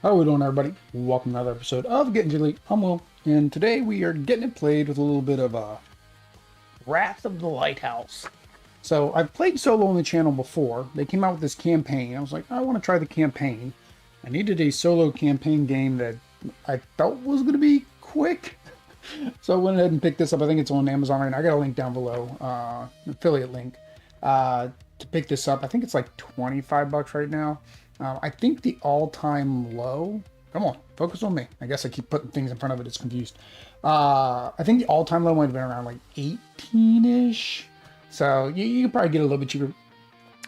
How are we doing, everybody? Welcome to another episode of Getting Jiggly. I'm Will, and today we are getting it played with a little bit of Wrath of the Lighthouse. So I've played solo on the channel before. They came out with this campaign. I was like, I want to try the campaign. I needed a solo campaign game that I felt was going to be quick. So I went ahead and picked this up. I think it's on Amazon right now. I got a link down below, an affiliate link, to pick this up. I think it's like 25 bucks right now. I think the all-time low, come on, focus on me. I guess I keep putting things in front of it, it's confused. I think the all-time low might have been around like 18-ish. So you could probably get a little bit cheaper.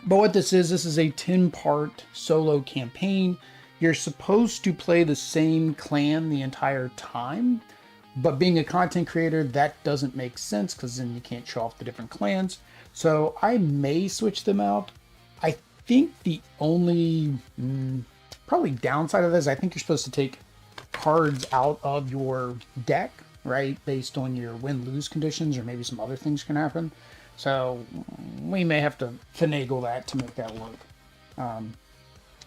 But what this is a 10-part solo campaign. You're supposed to play the same clan the entire time. But being a content creator, that doesn't make sense because then you can't show off the different clans. So I may switch them out. I think the only probably downside of this, I think you're supposed to take cards out of your deck, right? Based on your win-lose conditions, or maybe some other things can happen. So we may have to finagle that to make that work.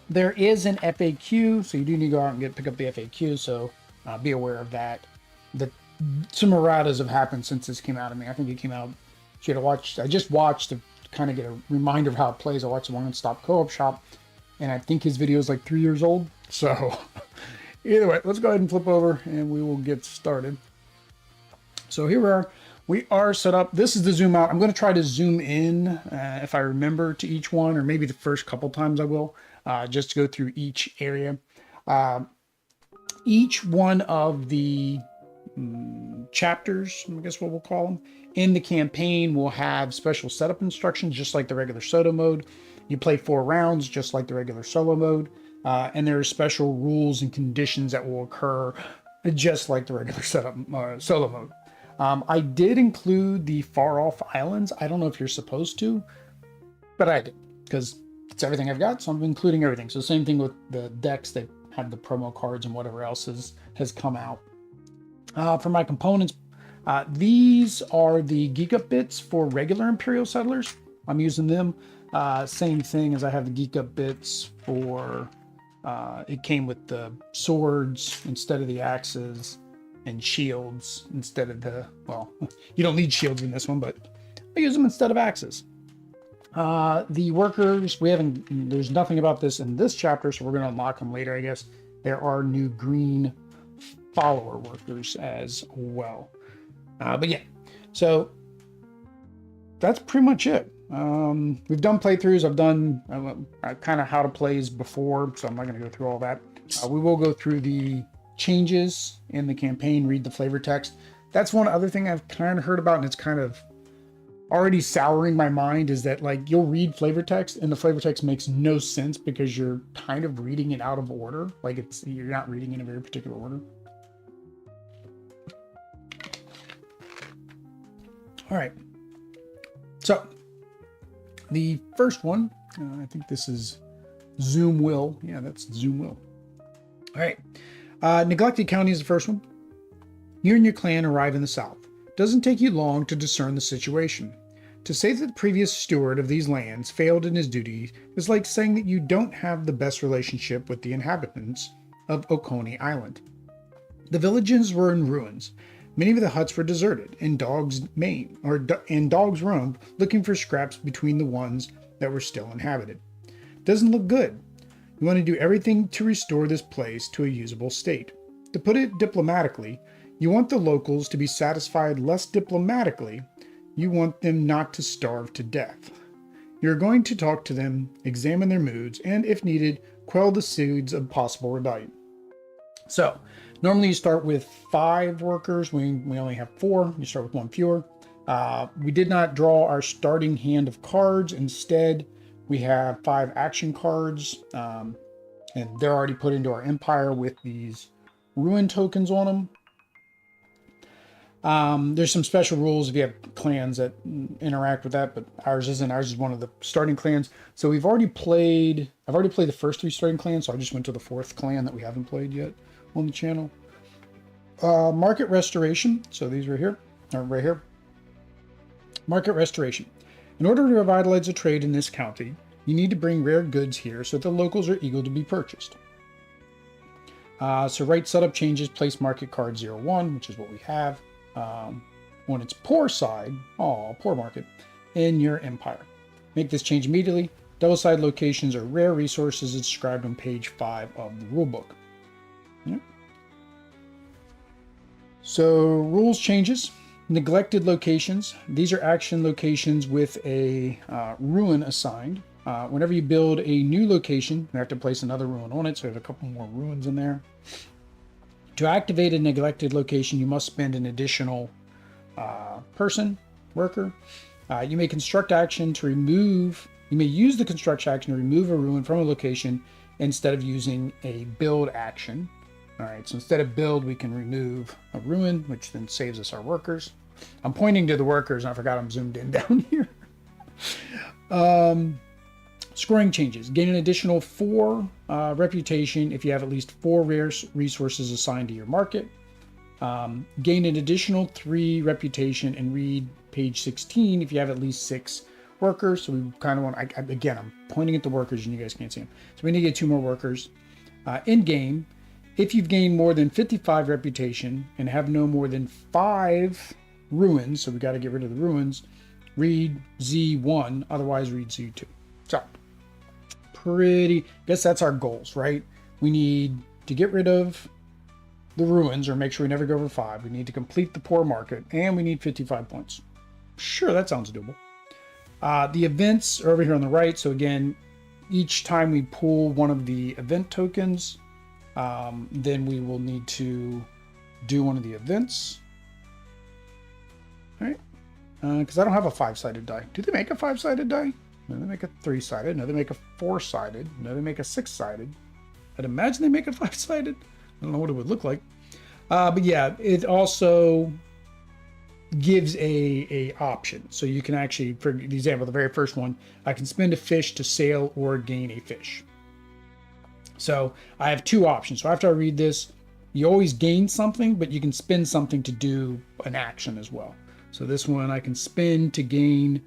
There is an FAQ, so you do need to go out and pick up the FAQ, so be aware of that. Some erratas have happened since this came out. I think it came out, I just watched to kind of get a reminder of how it plays. I watched the One Stop Co-op Shop, and I think his video is like 3 years old. So either way, let's go ahead and flip over and we will get started. So here we are. We are set up. This is the zoom out. I'm going to try to zoom in if I remember to each one, or maybe the first couple times I will, just to go through each area. Each one of the chapters, I guess what we'll call them, in the campaign will have special setup instructions, just like the regular solo mode. You play 4 rounds, just like the regular solo mode, and there are special rules and conditions that will occur, just like the regular setup solo mode. I did include the far off islands. I don't know if you're supposed to, but I did, because it's everything I've got, so I'm including everything. So same thing with the decks. They have the promo cards and whatever else has come out. For my components, these are the Geek Up bits for regular Imperial Settlers. I'm using them. Same thing as I have the Geek Up bits for, it came with the swords instead of the axes, and shields instead of the, well, you don't need shields in this one, but I use them instead of axes. The workers, there's nothing about this in this chapter, so we're going to unlock them later, I guess. There are new green follower workers as well. But yeah, so that's pretty much it. We've done playthroughs. I've done kind of how to plays before, so I'm not going to go through all that. We will go through the changes in the campaign, read the flavor text. That's one other thing I've kind of heard about, and it's kind of already souring my mind, is that like you'll read flavor text and the flavor text makes no sense because you're kind of reading it out of order. Like you're not reading in a very particular order. All right. So the first one, I think this is Zoom Will. Yeah, that's Zoom Will. All right. Neglected County is the first one. You and your clan arrive in the south. Doesn't take you long to discern the situation. To say that the previous steward of these lands failed in his duty is like saying that you don't have the best relationship with the inhabitants of Oconee Island. The villages were in ruins. Many of the huts were deserted, and dogs roamed looking for scraps between the ones that were still inhabited. Doesn't look good. You want to do everything to restore this place to a usable state. To put it diplomatically, you want the locals to be satisfied. Less diplomatically, you want them not to starve to death. You're going to talk to them, examine their moods, and if needed, quell the seeds of possible rebellion. So, normally you start with 5 workers. We only have 4. You start with 1 fewer. We did not draw our starting hand of cards. Instead, we have 5 action cards, and they're already put into our empire with these ruin tokens on them. There's some special rules if you have clans that interact with that, but ours isn't. Ours is one of the starting clans. So I've already played the first 3 starting clans, so I just went to the 4th clan that we haven't played yet on the channel. Market restoration. So these right here. Market restoration. In order to revitalize the trade in this county, you need to bring rare goods here so that the locals are eager to be purchased. So right setup changes, place market card 01, which is what we have. On its poor side, poor market, in your empire. Make this change immediately. Double-sided locations are rare resources as described on page 5 of the rulebook. Yep. So rules changes. Neglected locations. These are action locations with a ruin assigned. Whenever you build a new location, you have to place another ruin on it, so we have a couple more ruins in there. To activate a neglected location, you must spend an additional worker. You may construct action to remove, you may use the construct action to remove a ruin from a location instead of using a build action. All right, so instead of build, we can remove a ruin, which then saves us our workers. I'm pointing to the workers, and I forgot I'm zoomed in down here. Scoring changes. Gain an additional 4 reputation if you have at least 4 rare resources assigned to your market. Gain an additional 3 reputation and read page 16 if you have at least 6 workers. So we kind of want, again, I'm pointing at the workers and you guys can't see them. So we need to get 2 more workers. In game, if you've gained more than 55 reputation and have no more than 5 ruins, so we got to get rid of the ruins, read Z1, otherwise read Z2. So, I guess that's our goals, right? We need to get rid of the ruins or make sure we never go over 5. We need to complete the poor market, and we need 55 points. Sure, that sounds doable. The events are over here on the right. So again, each time we pull one of the event tokens, then we will need to do one of the events. All right, because I don't have a 5-sided die. Do they make a 5-sided die? No, they make a 3-sided. No, they make a 4-sided. No, they make a 6-sided. I'd imagine they make a 5-sided. I don't know what it would look like. But yeah, it also gives a option. So you can actually, for example, the very first one, I can spend a fish to sail or gain a fish. So I have 2 options. So after I read this, you always gain something, but you can spend something to do an action as well. So this one I can spend to gain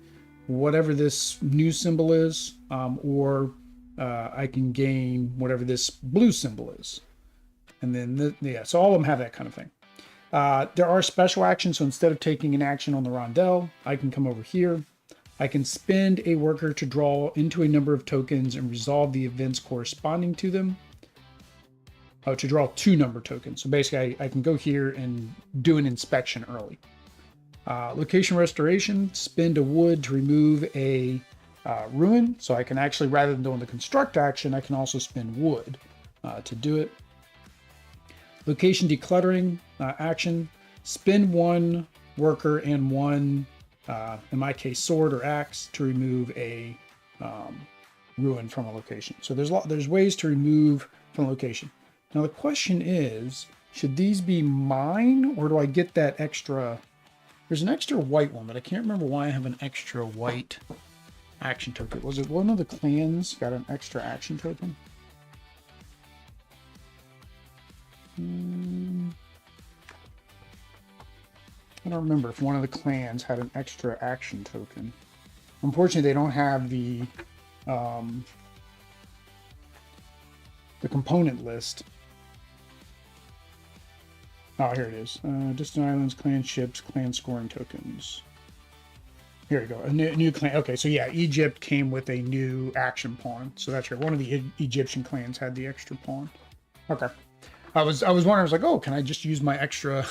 whatever this new symbol is, or I can gain whatever this blue symbol is. And then, so all of them have that kind of thing. There are special actions, so instead of taking an action on the rondel, I can come over here. I can spend a worker to draw into a number of tokens and resolve the events corresponding to them. Oh, to draw 2 number tokens. So basically, I can go here and do an inspection early. Location restoration, spend a wood to remove a ruin. So I can actually, rather than doing the construct action, I can also spend wood to do it. Location decluttering action, spend one worker and one, in my case, sword or axe to remove a ruin from a location. So there's ways to remove from a location. Now the question is, should these be mine, or do I get that extra? There's an extra white one, but I can't remember why I have an extra white action token. Was it one of the clans got an extra action token? I don't remember if one of the clans had an extra action token. Unfortunately, they don't have the component list. Oh, here it is. Distant islands, clan ships, clan scoring tokens. Here we go. A new clan. Okay, so yeah, Egypt came with a new action pawn. So that's right. One of the Egyptian clans had the extra pawn. Okay. I was wondering. I was like, oh, can I just use my extra,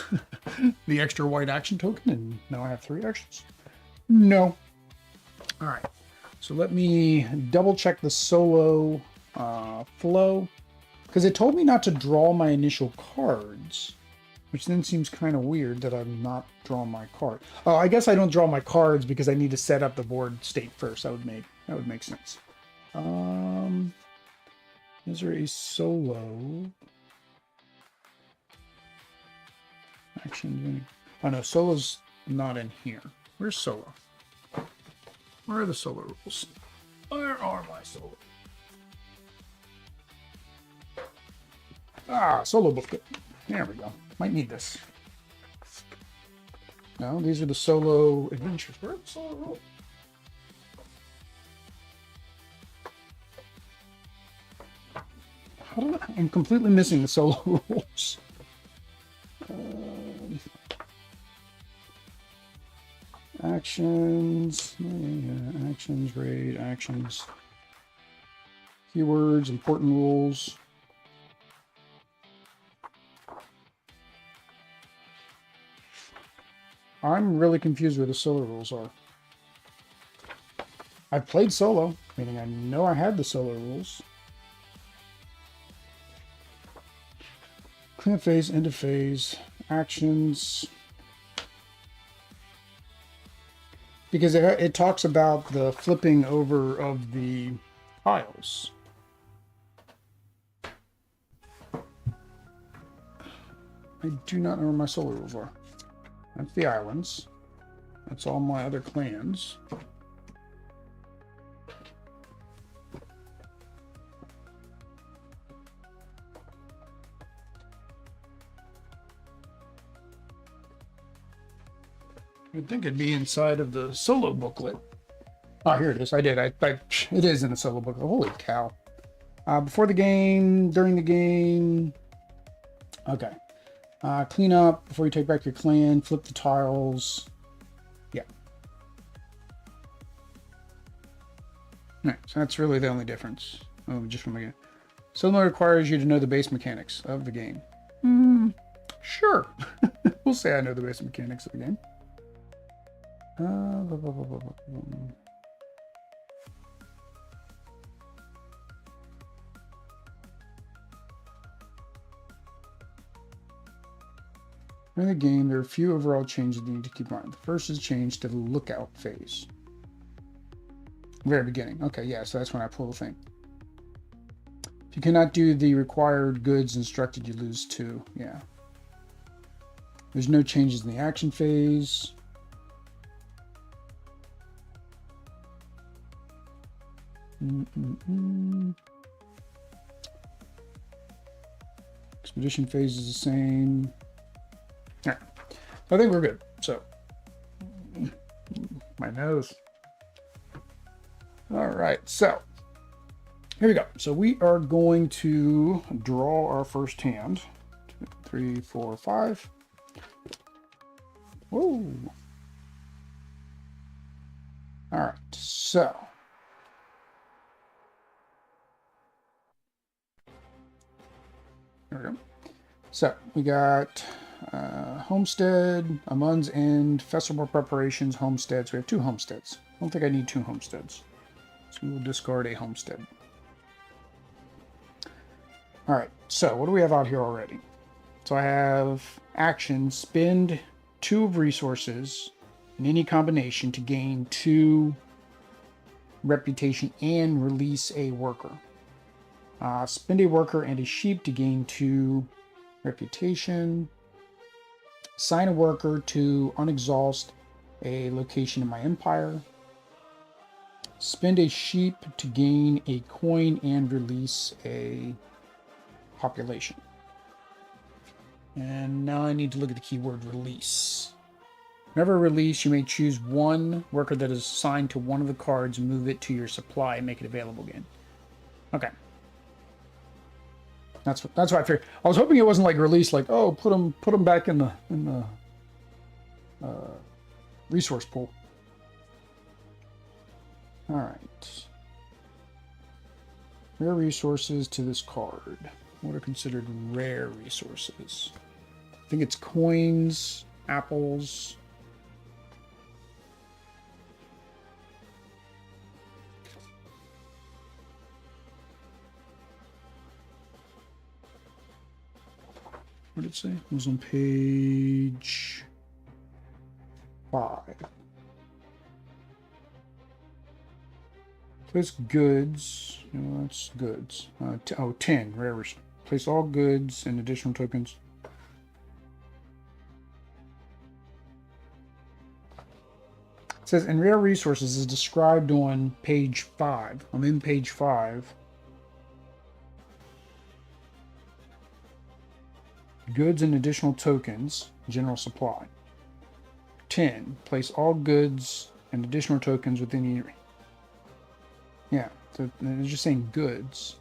the extra white action token, and now I have 3 extras? No. All right. So let me double check the solo flow, because it told me not to draw my initial cards, which then seems kind of weird that I'm not drawing my card. Oh, I guess I don't draw my cards because I need to set up the board state first. That would make sense. Is there a solo action? Oh no, solo's not in here. Where's solo? Where are the solo rules? Where are my solo? Ah, solo booklet. There we go. Might need this. No, these are the solo adventures. Where are the solo rules? I'm completely missing the solo rules. Actions. Yeah, actions, raid, actions. Keywords, important rules. I'm really confused where the solo rules are. I've played solo, meaning I know I had the solo rules. Clean phase, end of phase, actions. Because it talks about the flipping over of the tiles. I do not know where my solo rules are. That's the islands. That's all my other clans. You'd think it'd be inside of the solo booklet. Oh, here it is. I did. It is in the solo booklet. Holy cow. Before the game, during the game. Okay. Clean up before you take back your clan. Flip the tiles. Yeah. All right, so that's really the only difference. Oh, just from again. Solo requires you to know the base mechanics of the game. Sure. We'll say I know the base mechanics of the game. In the game, there are a few overall changes you need to keep in mind. The first is change to the lookout phase. Very beginning. Okay, yeah, so that's when I pull the thing. If you cannot do the required goods instructed, you lose 2. Yeah. There's no changes in the action phase. Expedition phase is the same. All right. I think we're good. So, my nose. All right. So, here we go. So, we are going to draw our first hand. 2, 3, 4, 5. Whoa. All right. So, there we go. So we got Homestead, a month's end, festival preparations, homesteads. We have 2 homesteads. I don't think I need 2 homesteads. So we will discard a homestead. Alright, so what do we have out here already? So I have action, spend 2 of resources in any combination to gain 2 reputation and release a worker. Spend a worker and a sheep to gain 2 reputation. Assign a worker to unexhaust a location in my empire. Spend a sheep to gain a coin and release a population. And now I need to look at the keyword release. Whenever release, you may choose 1 worker that is assigned to one of the cards, move it to your supply, and make it available again. Okay. That's what I figured. I was hoping it wasn't like release, like, oh, put them back in the resource pool. All right. Rare resources to this card. What are considered rare resources? I think it's coins, apples. What did it say? It was on page 5. Place goods. No, that's goods. 10. Rare. Place all goods and additional tokens. It says, in rare resources is described on page 5. I'm in page 5. Goods and additional tokens, general supply. 10. Place all goods and additional tokens within your... Yeah, so it's just saying goods.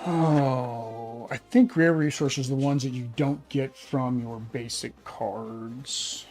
Oh, I think rare resources are the ones that you don't get from your basic cards.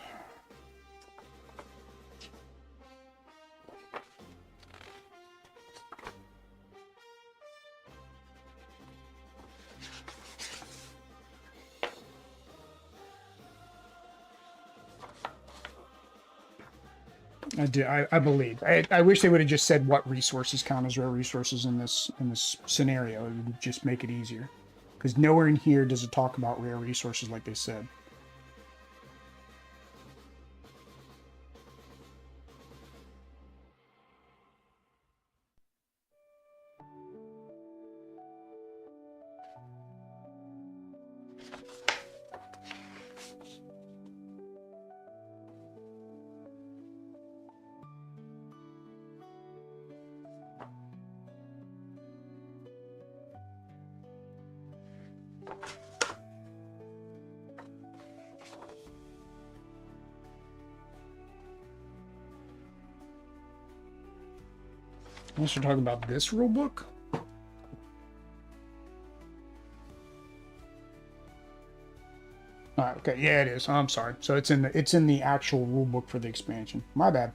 I believe. I wish they would have just said what resources count as rare resources in this scenario. It would just make it easier. Because nowhere in here does it talk about rare resources like they said. Unless you're talking about this rule book. Okay, yeah, it is. I'm sorry. So it's in the actual rule book for the expansion. My bad.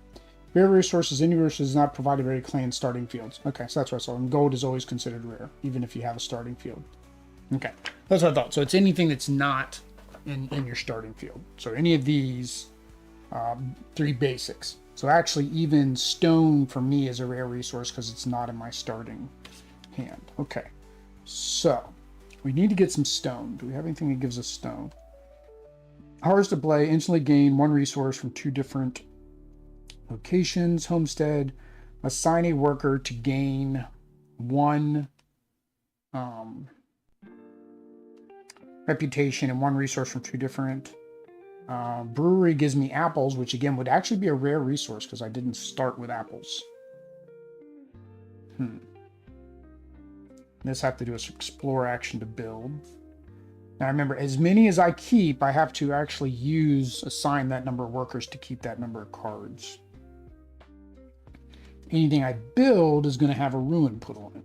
Rare resources, any resources not provided by clan starting fields. Okay, so that's what I saw. And gold is always considered rare, even if you have a starting field. Okay, that's what I thought. So it's anything that's not in your starting field. So any of these 3 basics. So actually, even stone for me is a rare resource because it's not in my starting hand. Okay, so we need to get some stone. Do we have anything that gives us stone? Harvest to play, instantly gain 1 resource from 2 different locations. Homestead, assign a worker to gain 1 reputation and 1 resource from 2 different. Brewery gives me apples, which again would actually be a rare resource because I didn't start with apples. This have to do is explore action to build. Now remember, as many as I keep, I have to actually assign that number of workers to keep that number of cards. Anything I build is going to have a ruin put on it.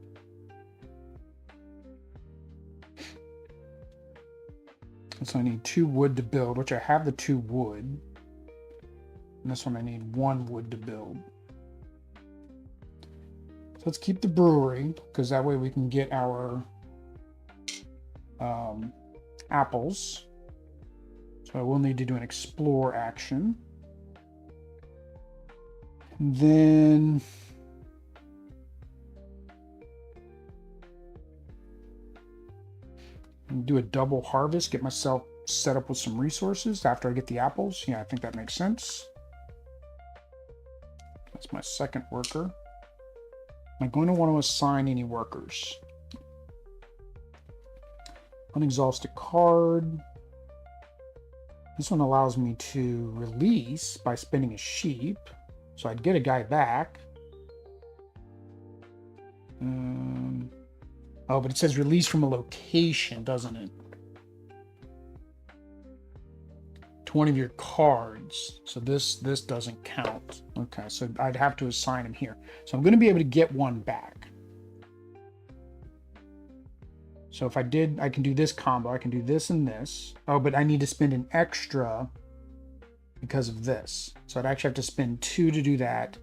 So I need 2 wood to build, which I have the 2 wood. And this one I need 1 wood to build. So let's keep the brewery, because that way we can get our apples. So I will need to do an explore action. And then do a double harvest, get myself set up with some resources after I get the apples. Yeah, I think that makes sense. That's my second worker. Am I going to want to assign any workers? Unexhausted card. This one allows me to release by spinning a sheep. So I'd get a guy back. Oh, but it says release from a location, doesn't it? 20 of your cards. So this doesn't count. Okay, so I'd have to assign him here. So I'm going to be able to get one back. So if I did, I can do this combo. I can do this and this. Oh, but I need to spend an extra because of this. So I'd actually have to spend 2 to do that.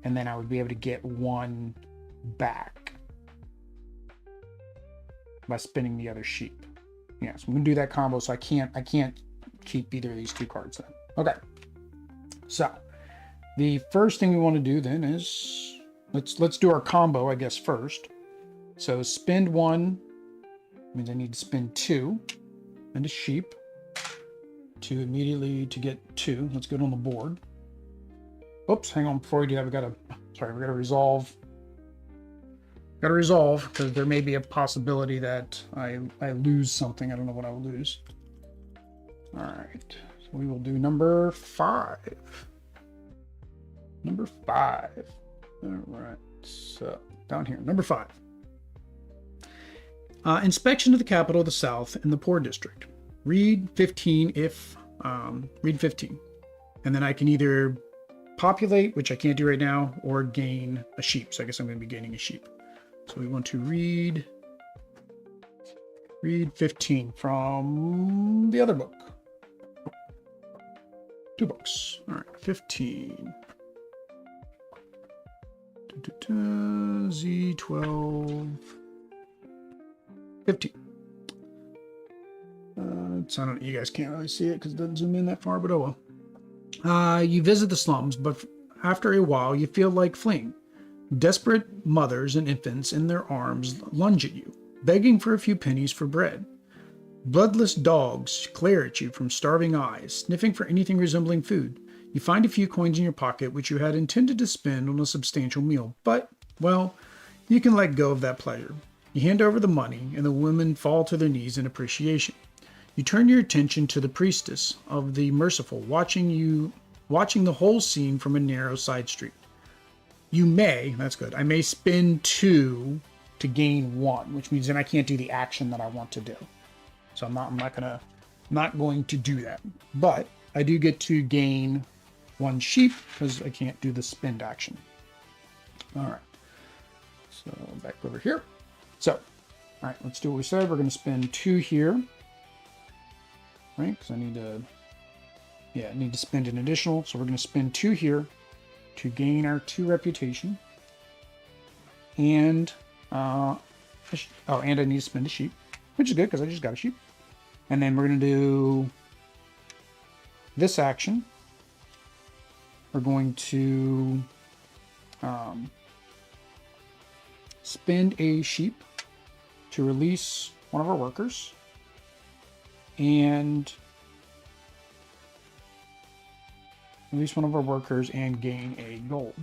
And then I would be able to get one back by spinning the other sheep. Yeah, so I'm going to do that combo. So I can't keep either of these 2 cards then. Okay. So the first thing we want to do then is let's do our combo, I guess, first. So spend 1 means I need to spend 2 and a sheep to immediately to get 2. Let's get on the board. Oops, hang on, before we do that, we gotta resolve. Gotta resolve, because there may be a possibility that I lose something. I don't know what I will lose. Alright, so we will do number 5. Number 5. Alright, so down here, number 5. Inspection of the capital of the South in the poor district. Read 15 if, read 15. And then I can either populate, which I can't do right now, or gain a sheep. So I guess I'm going to be gaining a sheep. So we want to read 15 from the other book. 2 books. All right, 15. Z12. 15. So I don't, you guys can't really see it because it doesn't zoom in that far, but oh well. You visit the slums, but after a while you feel like fleeing. Desperate mothers and infants in their arms lunge at you, begging for a few pennies for bread. Bloodless dogs glare at you from starving eyes, sniffing for anything resembling food. You find a few coins in your pocket which you had intended to spend on a substantial meal, but, well, you can let go of that pleasure. You hand over the money, and the women fall to their knees in appreciation. You turn your attention to the priestess of the merciful, watching the whole scene from a narrow side street. You may, that's good, I may spend 2 to gain 1, which means then I can't do the action that I want to do. So I'm not going to do that. But I do get to gain 1 sheep because I can't do the spend action. All right. So back over here. So, all right, let's do what we said. We're going to spend 2 here. Right? Because I need to spend an additional. So we're going to spend 2 here to gain our 2 reputation. And, and I need to spend a sheep, which is good because I just got a sheep. And then we're going to do this action. We're going to spend a sheep to release one of our workers. And release one of our workers and gain a gold.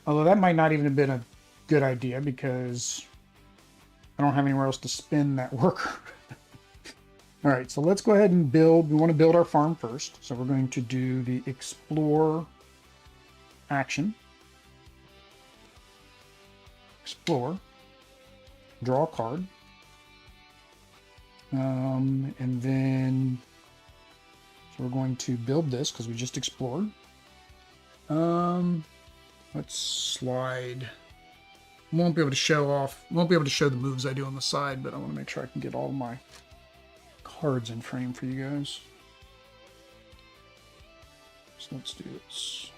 Although that might not even have been a good idea because I don't have anywhere else to spend that worker. All right, so let's go ahead and build. We want to build our farm first. So we're going to do the explore action. Explore. Draw a card. And then so we're going to build this because we just explored. Let's slide. Won't be able to show the moves I do on the side, but I want to make sure I can get all of my cards in frame for you guys. So let's do this.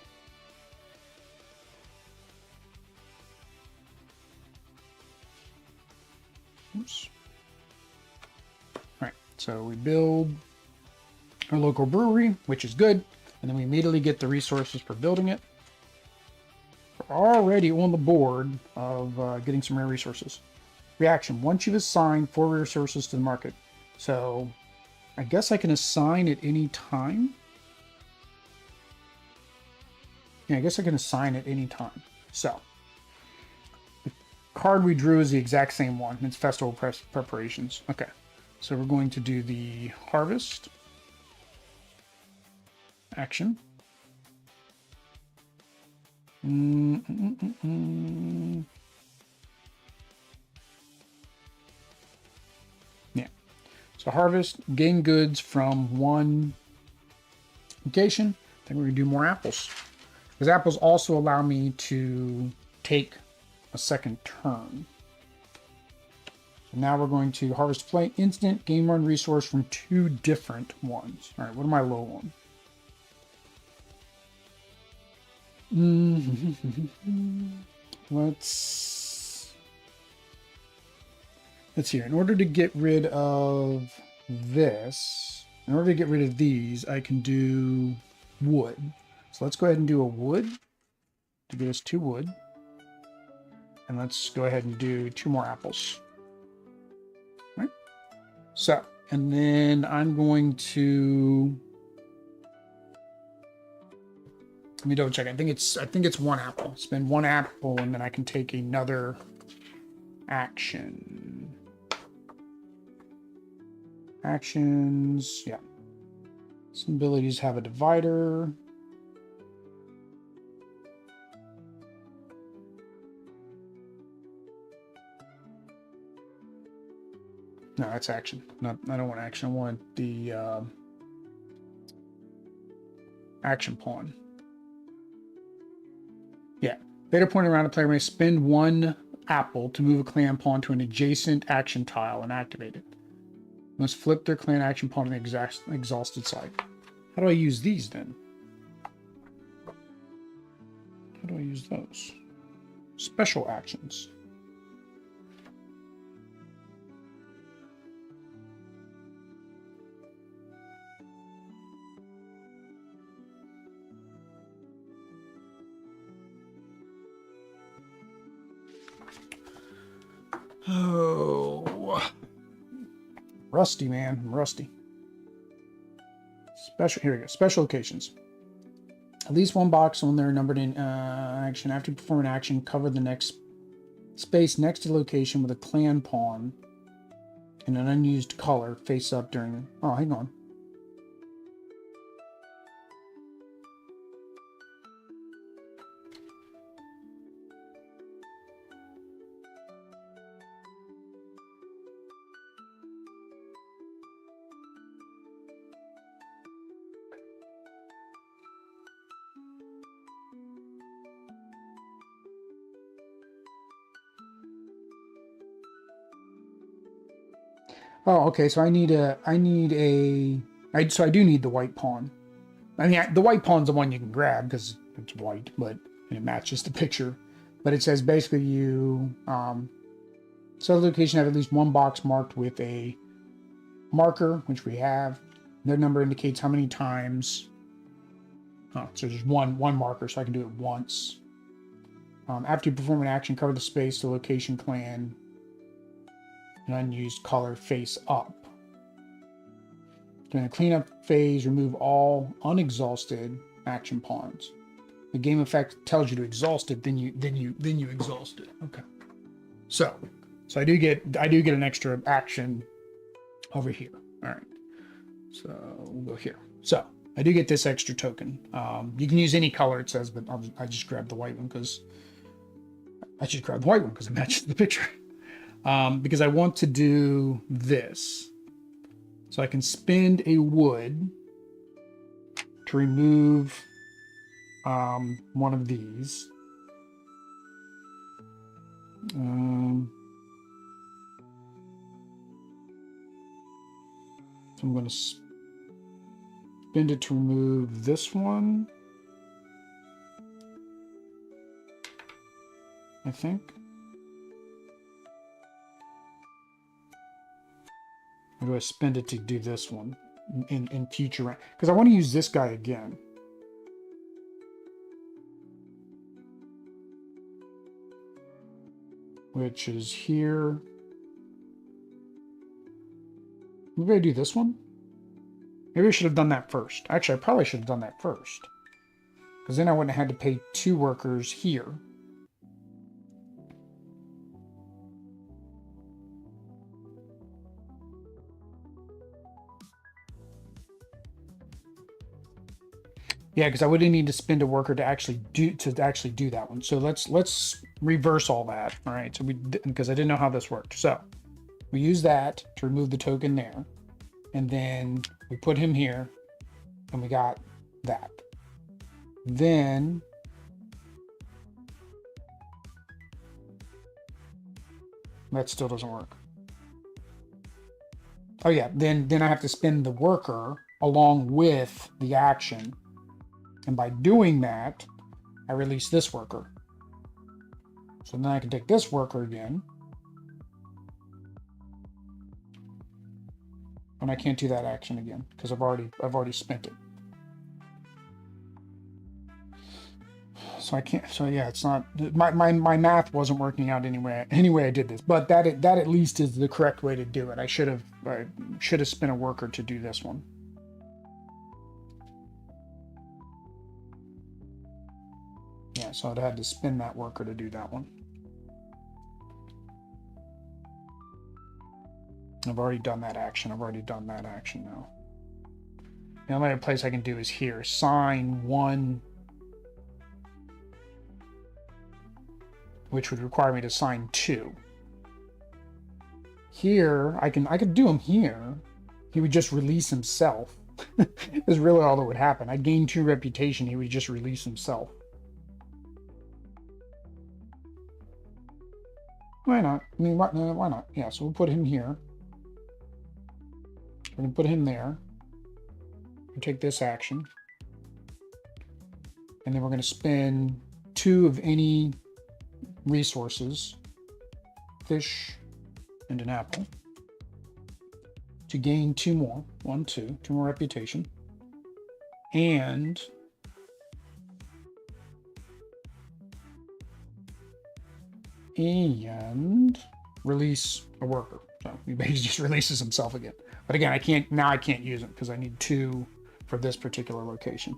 Oops. So we build our local brewery, which is good, and then we immediately get the resources for building it. We're already on the board of getting some rare resources. Reaction: once you've assigned 4 resources to the market. So I guess I can assign at any time. Yeah, I guess I can assign at any time. So the card we drew is the exact same one. It's festival preparations. Okay, so we're going to do the harvest action. Yeah. So harvest, gain goods from one location. Then we're going to do more apples. Because apples also allow me to take a second turn. So now we're going to harvest play instant gain 1 resource from 2 different ones. All right, what am I low on? Let's see here. In order to get rid of this, in order to get rid of these, I can do wood. So let's go ahead and do a wood to get us 2 wood. And let's go ahead and do 2 more apples. All right. So, and then I'm going to, let me double check. I think it's 1 apple. Spend 1 apple, and then I can take another action. Actions, yeah. Some abilities have a divider. No, that's action. Not, I don't want action. I want the action pawn. Yeah. Later point around, a player may spend 1 apple to move a clan pawn to an adjacent action tile and activate it. Must flip their clan action pawn on the exhausted side. How do I use these then? How do I use those? Special actions. Oh, rusty, man. I'm rusty. Special, here we go. Special locations. At least 1 box on there numbered in action. After you perform an action, cover the next space next to the location with a clan pawn in an unused color face up during. Oh, hang on. Oh, okay. So I do need the white pawn. I mean, the white pawn's the one you can grab because it's white, but and it matches the picture. But it says basically you, so the location have at least 1 box marked with a marker, which we have. No number indicates how many times. Oh, so there's one marker, so I can do it once. After you perform an action, cover the space to location clan. An unused color face up. During the cleanup phase, remove all unexhausted action pawns. The game effect tells you to exhaust it, then you exhaust it. Okay. So I do get an extra action over here. All right. So we'll go here. So I do get this extra token. You can use any color it says, but I just grabbed the white one because it matches the picture. Because I want to do this. So I can spend a wood to remove one of these. So I'm going to spend it to remove this one, I think. Or do I spend it to do this one in future round? Because I want to use this guy again. Which is here. Maybe I do this one? Maybe I should have done that first. Actually, I probably should have done that first. Because then I wouldn't have had to pay 2 workers here. Yeah, because I wouldn't need to spend a worker to actually do that one. So let's reverse all that. All right. So because I didn't know how this worked. So we use that to remove the token there, and then we put him here, and we got that. Then that still doesn't work. Oh yeah. Then I have to spend the worker along with the action. And by doing that, I release this worker. So then I can take this worker again. And I can't do that action again because I've already spent it. So I can't. So yeah, it's not my math wasn't working out anyway I did this. But that at least is the correct way to do it. I should have spent a worker to do this one. Yeah, so I'd had to spin that worker to do that one. I've already done that action. Now. The only other place I can do is here. Assign 1, which would require me to assign 2. Here, I could do him here. He would just release himself. That's really all that would happen. I'd gain 2 reputation. He would just release himself. Why not? I mean, why not? Yeah, so we'll put him here. We're going to put him there. We'll take this action. And then we're going to spend 2 of any resources, fish and an apple, to gain 2 more. 1, 2 more reputation. And release a worker. So he basically just releases himself again. But again, I can't use him because I need 2 for this particular location.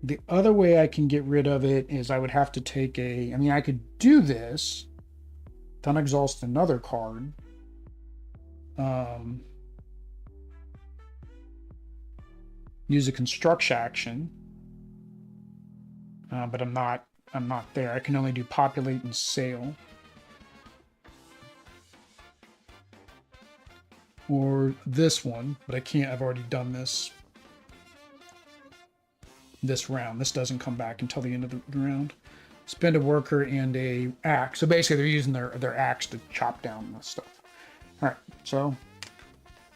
The other way I can get rid of it is I would have to take I could do this, then exhaust another card. Use a construction action. But I'm not there. I can only do populate and sail. Or this one, but I can't. I've already done this round. This doesn't come back until the end of the round. Spend a worker and a axe. So basically they're using their axe to chop down this stuff. All right, so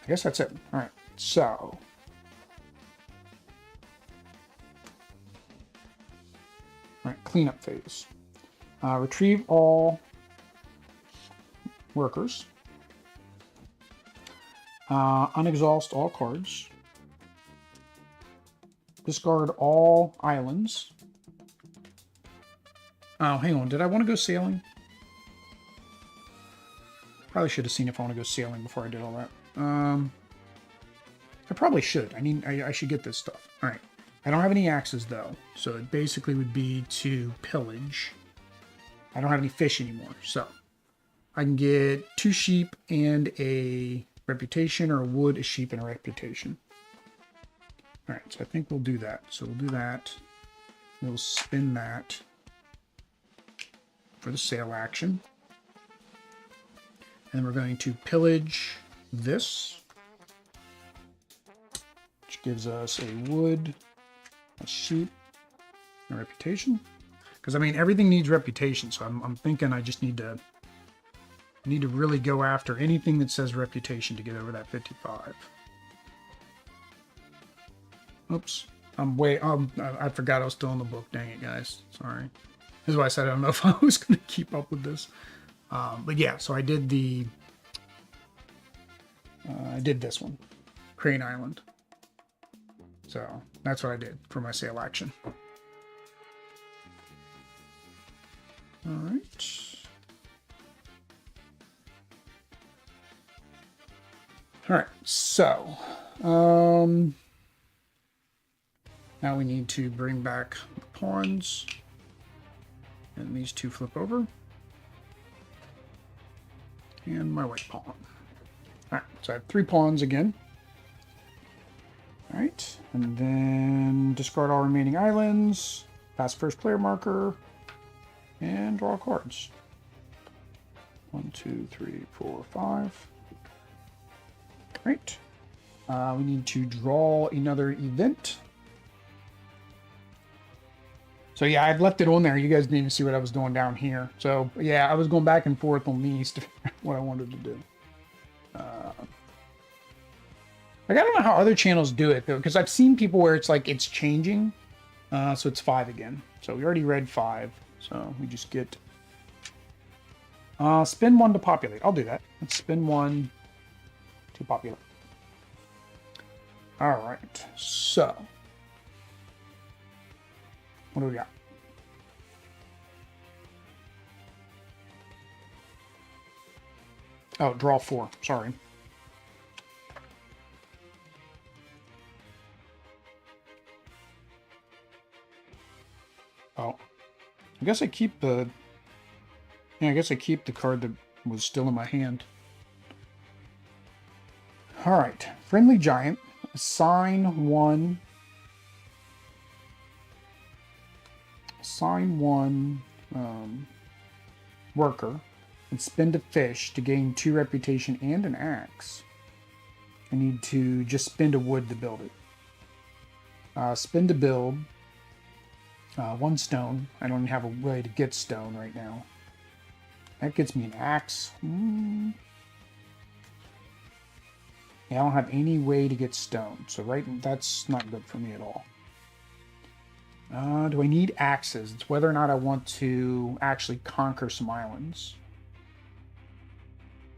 I guess that's it. All right, so all right, cleanup phase. Retrieve all workers. Unexhaust all cards. Discard all islands. Oh, hang on. Did I want to go sailing? Probably should have seen if I want to go sailing before I did all that. I probably should. I should get this stuff. All right. I don't have any axes, though. So it basically would be to pillage. I don't have any fish anymore. So I can get 2 sheep and a reputation, or a wood, a sheep, and a reputation. All right, so I think we'll do that. So we'll do that. We'll spin that for the sale action. And we're going to pillage this, which gives us a wood, a sheep, and a reputation. Because, I mean, everything needs reputation, so I'm thinking I just need to really go after anything that says reputation to get over that 55. Oops. I forgot I was still in the book. Dang it, guys. Sorry. This is why I said I don't know if I was going to keep up with this. But yeah, so I did the I did this one, Crane Island. So that's what I did for my sail action. All right. All right, so now we need to bring back the pawns, and these two flip over, and my white pawn. All right, so I have 3 pawns again. All right, and then discard all remaining islands, pass first player marker, and draw cards. 1, 2, 3, 4, 5. Right. We need to draw another event. So yeah, I've left it on there. You guys didn't even see what I was doing down here. So yeah, I was going back and forth on these to figure out what I wanted to do. Like, I don't know how other channels do it though, because I've seen people where it's like it's changing. So it's 5 again. So we already read 5. So we just get spin 1 to populate. I'll do that. Let's spin 1 to populate. All right, so what do we got? Oh, draw 4. Sorry. Oh, I guess I keep the. Yeah, I guess I keep the card that was still in my hand. All right, friendly giant. Assign 1. Assign 1 worker and spend a fish to gain 2 reputation and an axe. I need to just spend a wood to build it. Spend to build 1 stone. I don't have a way to get stone right now. That gets me an axe. Yeah, I don't have any way to get stone, so that's not good for me at all. Do I need axes? It's whether or not I want to actually conquer some islands.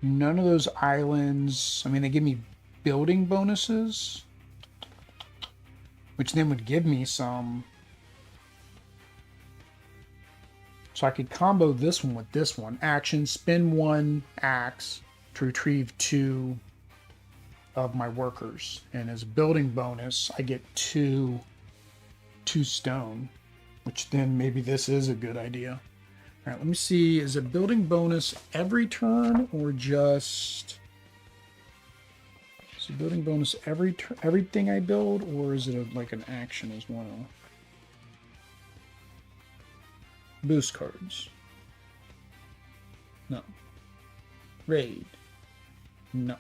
None of those islands, I mean, they give me building bonuses, which then would give me some. So I could combo this one with this one. Action, spend 1 axe to retrieve 2 of my workers, and as a building bonus I get 2 stone, which then maybe this is a good idea. All right, let me see, is it building bonus every turn or just is it building bonus everything I build, or is it like an action as well? Boost cards, no. Raid, no.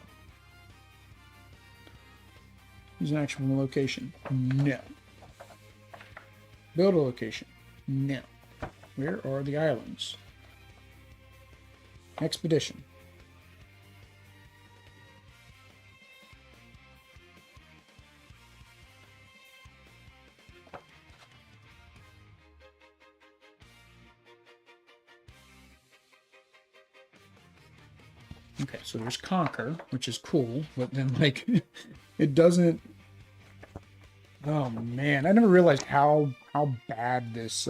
Use an action from a location. No. Build a location. No. Where are the islands? Expedition. Okay, so there's conquer, which is cool, but then like it doesn't. Oh man, I never realized how bad this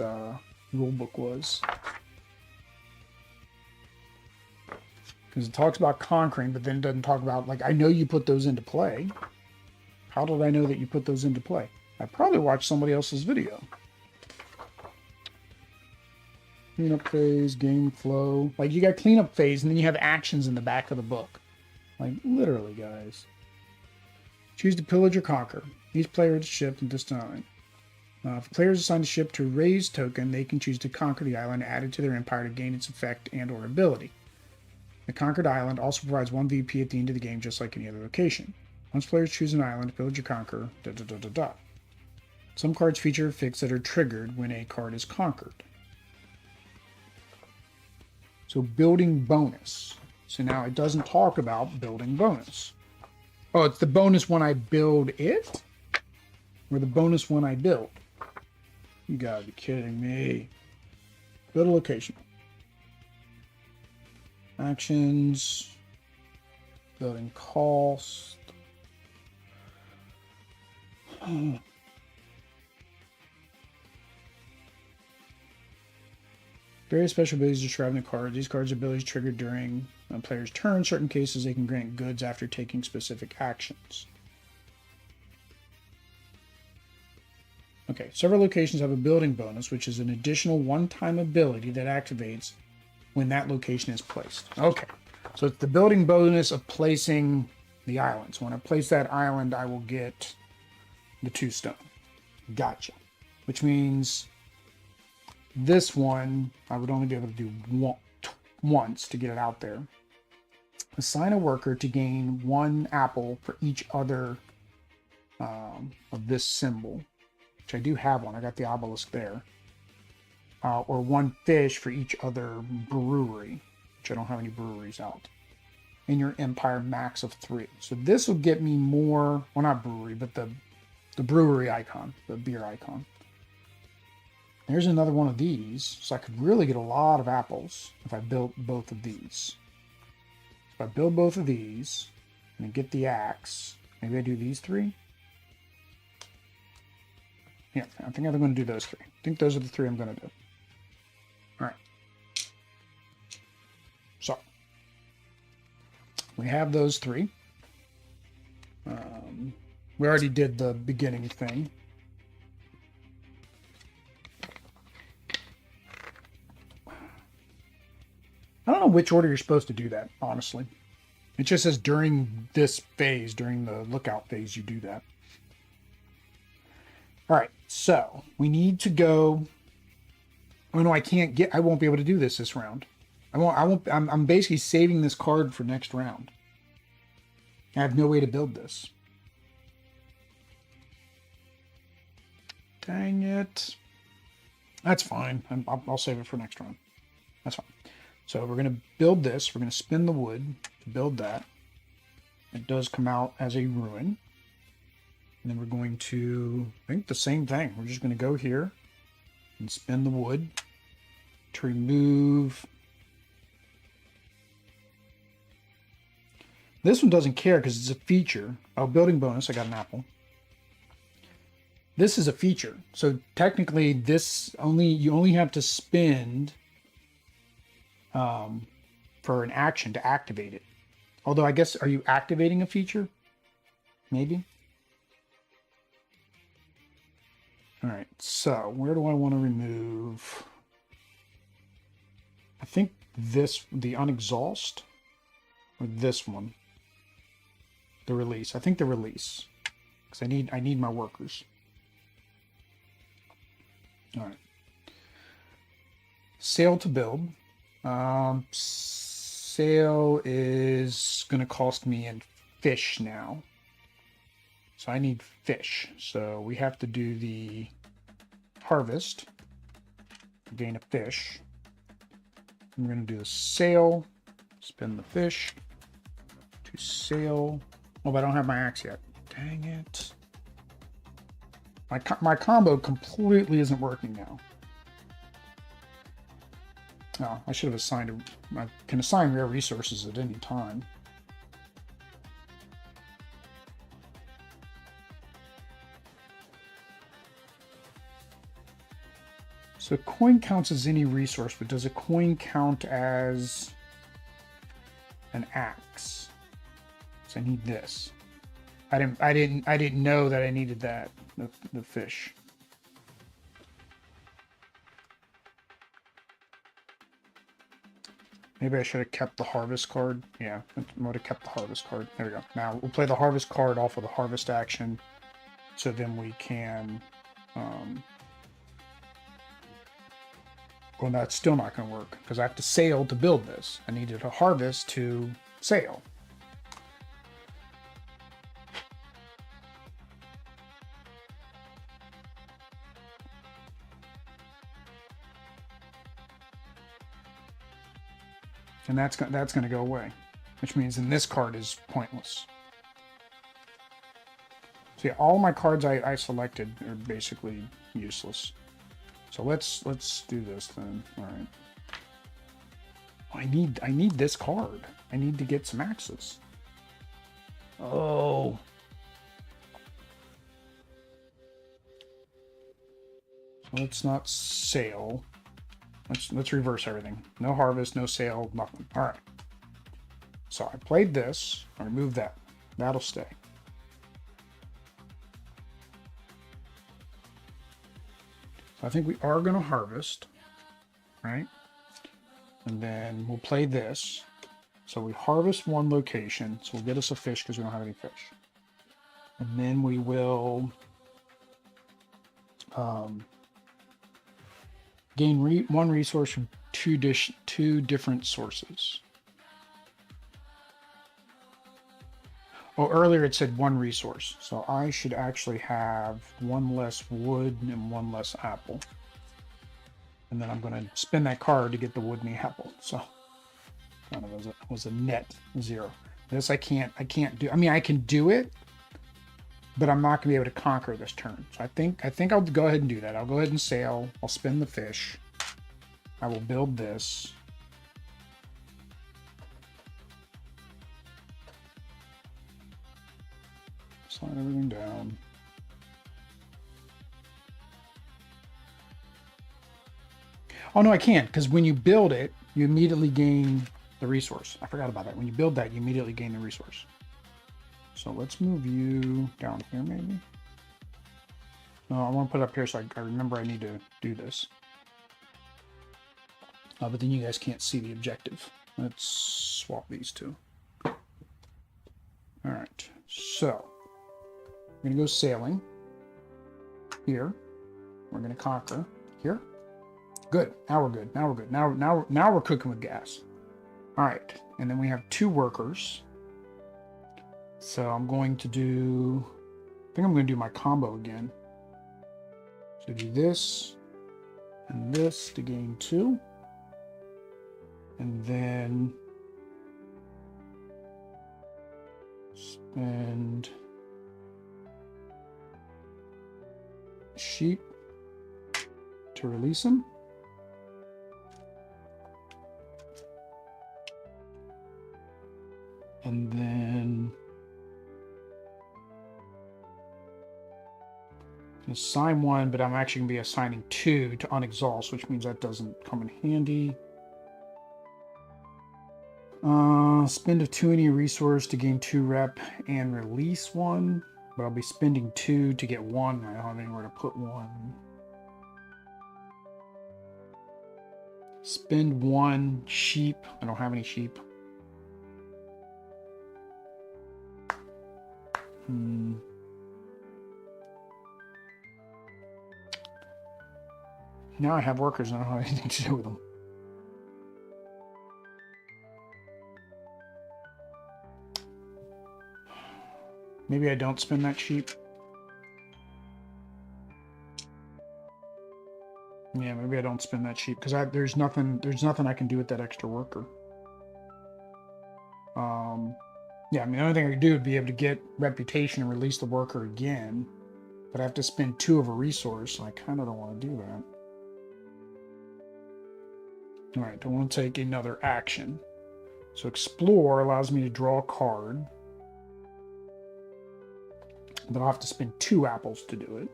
rulebook was. Because it talks about conquering, but then it doesn't talk about, like, I know you put those into play. How did I know that you put those into play? I probably watched somebody else's video. Cleanup phase, game flow. Like, you got cleanup phase, and then you have actions in the back of the book. Like, literally, guys. Choose to pillage or conquer. Each player has a ship and distant island. If a player is assigned a ship to raise token, they can choose to conquer the island added to their empire to gain its effect and or ability. The conquered island also provides 1 VP at the end of the game, just like any other location. Once players choose an island, pillage or conquer, Some cards feature effects that are triggered when a card is conquered. So building bonus. So now it doesn't talk about building bonus. Oh, it's the bonus when I build it? Or the bonus when I build? You gotta be kidding me. Build a location. Actions. Building cost. Various special abilities described in the card. These cards' abilities triggered during a player's turn. In certain cases, they can grant goods after taking specific actions. Okay, several locations have a building bonus, which is an additional one-time ability that activates when that location is placed. Okay, so it's the building bonus of placing the island. So when I place that island, I will get the 2 stone. Gotcha. Which means this one, I would only be able to do once to get it out there. Assign a worker to gain 1 apple for each other of this symbol, which I do have one. I got the obelisk there. Or 1 fish for each other brewery, which I don't have any breweries out. In your empire, max of 3. So this will get me more, well, not brewery, but the brewery icon, the beer icon. There's another one of these, so I could really get a lot of apples if I built both of these. So if I build both of these, and get the axe, maybe I do these 3? Yeah, I think I'm going to do those 3. I think those are the 3 I'm going to do. All right. So, we have those 3. We already did the beginning thing. I don't know which order you're supposed to do that, honestly. It just says during this phase, during the lookout phase, you do that. All right, so we need to go. Oh no, I won't be able to do this round. I'm basically saving this card for next round. I have no way to build this. Dang it. That's fine. I'll save it for next round. That's fine. So we're going to build this. We're going to spin the wood to build that. It does come out as a ruin. And then we're going to, I think the same thing. We're just going to go here and spin the wood to remove. This one doesn't care because it's a feature. Oh, building bonus. I got an apple. This is a feature. So technically you only have to spend for an action to activate it. Although I guess, are you activating a feature? Maybe. All right, so where do I want to remove? I think the unexhaust, or this one, the release. I think the release, because I need my workers. All right. Sail to build. Sail is going to cost me in fish now. So I need fish. So we have to do the harvest. Gain a fish. We're going to do the sail. Spin the fish. To sail. Oh, but I don't have my axe yet. Dang it. My combo completely isn't working now. Oh, I should have assigned I can assign rare resources at any time. So a coin counts as any resource, but does a coin count as an axe? So I need this. I didn't know that I needed that, the fish. Maybe I should have kept the harvest card. Yeah, I would have kept the harvest card. There we go. Now we'll play the harvest card off of the harvest action, so then we can. Well, that's still not going to work because I have to sail to build this. I needed a harvest to sail. And that's going to go away, which means then this card is pointless. So yeah, all my cards I selected are basically useless. So let's do this then. All right. I need this card. I need to get some axes. Oh. Let's not sail. Let's reverse everything. No harvest, no sail, nothing. All right. So I played this. I removed that. That'll stay. So I think we are going to harvest, right? And then we'll play this. So we harvest one location. So we'll get us a fish because we don't have any fish. And then we will gain one resource from two different sources. Oh, earlier it said one resource. So I should actually have one less wood and one less apple. And then I'm going to spend that card to get the wood and the apple. So kind of was a net 0. This I can't do. I mean, I can do it, but I'm not going to be able to conquer this turn. So I think I'll go ahead and do that. I'll go ahead and sail. I'll spin the fish. I will build this. Slide everything down. Oh no, I can't, because when you build it, you immediately gain the resource. I forgot about that. When you build that, you immediately gain the resource. So let's move you down here, maybe. No, I want to put it up here so I remember I need to do this. But then you guys can't see the objective. Let's swap these two. All right, so we're gonna go sailing here. We're gonna conquer here. Good. Now we're good. Now we're good. Now we're cooking with gas. All right, and then we have 2 workers. So I'm going to do. I think I'm going to do my combo again. So do this and this to gain 2, and then spend sheep to release them. And then assign 1, but I'm actually going to be assigning 2 to unexhaust, which means that doesn't come in handy. Spend a 2 any resource to gain 2 rep and release 1, but I'll be spending 2 to get 1. I don't have anywhere to put 1. Spend 1 sheep. I don't have any sheep. Now I have workers and I don't have anything to do with them. Maybe I don't spend that sheep. Yeah, maybe I don't spend that sheep because there's nothing I can do with that extra worker. Yeah, I mean the only thing I could do would be able to get reputation and release the worker again, but I have to spend 2 of a resource, and I kind of don't want to do that. All right, I want to take another action. So explore allows me to draw a card, but I'll have to spend 2 apples to do it.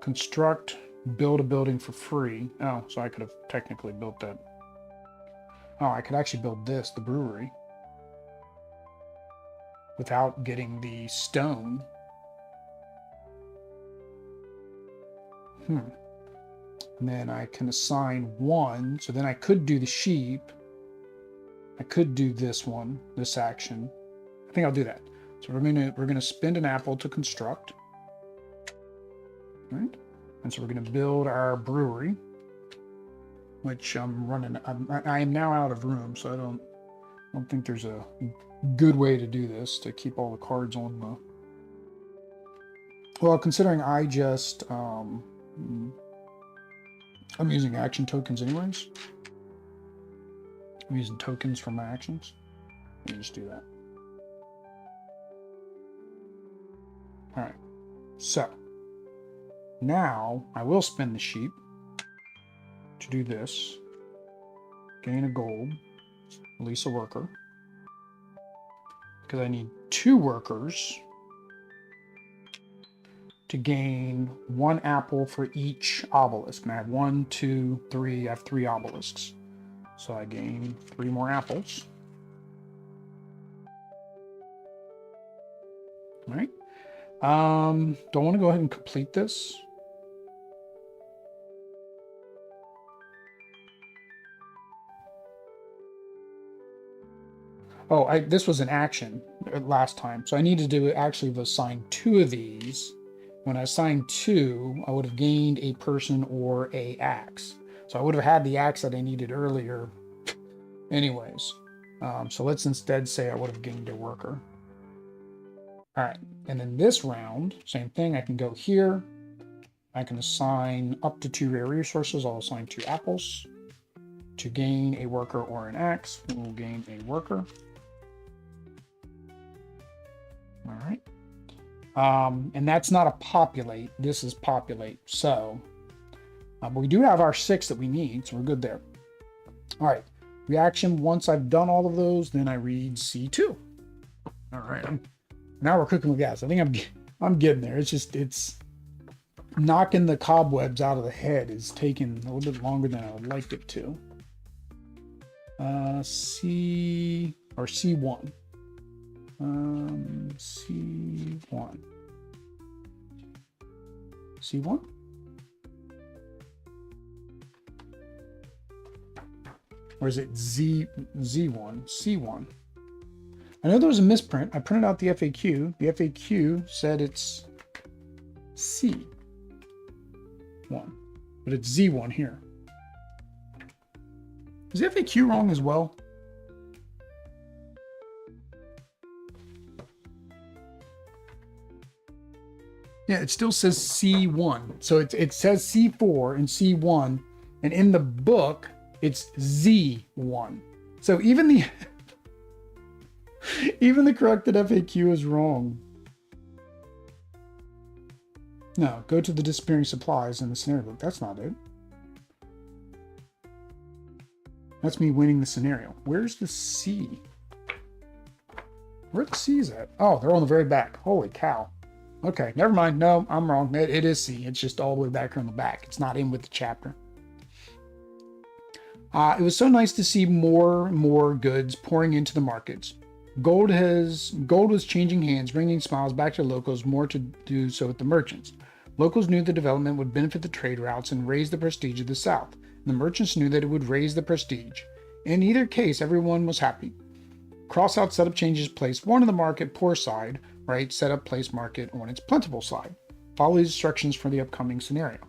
Construct, build a building for free. Oh, so I could have technically built that. Oh, I could actually build this, the brewery, without getting the stone. And then I can assign 1. So then I could do the sheep. I could do this one, this action. I think I'll do that. So we're gonna spend an apple to construct. Right? And so we're gonna build our brewery, which I'm running. I am now out of room, so I don't think there's a good way to do this to keep all the cards on the. Well, considering I just I'm using action tokens anyways. I'm using tokens for my actions. Let me just do that. All right. So now I will spend the sheep to do this. Gain a gold. Release a worker. Because I need 2 workers to gain 1 apple for each obelisk. And I have 1, 2, 3. I have 3 obelisks. So I gain 3 more apples. All right. Do I want to go ahead and complete this? Oh, this was an action last time. So I need to do actually assign 2 of these. When I assigned 2, I would have gained a person or a axe. So I would have had the axe that I needed earlier anyways. So let's instead say I would have gained a worker. All right, and then this round, same thing. I can go here. I can assign up to 2 rare resources. I'll assign 2 apples. To gain a worker or an axe, we'll gain a worker. All right. And that's not a populate. This is populate. So, but we do have our 6 that we need, so we're good there. All right. Reaction. Once I've done all of those, then I read C2. All right. Now we're cooking with gas. I think I'm getting there. It's knocking the cobwebs out of the head is taking a little bit longer than I would like it to. C or C1. C1. C1? Or is it Z1? C1. I know there was a misprint. I printed out the FAQ. The FAQ said it's C1, but it's Z1 here. Is the FAQ wrong as well? Yeah, it still says C1. So it says C4 and C1, and in the book, it's Z1. So even the even the corrected FAQ is wrong. No, go to the disappearing supplies in the scenario book. That's not it. That's me winning the scenario. Where's the C? Where are the C's at? Oh, they're on the very back. Holy cow. Okay, never mind. No, I'm wrong. It is C. It's just all the way back here on the back. It's not in with the chapter. It was so nice to see more and more goods pouring into the markets. Gold was changing hands, bringing smiles back to locals, more to do so with the merchants. Locals knew the development would benefit the trade routes and raise the prestige of the South. And the merchants knew that it would raise the prestige. In either case, everyone was happy. Crossout setup changes place 1 on the market poor side, right? Setup place market on its plentiful side. Follow these instructions for the upcoming scenario.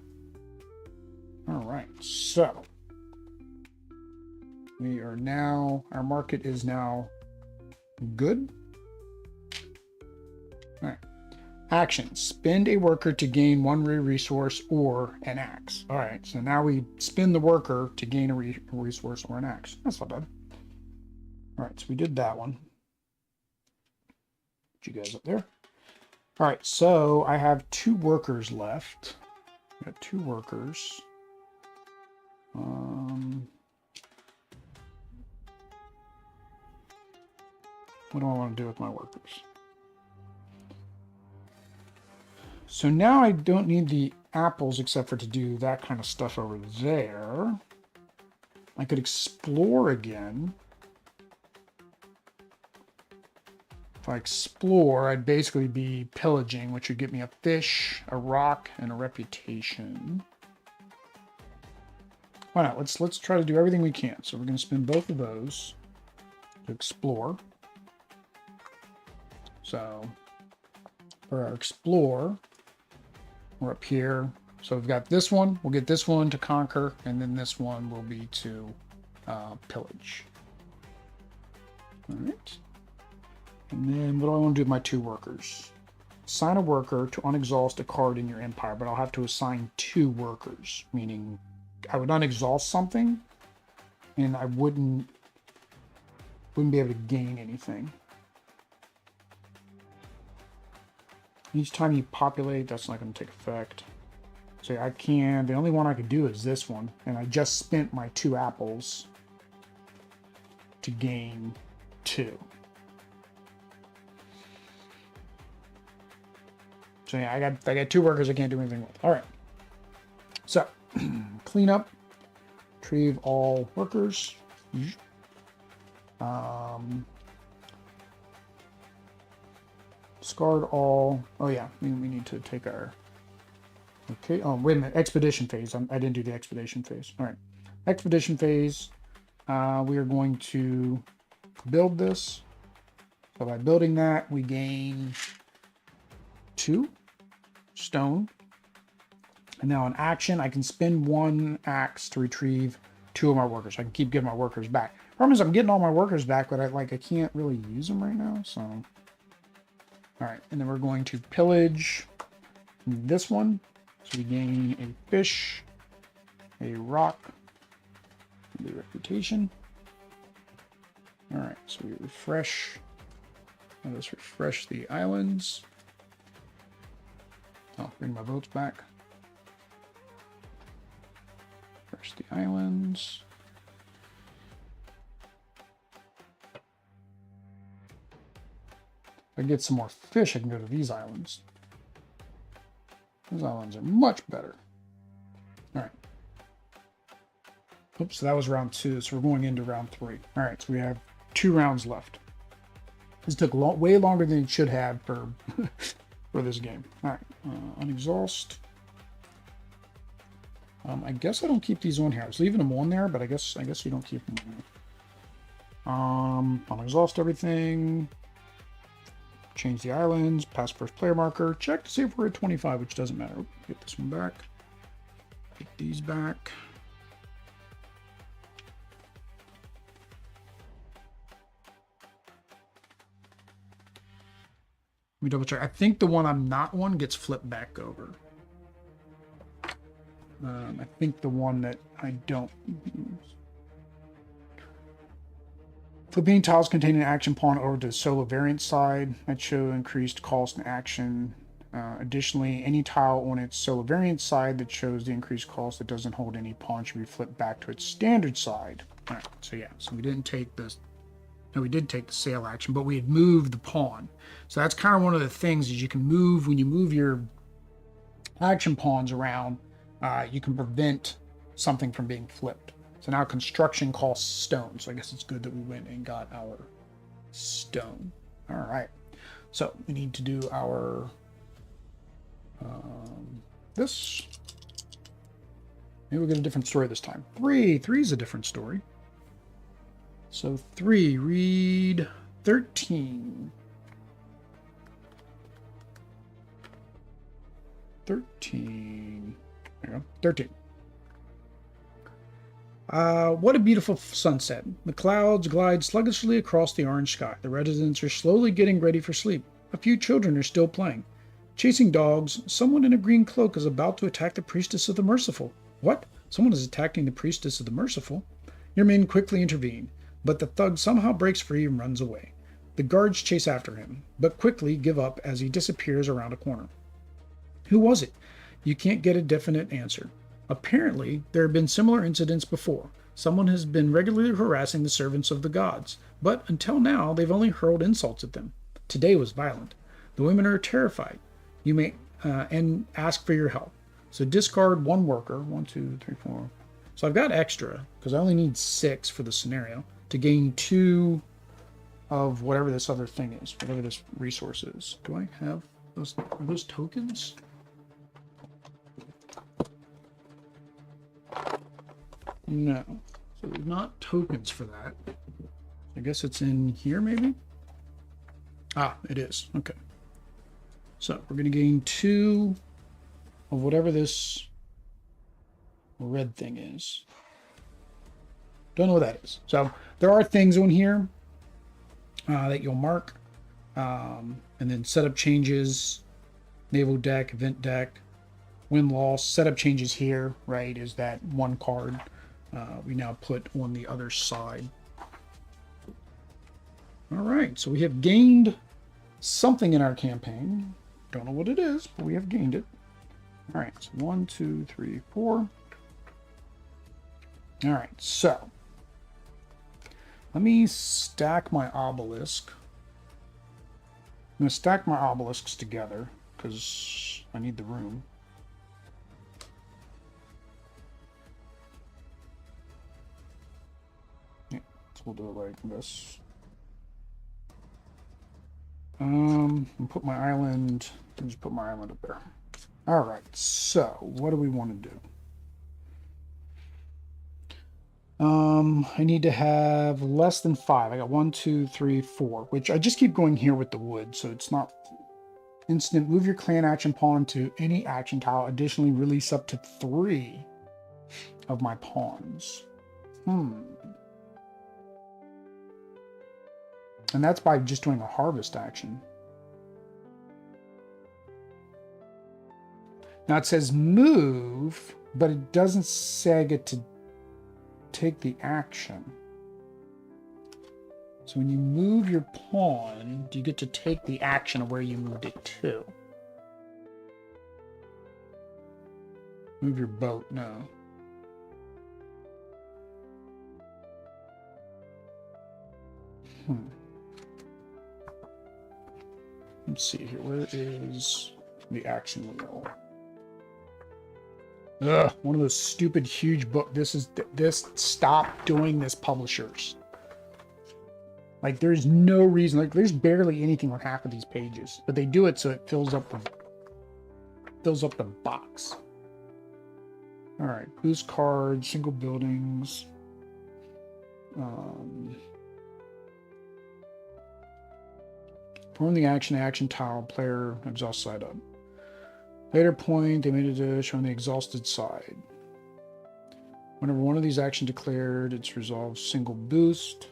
All right, so we are now, our market is now good. All right. Action. Spend a worker to gain 1 rare resource or an axe. All right, so now we spin the worker to gain a resource or an axe. That's not bad. All right, so we did that one. Put you guys up there. All right, so I have 2 workers left. I got 2 workers. What do I want to do with my workers? So now I don't need the apples except for to do that kind of stuff over there. I could explore again. If I explore, I'd basically be pillaging, which would get me a fish, a rock, and a reputation. Why not? Let's try to do everything we can. So we're going to spend both of those to explore. So for our explore, we're up here. So we've got this one. We'll get this one to conquer, and then this one will be to pillage. All right. And then what do I want to do with my 2 workers? Assign a worker to unexhaust a card in your empire, but I'll have to assign 2 workers, meaning I would unexhaust something, and I wouldn't be able to gain anything. Each time you populate, that's not going to take effect. So I can, the only one I could do is this one, and I just spent my 2 apples to gain 2. So yeah, I got 2 workers I can't do anything with. All right. So clean up, retrieve all workers. Discard all. Oh yeah, we need to take our. Okay. Oh wait a minute. Expedition phase. I didn't do the expedition phase. All right. Expedition phase. We are going to build this. So by building that, we gain 2 stone. And now in action, I can spend 1 axe to retrieve 2 of my workers. I can keep getting my workers back. Problem is I'm getting all my workers back, but I can't really use them right now. So, all right, and then we're going to pillage this one. So we gain a fish, a rock, the reputation. All right, so we refresh. Let's refresh the islands. I'll bring my boats back. Refresh the islands. If I get some more fish, I can go to these islands. Those islands are much better. All right. Oops, so that was round 2, so we're going into round 3. All right, so we have 2 rounds left. This took way longer than it should have for for this game. All right, unexhaust. I guess I don't keep these on here. I was leaving them on there, but I guess you don't keep them on there. Unexhaust everything. Change the islands. Pass first player marker. Check to see if we're at 25, which doesn't matter. Get this one back. Get these back. Let me double check. I think the one I'm not on gets flipped back over. I think the one that I don't use. Flipping tiles containing an action pawn over to the solo variant side that show increased cost and action. Additionally, any tile on its solo variant side that shows the increased cost that doesn't hold any pawn should be flipped back to its standard side. All right, so yeah, so we didn't take this. No, we did take the sail action, but we had moved the pawn. So that's kind of one of the things is you can move, when you move your action pawns around, you can prevent something from being flipped. So now construction costs stone. So I guess it's good that we went and got our stone. All right. So we need to do our, this. Maybe we'll get a different story this time. 3 is a different story. So 3, read 13. 13. There you go. 13. What a beautiful sunset. The clouds glide sluggishly across the orange sky. The residents are slowly getting ready for sleep. A few children are still playing. Chasing dogs, someone in a green cloak is about to attack the priestess of the merciful. What? Someone is attacking the priestess of the merciful? Your men quickly intervene, but the thug somehow breaks free and runs away. The guards chase after him, but quickly give up as he disappears around a corner. Who was it? You can't get a definite answer. Apparently, there have been similar incidents before. Someone has been regularly harassing the servants of the gods, but until now, they've only hurled insults at them. Today was violent. The women are terrified. You may and ask for your help. So discard 1 worker. 1, 2, 3, 4. So I've got extra because I only need 6 for the scenario to gain 2 of whatever this other thing is, whatever this resource is. Do I have those? Are those tokens? No. So there's not tokens for that. I guess it's in here maybe? Ah, it is. Okay. So we're going to gain 2 of whatever this red thing is. Don't know what that is. So there are things on here that you'll mark. And then setup changes, naval deck, event deck, win-loss. Setup changes here, right, is that 1 card we now put on the other side. All right, so we have gained something in our campaign. Don't know what it is, but we have gained it. All right, so 1, 2, 3, 4. All right, so let me stack my obelisk. I'm going to stack my obelisks together because I need the room. Yeah, so we'll do it like this. And put my island. Just put my island up there. All right. So what do we want to do? I need to have less than 5. I got 1, 2, 3, 4, which I just keep going here with the wood, so it's not instant. Move your clan action pawn to any action tile. Additionally, release up to 3 of my pawns. And that's by just doing a harvest action. Now it says move, but it doesn't say I get to take the action. So when you move your pawn, do you get to take the action of where you moved it to? Move your boat, no. Let's see here. Where is the action wheel? Ugh, one of those stupid huge book. Stop doing this, publishers. Like, there's no reason. Like, there's barely anything on half of these pages, but they do it so it fills up the box. All right, boost cards, single buildings. Perform the action tile, player exhaust side up. Later point, they made it show on the exhausted side. Whenever one of these actions declared, it's resolved single boost.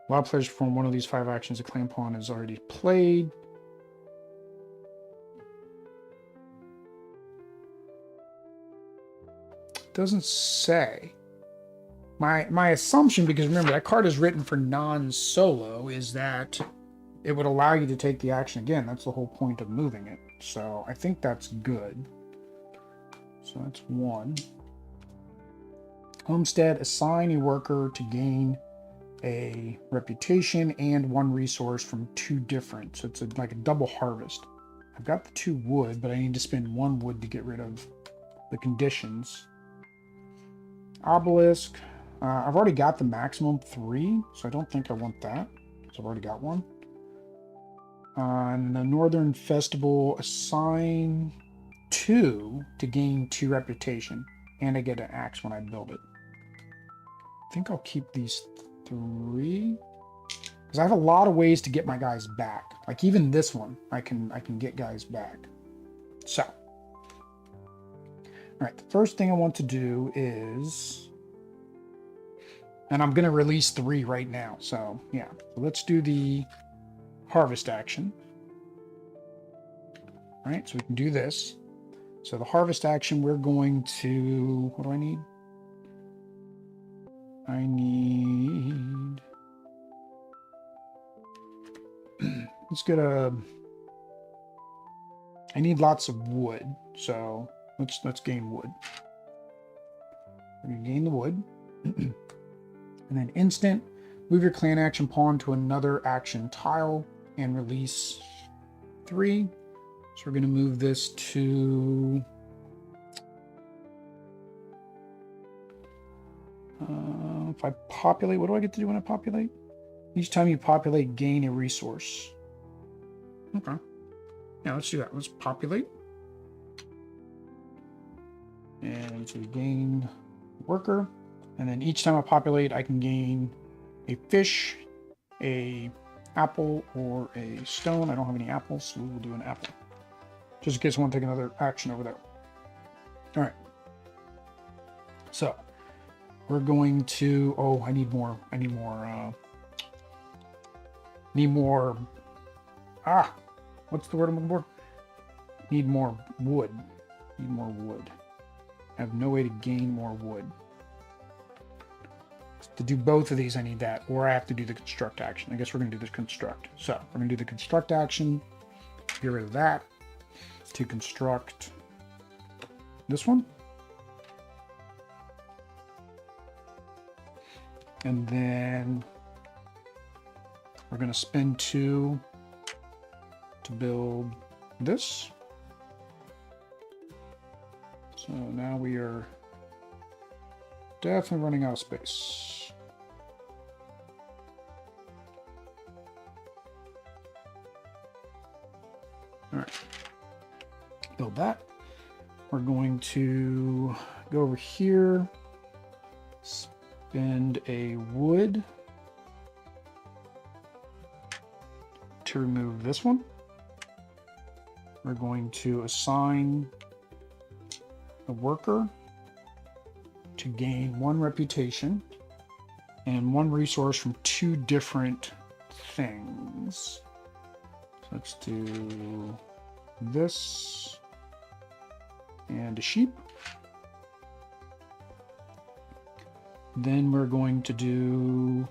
Allow players to perform one of these 5 actions a clan pawn is already played. Doesn't say. My assumption, because remember that card is written for non-solo, is that it would allow you to take the action again. That's the whole point of moving it. So I think that's good. So that's 1. Homestead, assign a worker to gain a reputation and 1 resource from 2 different. So it's like a double harvest. I've got the 2 wood, but I need to spend 1 wood to get rid of the conditions. Obelisk. I've already got the maximum 3, so I don't think I want that. So I've already got 1. On the Northern Festival, assign 2 to gain 2 reputation, and I get an axe when I build it. I think I'll keep these 3, because I have a lot of ways to get my guys back. Like even this one, I can get guys back. So. All right, the first thing I want to do is, and I'm going to release 3 right now. So yeah, so let's do the harvest action. All right, so we can do this. So the harvest action, we're going to, what do I need? Let's get I need lots of wood. So let's gain wood. We're going to gain the wood. And then instant, move your clan action pawn to another action tile and release 3. So we're going to move this to... if I populate, what do I get to do when I populate? Each time you populate, gain a resource. Okay. Yeah, let's do that. Let's populate. And so we gain worker. And then each time I populate, I can gain a fish, a apple, or a stone. I don't have any apples, so we will do an apple. Just in case I want to take another action over there. All right. So we're going to, oh, I need more, what's the word I'm looking for? Need more wood. I have no way to gain more wood. To do both of these, I need that, or I have to do the construct action. I guess we're going to do the construct. So we're going to do the construct action, get rid of that. to construct this one. And then we're going to spend 2 to build this. So now we are definitely running out of space. All right, build that. We're going to go over here, spend a wood to remove this one. We're going to assign a worker to gain 1 reputation and 1 resource from 2 different things. So let's do this and a sheep. Then we're going to do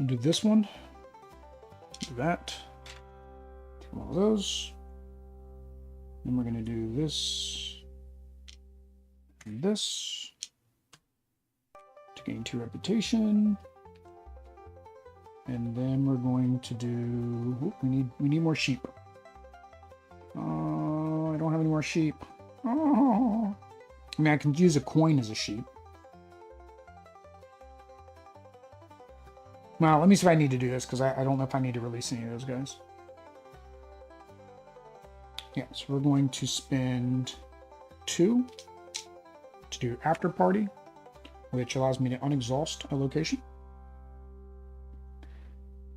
this one, do that, one of those. Then we're going to do this and this to gain 2 reputation. And then we're going to do, we need more sheep. I don't have any more sheep. Oh. I mean, I can use a coin as a sheep. Well, let me see if I need to do this, because I don't know if I need to release any of those guys. Yeah, so we're going to spend 2 to do after party, which allows me to unexhaust a location.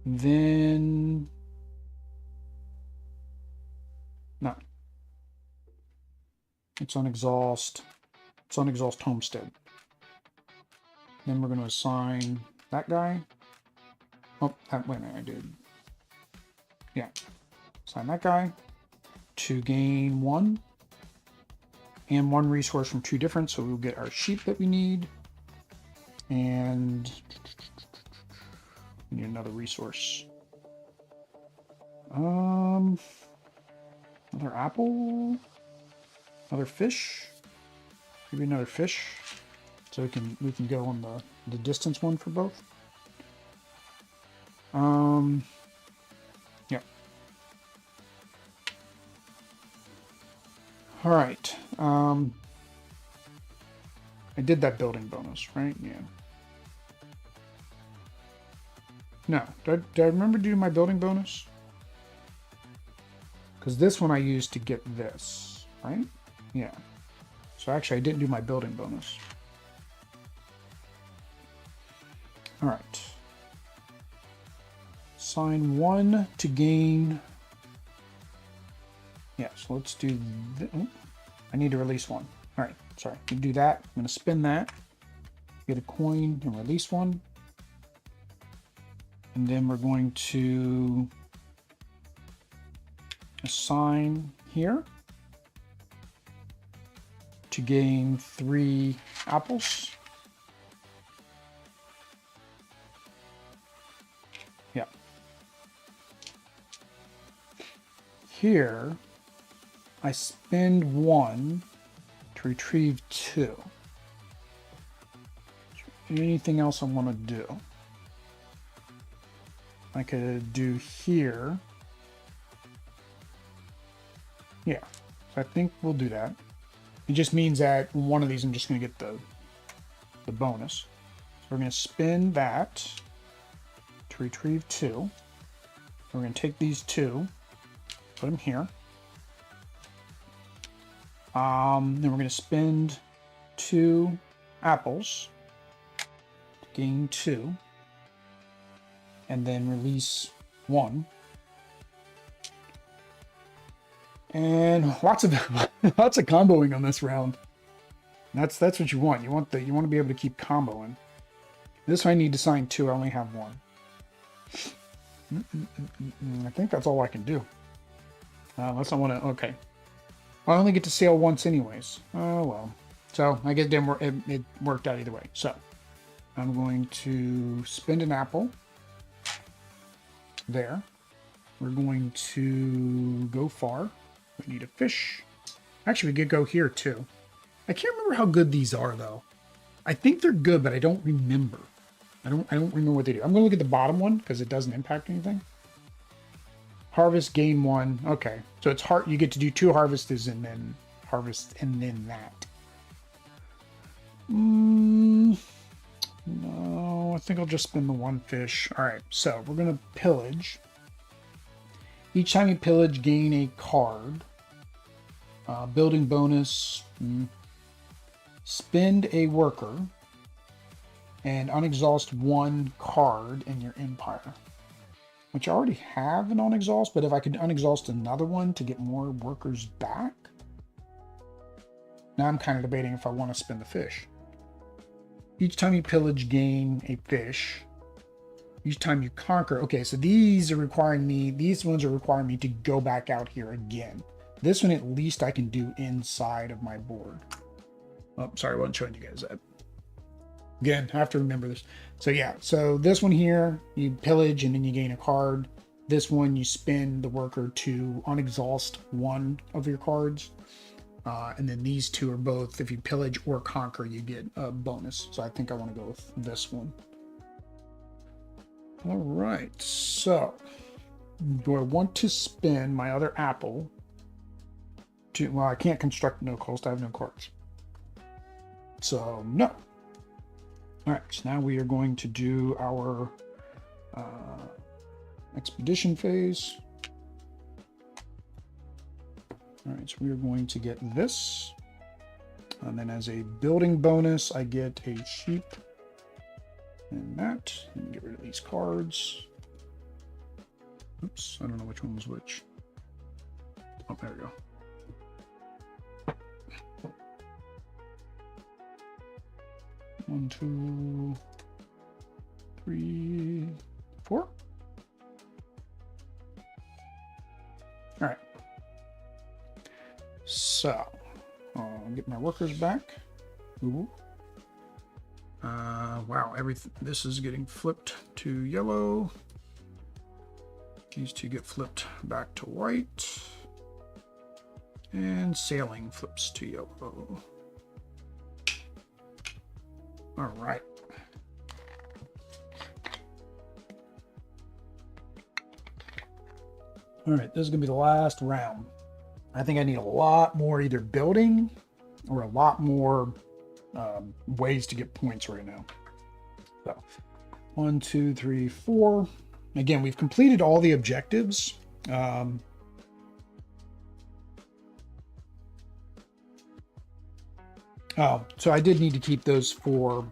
Then, no, it's unexhaust homestead. Then we're going to assign that guy. Oh, wait a minute, I did. Yeah, assign that guy to gain 1 and 1 resource from 2 different, so we'll get our sheep that we need. And we need another resource. Another apple, another fish, maybe another fish, so we can go on the distance one for both. Yeah. All right. I did that building bonus, right? Yeah. No, did I remember doing my building bonus? Because this one I used to get this, right? Yeah. So actually I didn't do my building bonus. All right. Assign 1 to gain. Yeah, so let's do oh, I need to release 1. All right, sorry. We do that. I'm going to spin that. Get a coin and release 1. And then we're going to assign here to gain 3 apples. Yeah. Here, I spend 1 to retrieve 2. Anything else I want to do? I could do here. Yeah, so I think we'll do that. It just means that one of these I'm just going to get the bonus. So we're going to spin that to retrieve 2. We're going to take these 2, put them here. Then we're going to spend 2 apples to gain 2. And then release 1. And lots of comboing on this round. That's what you want. You want to be able to keep comboing. This one I need to sign 2. I only have 1. I think that's all I can do. Unless I want to. Okay. I only get to sail once anyways. Oh well. So I guess it worked out either way. So I'm going to spend an apple there. We're going to go far. We need a fish. Actually, we could go here too. I can't remember how good these are though. I think they're good, but I don't remember. I don't remember what they do. I'm going to look at the bottom one because it doesn't impact anything. Harvest, gain 1. Okay, so it's hard. You get to do 2 harvests and then harvest and then that. No, I think I'll just spin the 1 fish. All right, so we're going to pillage. Each time you pillage, gain a card. Building bonus. Spend a worker. And unexhaust 1 card in your empire. Which I already have an unexhaust, but if I could unexhaust another one to get more workers back. Now I'm kind of debating if I want to spin the fish. Each time you pillage, gain a fish. Each time you conquer. Okay, so these ones are requiring me to go back out here again. This one, at least I can do inside of my board. Oh, sorry, I wasn't showing you guys that. Again, I have to remember this. So yeah, so this one here, you pillage and then you gain a card. This one, you spin the worker to unexhaust 1 of your cards. And then these 2 are both, if you pillage or conquer, you get a bonus. So I think I want to go with this one. All right, so do I want to spin my other apple to, well, I can't construct no coast, I have no cards. So no. All right, so now we are going to do our expedition phase. All right, so we are going to get this. And then as a building bonus, I get a sheep and that. And get rid of these cards. Oops, I don't know which one was which. Oh, there we go. 1, 2, 3, 4. All right. So, I'll get my workers back. Ooh. Wow, everything. This is getting flipped to yellow. These 2 get flipped back to white. And sailing flips to yellow. All right. All right, this is gonna be the last round. I think I need a lot more either building or a lot more ways to get points right now. So 1, 2, 3, 4. Again, we've completed all the objectives. Oh, so I did need to keep those 4.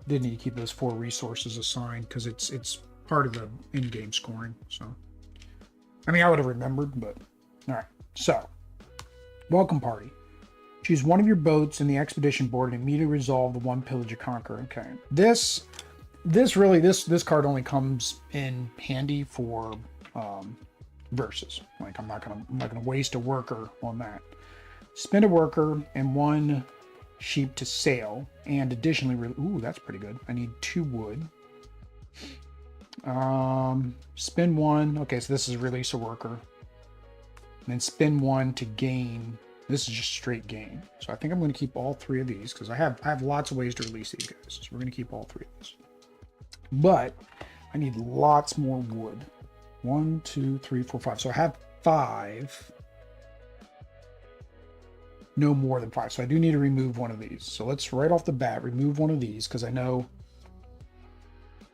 Did need to keep those 4 resources assigned because it's part of the in-game scoring. So, I mean, I would have remembered, but all right. So, welcome party. Choose one of your boats in the expedition board and immediately resolve the 1 pillage or conquer. Okay, this card only comes in handy for versus. Like I'm not gonna waste a worker on that. Spend a worker and 1 sheep to sail, and additionally, ooh, that's pretty good. I need 2 wood. Spend 1. Okay, so this is release a worker. And then spend 1 to gain. This is just straight gain. So I think I'm going to keep all 3 of these because I have lots of ways to release these guys. So we're going to keep all 3 of these. But I need lots more wood. 1, 2, 3, 4, 5. So I have 5. No more than 5. So I do need to remove one of these. So let's right off the bat remove one of these because I know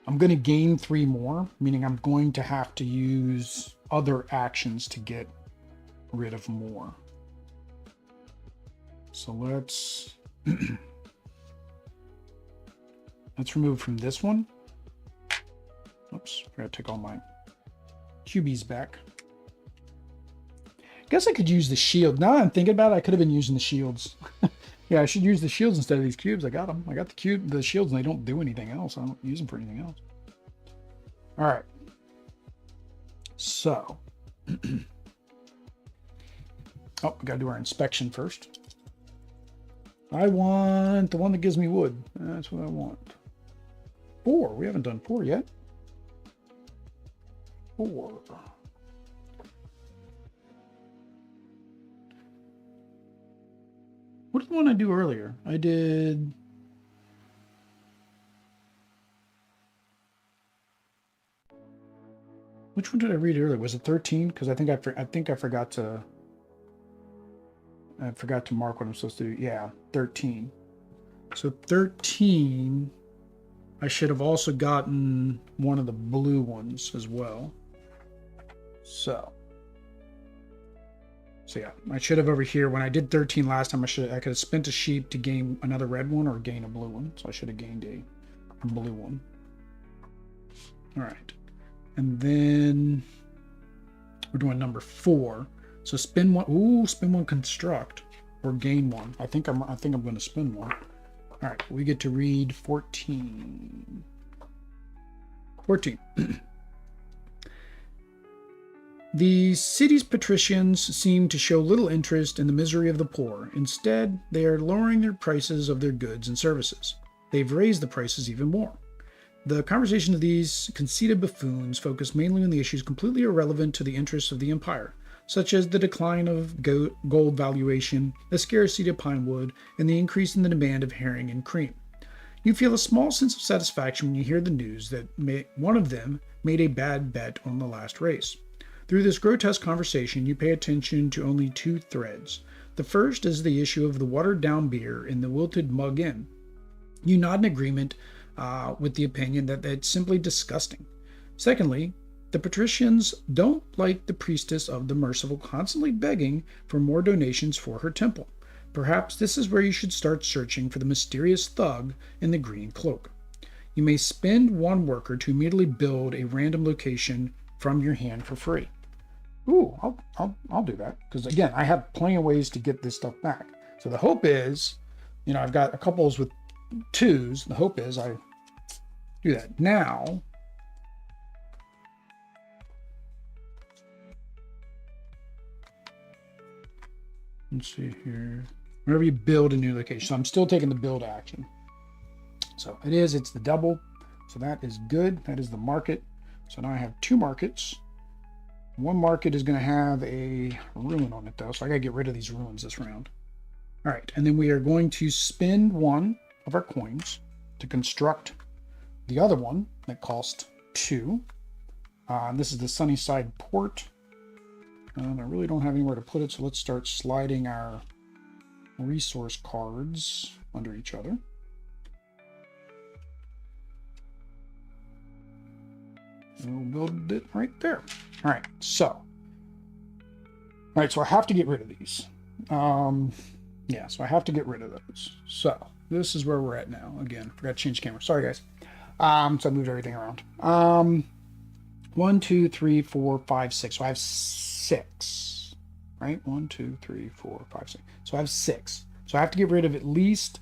I'm going to gain 3 more, meaning I'm going to have to use other actions to get rid of more. So let's let's remove from this one. Oops, I gotta take all my QBs back. Guess I could use the shield. Now that I'm thinking about it, I could have been using the shields. Yeah, I should use the shields instead of these cubes. I got them. I got the shields, and they don't do anything else. I don't use them for anything else. All right. So, oh, we got to do our inspection first. I want the one that gives me wood. That's what I want. 4. We haven't done 4 yet. 4. What did the one I do earlier? I did... Which one did I read earlier? Was it 13? Because I think I forgot to mark what I'm supposed to do. Yeah, 13. So 13, I should have also gotten one of the blue ones as well. So yeah, I should have over here, when I did 13 last time, I could have spent a sheep to gain another red one or gain a blue one. So I should have gained a blue one. All right. And then we're doing number 4. So spin one. Ooh, spin one, construct, or gain one. I think I'm going to spin one. All right, we get to read 14. 14. The city's patricians seem to show little interest in the misery of the poor. Instead, they are lowering their prices of their goods and services. They've raised the prices even more. The conversation of these conceited buffoons focus mainly on the issues completely irrelevant to the interests of the empire, such as the decline of gold valuation, the scarcity of pine wood, and the increase in the demand of herring and cream. You feel a small sense of satisfaction when you hear the news that one of them made a bad bet on the last race. Through this grotesque conversation, you pay attention to only 2 threads. The first is the issue of the watered-down beer in the Wilted Mug Inn. You nod in agreement with the opinion that it's simply disgusting. Secondly, the patricians don't like the priestess of the Merciful constantly begging for more donations for her temple. Perhaps this is where you should start searching for the mysterious thug in the green cloak. You may spend 1 worker to immediately build a random location from your hand for free. Ooh, I'll do that, because again, I have plenty of ways to get this stuff back. So the hope is, I've got a couples with 2s. The hope is I do that now. Let's see here. Whenever you build a new location, so I'm still taking the build action. So it's the double. So that is good. That is the market. So now I have 2 markets. 1 market is going to have a ruin on it though, so I gotta get rid of these ruins this round. All right, and then we are going to spend 1 of our coins to construct the other one that cost 2. This is the Sunnyside Port. And I really don't have anywhere to put it, so let's start sliding our resource cards under each other. And we'll build it right there. All right, so I have to get rid of these. Yeah, so I have to get rid of those. So this is where we're at now. Again, forgot to change camera. Sorry, guys. So I moved everything around. 1, 2, 3, 4, 5, 6. So I have 6, right? 1, 2, 3, 4, 5, 6. So I have 6. So I have to get rid of at least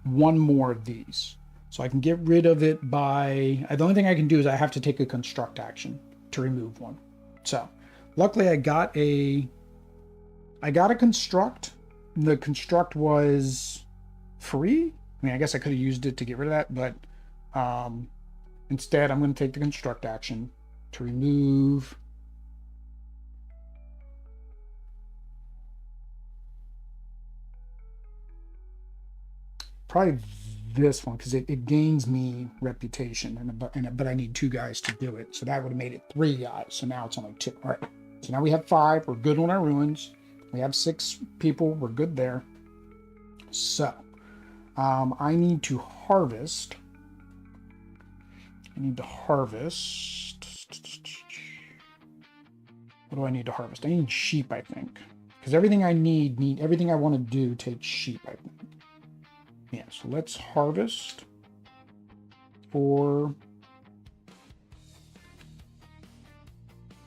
1 more of these. So I can get rid of it by, the only thing I can do is I have to take a construct action to remove 1. So luckily I got a construct. The construct was free. I mean, I guess I could have used it to get rid of that, but instead I'm going to take the construct action to remove probably this one, because it gains me reputation, but I need 2 guys to do it, so that would have made it 3 guys. So now it's only 2. All right, so now we have 5. We're good on our ruins. We have 6 people. We're good there. So I need to harvest. What do I need to harvest? I need sheep, I think, because everything I need everything I want to do takes sheep, I think. Yeah, so let's harvest for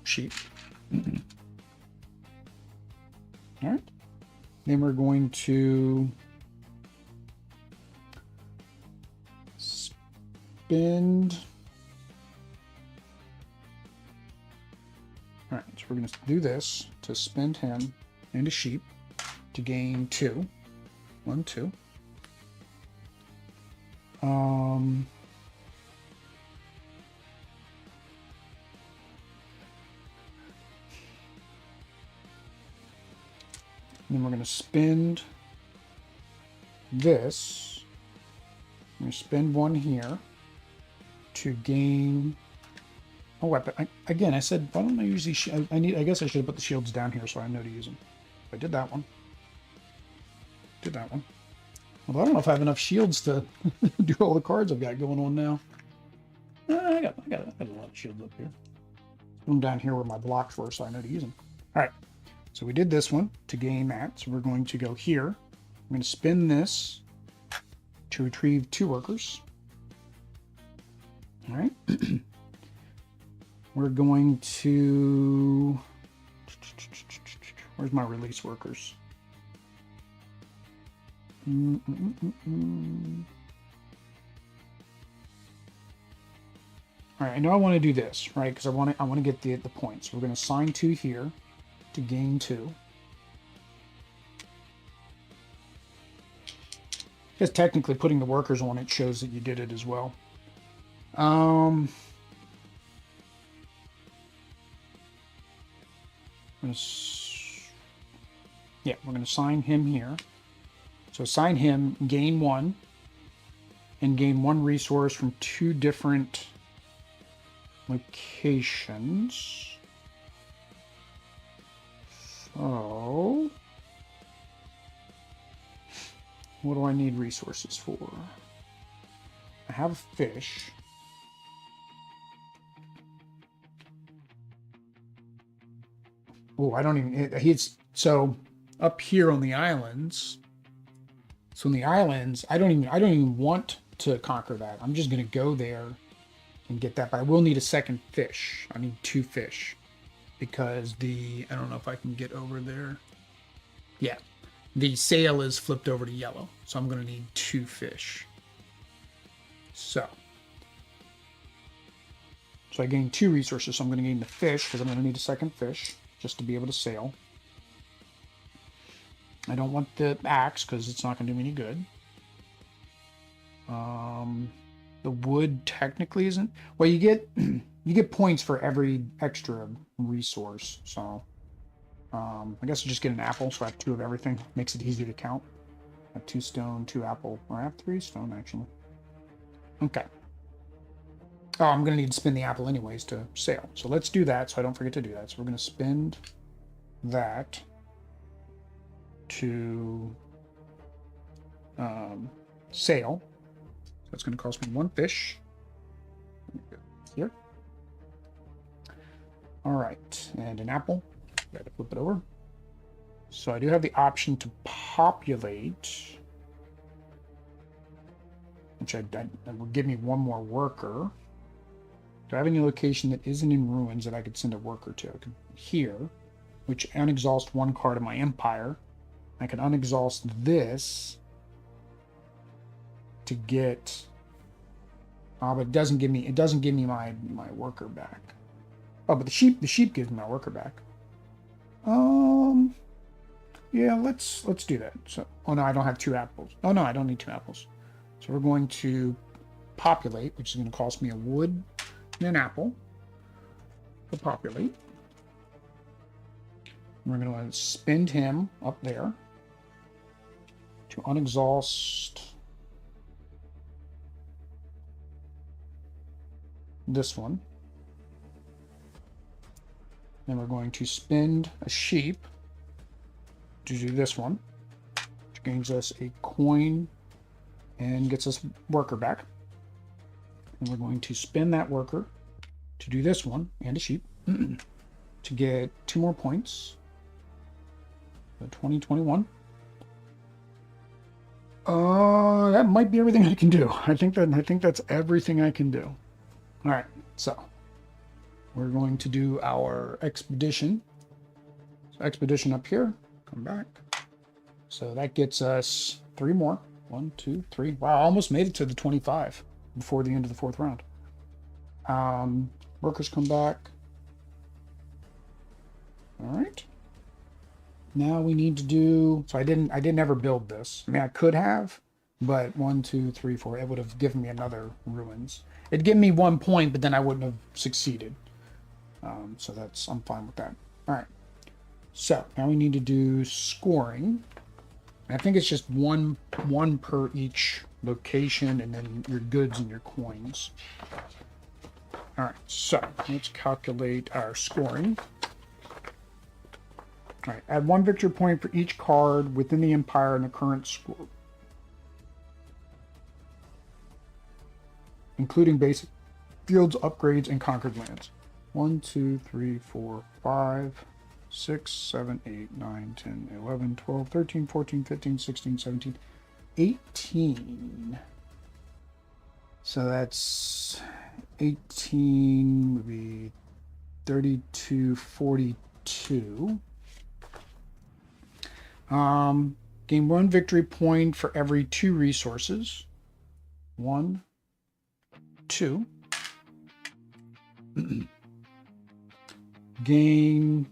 sheep. All right. Then we're going to spend. All right, so we're going to do this to spend him into sheep to gain 2. 1, 2. Um, then we're going to spend this. I'm going to spend one here to gain a weapon. Again, I said, why don't I use these? I guess I should have put the shields down here so I know to use them. I did that one. Did that one. Well, I don't know if I have enough shields to do all the cards I've got going on now. I got a lot of shields up here. Put them down here where my blocks were so I know to use them. All right. So we did this one to gain that. So we're going to go here. I'm going to spin this to retrieve 2 workers. All right. We're going to... Where's my release workers? All right, I know I want to do this, right? Because I want to get the points. We're going to assign 2 here to gain 2. Because technically putting the workers on it shows that you did it as well. Yeah, we're going to assign him here. So assign him, gain 1, and gain 1 resource from 2 different locations. So, what do I need resources for? I have a fish. Oh, I don't even, he's, so up here on the islands, so in the islands, I don't even want to conquer that. I'm just going to go there and get that, but I will need a second fish. I need 2 fish because I don't know if I can get over there. Yeah, the sail is flipped over to yellow, so I'm going to need 2 fish. So I gained 2 resources, so I'm going to gain the fish because I'm going to need a second fish just to be able to sail. I don't want the axe because it's not going to do me any good. The wood technically isn't. Well, you get points for every extra resource. So I guess I'll just get an apple. So I have 2 of everything. Makes it easier to count. I have 2 stone, 2 apple. Or I have 3 stone actually. Okay. Oh, I'm going to need to spin the apple anyways to sail. So let's do that so I don't forget to do that. So we're going to spend that to sail. That's going to cost me 1 fish. Here. All right, and an apple. Got to flip it over. So I do have the option to populate, which that will give me 1 more worker. Do I have any location that isn't in ruins that I could send a worker to? I could here, which unexhaust 1 card of my empire. I can unexhaust this to get. But it doesn't give me my worker back. Oh, but the sheep gives me my worker back. Yeah, let's do that. So, oh no, I don't have 2 apples. Oh no, I don't need 2 apples. So we're going to populate, which is going to cost me a wood and an apple to populate. We're going to spend him up there to unexhaust this one. Then we're going to spend a sheep to do this one, which gains us a coin and gets us worker back. And we're going to spend that worker to do this one and a sheep to get 2 more points. So 2021. That might be everything I can do. I think that's everything I can do. All right, so we're going to do our expedition. So expedition up here, come back. So that gets us 3 more. 1, 2, 3. Wow, I almost made it to the 25 before the end of the 4th round. Workers come back. All right. Now we need to do. So I didn't ever build this. I mean, I could have, But 1, 2, 3, 4, it would have given me another ruins. It'd give me 1 point, but then I wouldn't have succeeded. So I'm fine with that. All right. So now we need to do scoring. I think it's just one per each location, and then your goods and your coins. All right, so let's calculate our scoring. All right, add 1 victory point for each card within the empire and the current score, including basic fields, upgrades, and conquered lands. 1, 2, 3, 4, 5, 6, 7, 8, 9, 10, 11, 12, 13, 14, 15, 16, 17, 18. So that's 18 would be 32, 42. Gain 1 victory point for every 2 resources. 1, 2. Gain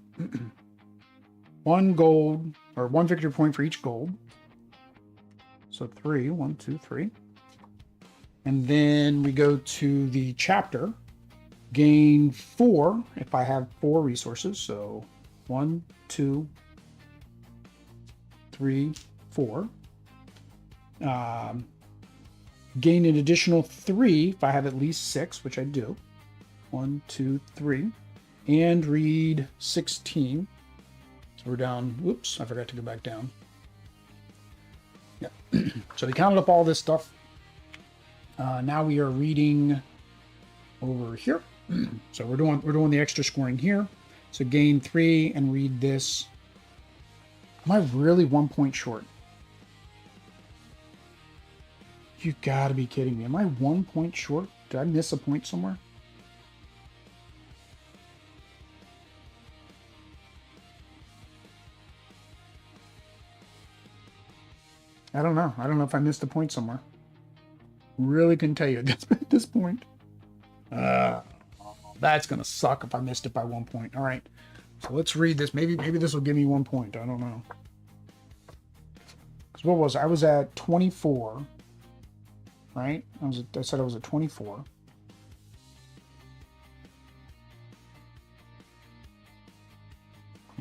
1 gold, or 1 victory point for each gold. So 3, 1, 2, 3. And then we go to the chapter. Gain 4 if I have 4 resources. So 1, 2, 3, 4. Gain an additional 3 if I have at least 6, which I do. 1, 2, 3. And read 16. So we're down. Whoops, I forgot to go back down. Yeah. So we counted up all this stuff. Now we are reading over here. So we're doing the extra scoring here. So gain 3 and read this. Am I really 1 point short? You gotta be kidding me. Am I 1 point short? Did I miss a point somewhere? I don't know. I don't know if I missed a point somewhere. Really couldn't tell you at this point. That's gonna suck if I missed it by 1 point. All right, so let's read this. Maybe this will give me 1 point. I don't know. Because what was I was at 24, right? I said I was at 24.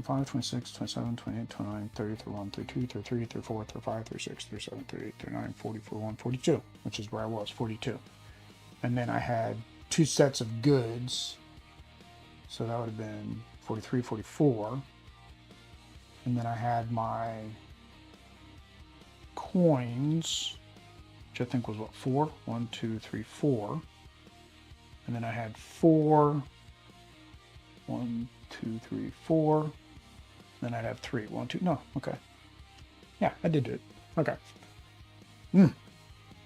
25, 26, 27, 28, 29, 30, 31, 32, 33, 34, 35, 36, 37, 38, 39, 40, 41, 42, which is where I was, 42. And then I had 2 sets of goods. So that would have been 43, 44. And then I had my coins, which I think was what, 4? 1, 2, 3, 4. And then I had 4. 1, 2, 3, 4. Then I'd have 3. 1, 2. No, okay. Yeah, I did do it. Okay. I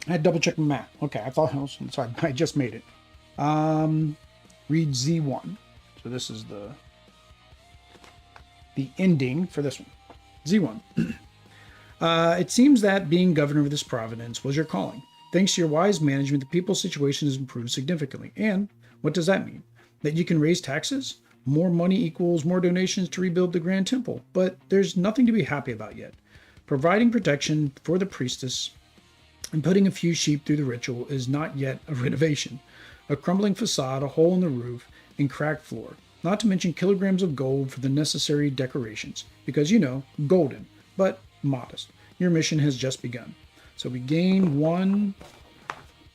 had double checked my math. Okay, I thought I was, so I just made it. Read Z1. So this is the ending for this one. Z1. It seems that being governor of this province was your calling. Thanks to your wise management, the people's situation has improved significantly. And what does that mean? That you can raise taxes? More money equals more donations to rebuild the Grand Temple. But there's nothing to be happy about yet. Providing protection for the priestess and putting a few sheep through the ritual is not yet a renovation. A crumbling facade, a hole in the roof, and cracked floor. Not to mention kilograms of gold for the necessary decorations. Because, you know, golden, but modest. Your mission has just begun. So we gain 1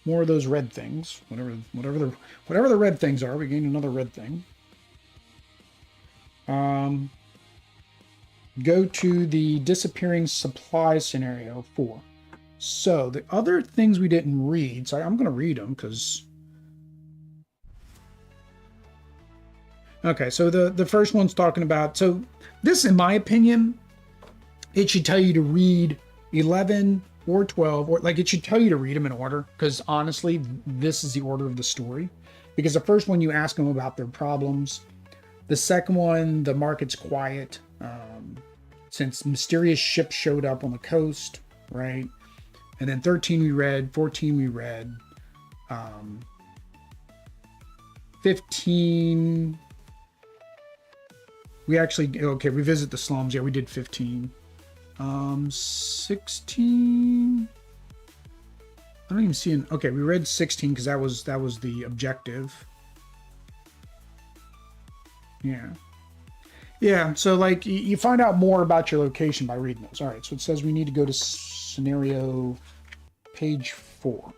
more of those red things. Whatever the red things are, we gain another red thing. Go to the disappearing supply scenario 4. So the other things we didn't read, so I'm going to read them because... Okay, so the first one's talking about... So this, in my opinion, it should tell you to read 11 or 12, or like it should tell you to read them in order, because honestly, this is the order of the story. Because the first one, you ask them about their problems. The second one, the market's quiet, since mysterious ships showed up on the coast, right? And then 13 we read, 14 we read, 15... We actually, okay, we visit the slums. Yeah, we did 15. 16. I don't even see an. Okay, we read 16 because that was the objective. Yeah. Yeah, so like you find out more about your location by reading those. All right, so it says we need to go to scenario page 4.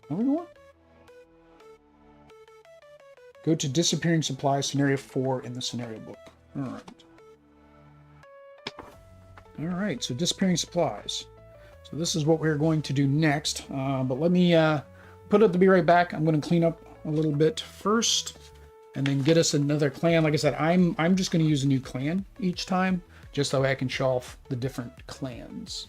Are we going? Go to disappearing supplies, scenario 4 in the scenario book. All right. All right, so disappearing supplies. So this is what we're going to do next. But let me put it to be right back. I'm going to clean up a little bit first, and then get us another clan. Like I said, I'm just going to use a new clan each time, just so I can show off the different clans.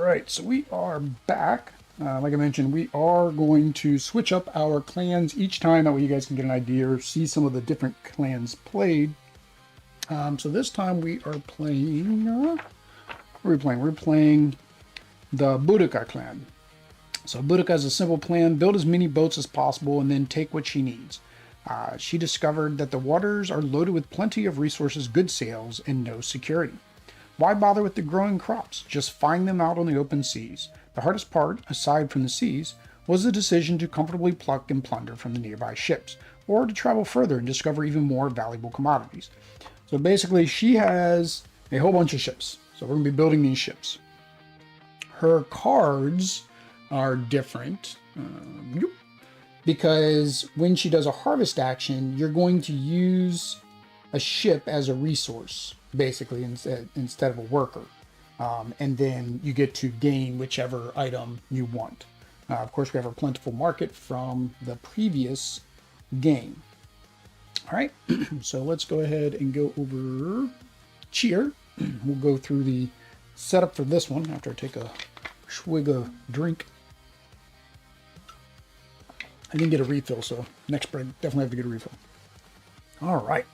right, so we are back. Like I mentioned, we are going to switch up our clans each time. That way you guys can get an idea or see some of the different clans played. So this time we are playing... what are we playing? We're playing the Boudicca clan. So Boudicca is a simple plan. Build as many boats as possible and then take what she needs. She discovered that the waters are loaded with plenty of resources, good sails, and no security. Why bother with the growing crops? Just find them out on the open seas. The hardest part, aside from the seas, was the decision to comfortably pluck and plunder from the nearby ships, or to travel further and discover even more valuable commodities. So basically, she has a whole bunch of ships. So we're going to be building these ships. Her cards are different because when she does a harvest action, you're going to use a ship as a resource, basically, instead of a worker. And then you get to gain whichever item you want. Of course, we have our plentiful market from the previous game. All right, so let's go ahead and go over cheer. We'll go through the setup for this one after I take a swig of drink. I didn't get a refill, so next spread definitely have to get a refill. All right,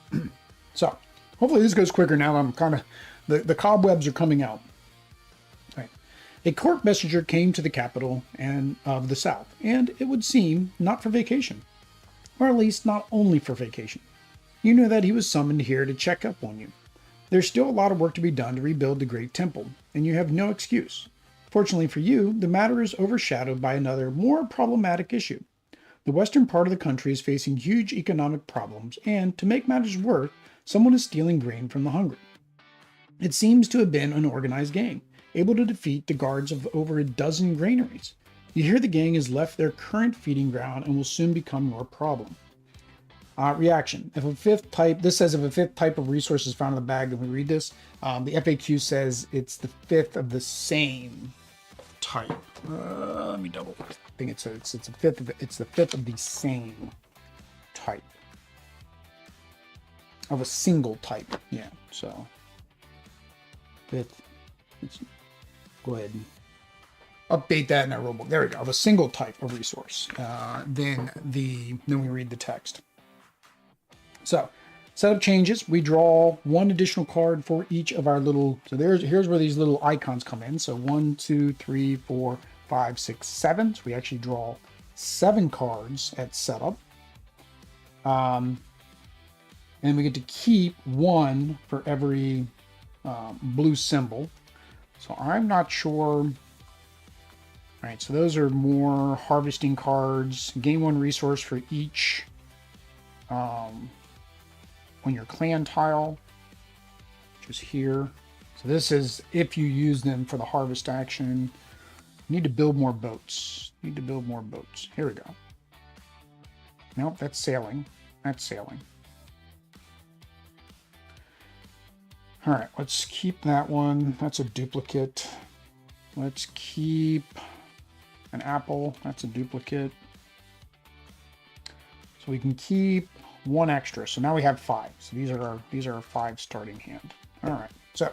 so hopefully this goes quicker now. I'm kind of, the cobwebs are coming out. All right. A court messenger came to the capital and of the south, and it would seem not for vacation, or at least not only for vacation. You know that he was summoned here to check up on you. There's still a lot of work to be done to rebuild the great temple, and you have no excuse. Fortunately for you, the matter is overshadowed by another, more problematic issue. The western part of the country is facing huge economic problems, and to make matters worse, someone is stealing grain from the hungry. It seems to have been an organized gang, able to defeat the guards of over a dozen granaries. You hear the gang has left their current feeding ground and will soon become your problem. Reaction. If a fifth type, this says if a fifth type of resource is found in the bag, then we read this. The FAQ says it's the fifth of the same type. Let me double. I think it's a fifth of it's the fifth of the same type of a single type. Yeah. So fifth. Let's go ahead and update that in our rulebook. There we go. Of a single type of resource. Then we read the text. So, setup changes. We draw one additional card for each of our little. So here's where these little icons come in. So 1, 2, 3, 4, 5, 6, 7. So we actually draw 7 cards at setup. And we get to keep 1 for every blue symbol. So I'm not sure. All right. So those are more harvesting cards. Gain 1 resource for each. On your clan tile, which is here. So this is if you use them for the harvest action. You need to build more boats. Here we go. Nope, that's sailing. All right, let's keep that one. That's a duplicate. Let's keep an apple. That's a duplicate. So we can keep 1 extra. So now we have 5. So these are our 5 starting hand. All right. So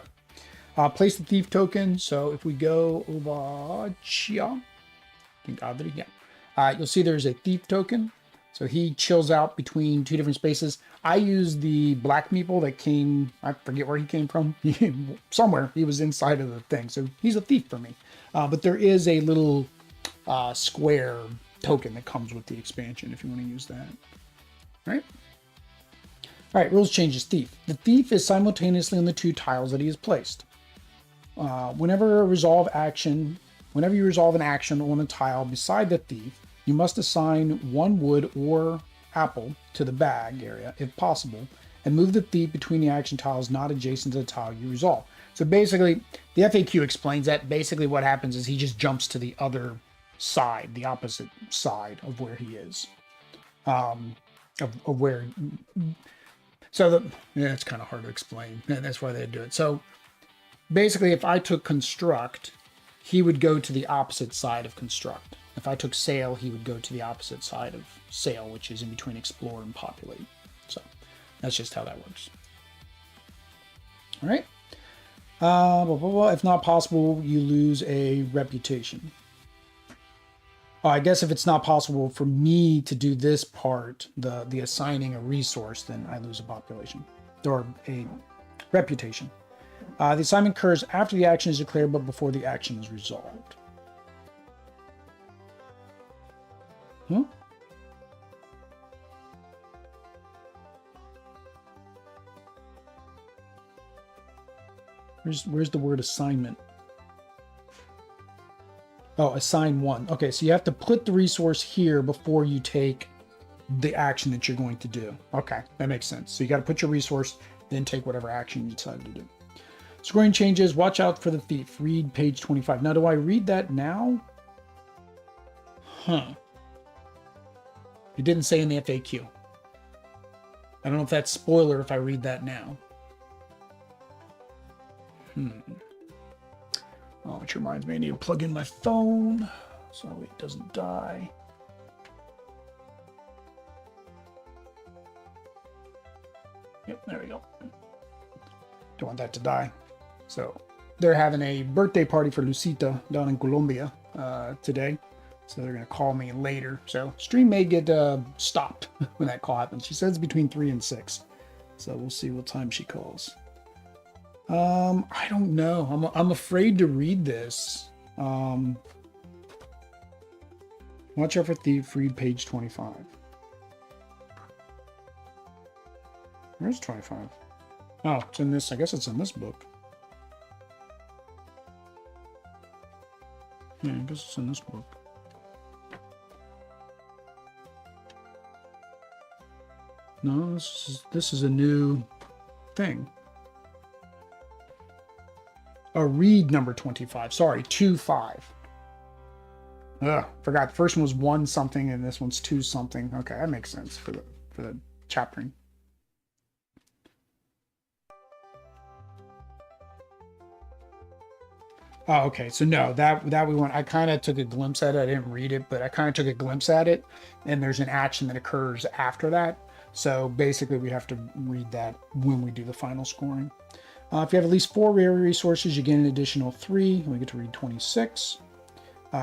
place the thief token. So if we go over here, you'll see there's a thief token. So he chills out between 2 different spaces. I used the black meeple that came, I forget where he came from. Somewhere he was inside of the thing. So he's a thief for me. But there is a little square token that comes with the expansion if you want to use that. Right? All right, rules changes. Thief. The thief is simultaneously on the 2 tiles that he has placed. Whenever you resolve an action on a tile beside the thief, you must assign 1 wood or apple to the bag area, if possible, and move the thief between the action tiles not adjacent to the tile you resolve. So basically, the FAQ explains that basically what happens is he just jumps to the other side, the opposite side of where he is. It's kind of hard to explain. That's why they do it. So basically, if I took construct, he would go to the opposite side of construct. If I took sail, he would go to the opposite side of sail, which is in between explore and populate. So that's just how that works. All right. Blah, blah, blah. If not possible, you lose a reputation. Oh, I guess if it's not possible for me to do this part, the assigning a resource, then I lose a population or a reputation. The assignment occurs after the action is declared, but before the action is resolved. Huh? Where's the word assignment? Oh, assign one. Okay, so you have to put the resource here before you take the action that you're going to do. Okay, that makes sense. So you got to put your resource, then take whatever action you decide to do. Scoring changes. Watch out for the thief. Read page 25. Now, do I read that now? Huh. It didn't say in the FAQ. I don't know if that's spoiler if I read that now. Oh, which reminds me, I need to plug in my phone so it doesn't die. Yep, there we go. Don't want that to die. So they're having a birthday party for Lucita down in Colombia today. So they're going to call me later. So stream may get stopped when that call happens. She says between 3 and 6. So we'll see what time she calls. I don't know. I'm afraid to read this. Watch out for thief. Read page 25. Where's 25? Oh, it's in this. I guess it's in this book. Yeah, I guess it's in this book. No, this is a new thing. Oh, read number 25. Sorry, 2-5. Ugh, forgot. The first one was 1 something and this one's 2 something. Okay, that makes sense for the chaptering. Oh, okay. So no, that we want. I kind of took a glimpse at it. I didn't read it, but I kind of took a glimpse at it. And there's an action that occurs after that. So basically, we have to read that when we do the final scoring. If you have at least 4 rare resources, you gain an additional 3. And we get to read 26.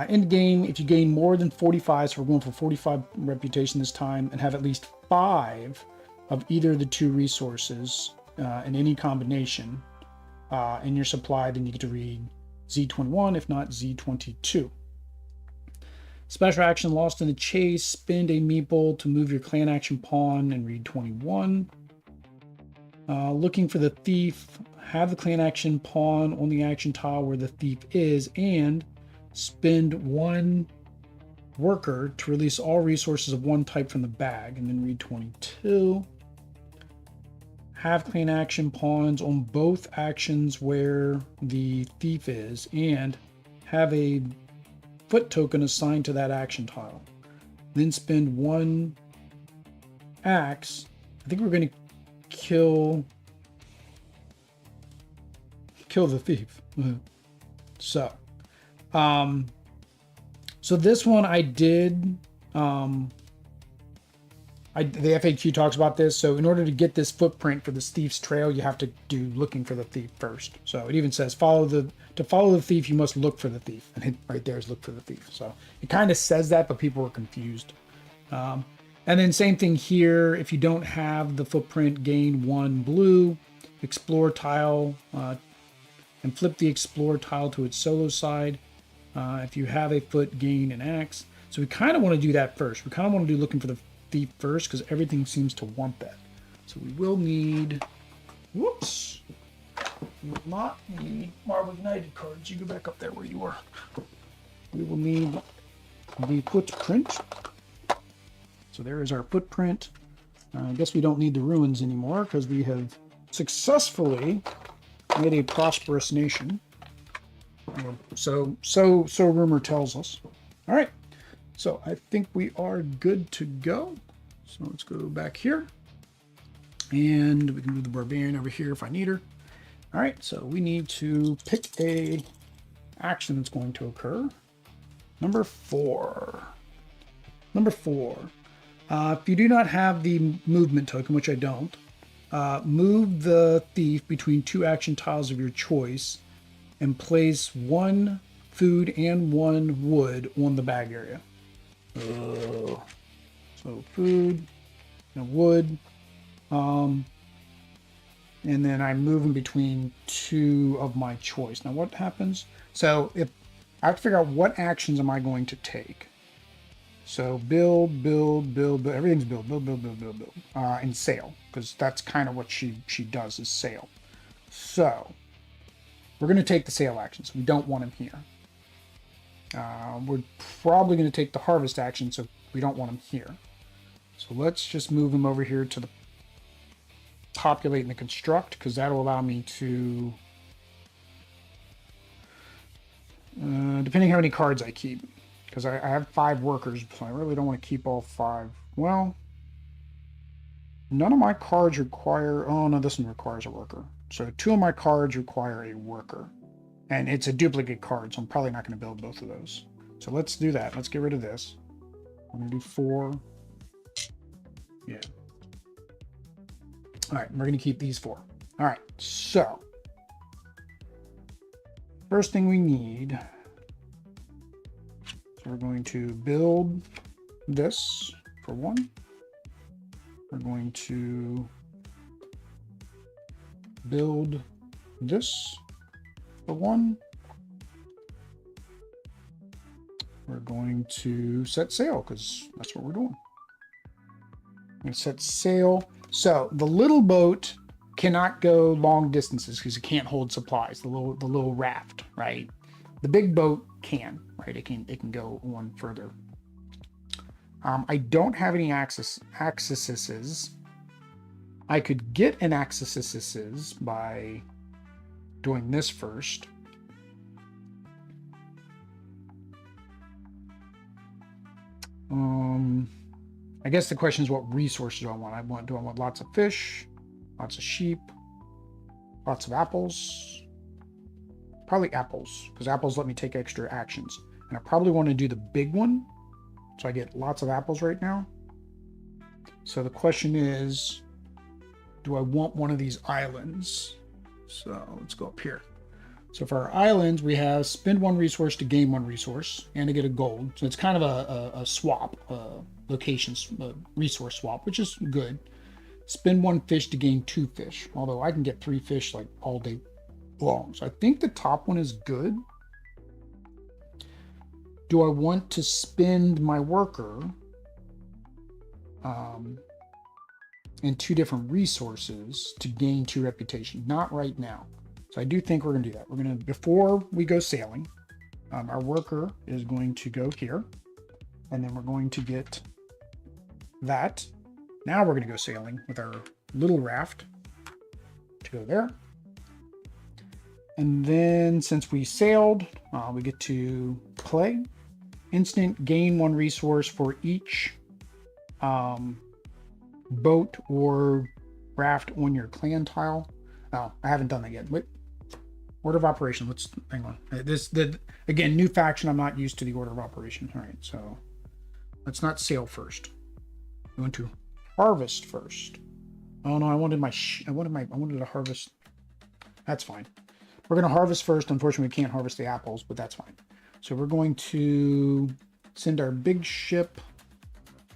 In the game, if you gain more than 45, so we're going for 45 reputation this time, and have at least 5 of either of the 2 resources in any combination in your supply, then you get to read Z21, if not Z22. Special action lost in the chase. Spend a meeple to move your clan action pawn and read 21. Looking for the thief. Have the clan action pawn on the action tile where the thief is, and spend 1 worker to release all resources of 1 type from the bag, and then read 22. Have clan action pawns on both actions where the thief is, and have a foot token assigned to that action tile. Then spend 1 axe. I think we're going to kill the thief. So this one I did. The FAQ talks about this. So in order to get this footprint for this thief's trail, you have to do looking for the thief first. So it even says to follow the thief, you must look for the thief. And right there is look for the thief. So it kind of says that, but people were confused. And then same thing here. If you don't have the footprint, gain 1 blue, explore tile, and flip the explore tile to its solo side. If you have a foot, gain an axe. So we kind of want to do that first. We kind of want to do looking for the thief first because everything seems to want that. So we will need, whoops, we will not need Marvel United cards. You go back up there where you were. We will need the footprint. So there is our footprint. I guess we don't need the ruins anymore because we have successfully made a prosperous nation. So rumor tells us. All right. So I think we are good to go. So let's go back here. And we can move the barbarian over here if I need her. All right, so we need to pick a action that's going to occur. Number 4. If you do not have the movement token, which I don't, Move the thief between two action tiles of your choice and place one food and one wood on the bag area. So food and wood. And then I move in between two of my choice. Now what happens? So if I have to figure out what actions am I going to take. So build, build, build, build. Everything's build, build, build, build, build, build. And sail, because that's kind of what she does is sail. So we're going to take the sail actions. We don't want him here. We're probably going to take the harvest action, so we don't want him here. So let's just move him over here to the populate and the construct, because that'll allow me to, depending how many cards I keep, because I have 5 workers, so I really don't want to keep all 5. Well, none of my cards require, oh no, this one requires a worker. So 2 of my cards require a worker, and it's a duplicate card, so I'm probably not going to build both of those. So let's do that. Let's get rid of this. I'm going to do 4. Yeah. All right, we're going to keep these 4. All right, so first thing we need, so we're going to build this for 1. We're going to build this for 1. We're going to set sail, because that's what we're doing. I'm going to set sail. So the little boat cannot go long distances because it can't hold supplies. The little raft, right? The big boat can, right? It can go one further. I don't have any accesses. I could get an accesses by doing this first. I guess the question is, what resources do I want? Do I want lots of fish, lots of sheep, lots of apples? Probably apples, because apples let me take extra actions. And I probably want to do the big one, so I get lots of apples right now. So the question is, do I want one of these islands? So let's go up here. So for our islands, we have spend 1 resource to gain 1 resource and to get a gold. So it's kind of a swap, resource swap, which is good. Spend 1 fish to gain 2 fish, although I can get 3 fish like all day long. So I think the top one is good. Do I want to spend my worker in 2 different resources to gain 2 reputation? Not right now. So I do think we're going to do that. We're going to, before we go sailing, our worker is going to go here, and then we're going to get that. Now we're going to go sailing with our little raft to go there. And then since we sailed, we get to play. Instant gain 1 resource for each boat or raft on your clan tile. Oh, I haven't done that yet. Wait. Order of operation. Let's hang on. Again, new faction. I'm not used to the order of operation. All right, so let's not sail first. We want to harvest first. Oh no, I wanted to harvest. That's fine. We're going to harvest first. Unfortunately, we can't harvest the apples, but that's fine. So we're going to send our big ship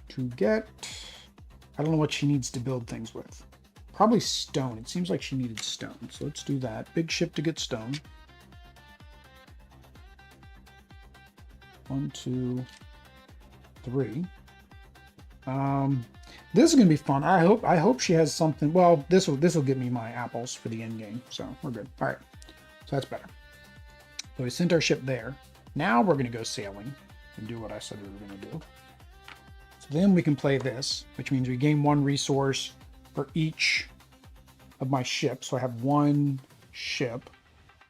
to get. I don't know what she needs to build things with. Probably stone. It seems like she needed stone. So let's do that. Big ship to get stone. 1, 2, 3. This is gonna be fun. I hope she has something. Well, this will get me my apples for the end game. So we're good. All right. So that's better. So we sent our ship there. Now we're gonna go sailing and do what I said we were gonna do. So then we can play this, which means we gain 1 resource for each of my ships. So I have 1 ship.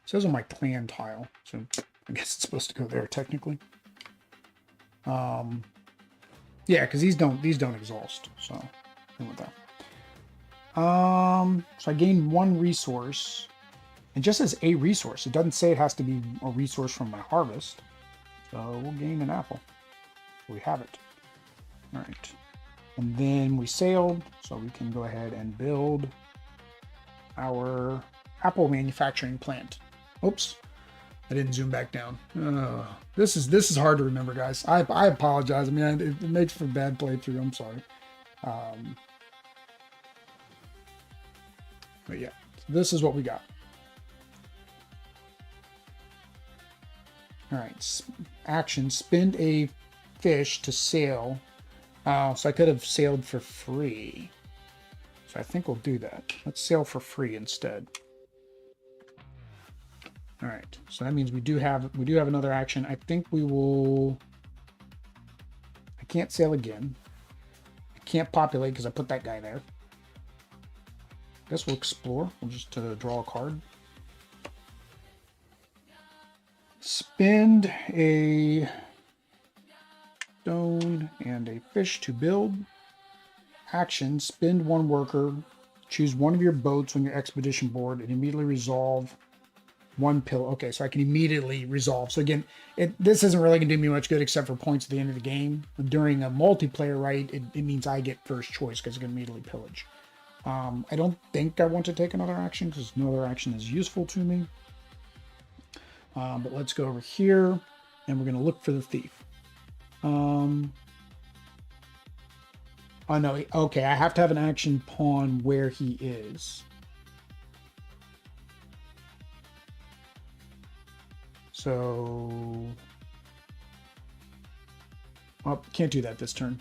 It says on my clan tile, so I guess it's supposed to go there technically. Yeah, because these don't exhaust. So I want that. So I gain 1 resource. It just says a resource. It doesn't say it has to be a resource from my harvest. So we'll gain an apple. We have it. All right. And then we sailed, so we can go ahead and build our apple manufacturing plant. Oops, I didn't zoom back down. This is hard to remember, guys. I apologize. I mean, it makes for a bad playthrough. I'm sorry. But yeah, this is what we got. All right, action, spend a fish to sail. So I could have sailed for free. So I think we'll do that. Let's sail for free instead. All right, so that means we do have another action. I think we will. I can't sail again. I can't populate because I put that guy there. I guess we'll explore. We'll just draw a card. Spend a stone and a fish to build. Action, spend one worker. Choose one of your boats on your expedition board and immediately resolve one pill. Okay, so I can immediately resolve. So again, this isn't really going to do me much good except for points at the end of the game. During a multiplayer, right, it means I get first choice because I can immediately pillage. I don't think I want to take another action because no other action is useful to me. But let's go over here and we're going to look for the thief. Oh no, okay, I have to have an action pawn where he is. So, oh, can't do that this turn.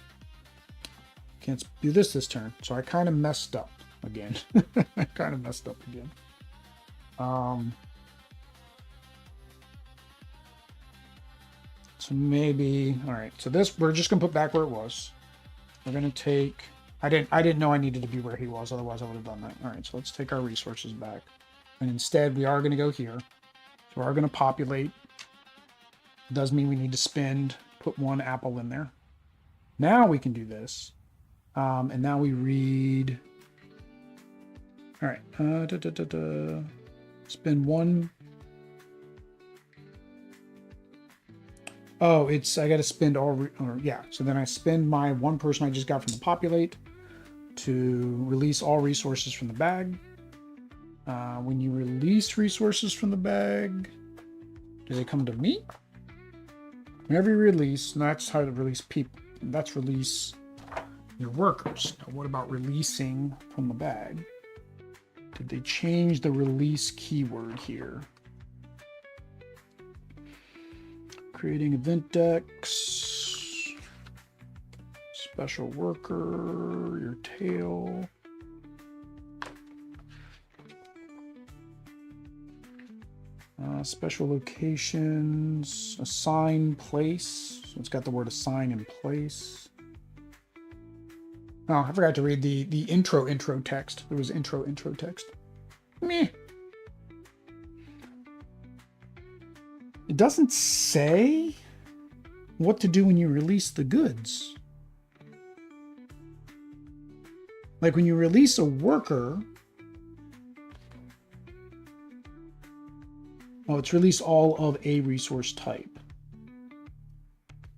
Can't do this turn. So I kind of messed up again. I kind of messed up again. So maybe, all right. So this, we're just gonna put back where it was. We're gonna take, I didn't know I needed to be where he was. Otherwise I would have done that. All right, so let's take our resources back. And instead we are gonna go here. So we are gonna populate. Does mean we need to spend, put one apple in there. Now we can do this. And now we read, all right, spend one. Oh, it's, I got to spend all, or yeah. So then I spend my one person I just got from the populate to release all resources from the bag. When you release resources from the bag, do they come to me? Whenever you release, and that's how to release people. That's release your workers. Now, what about releasing from the bag? Did they change the release keyword here? Creating event decks, special worker, your tail. Special locations, assign place. So it's got the word assign in place. Oh, I forgot to read the intro text. There was intro text. Meh. It doesn't say what to do when you release the goods. Like when you release a worker, oh, it's release all of a resource type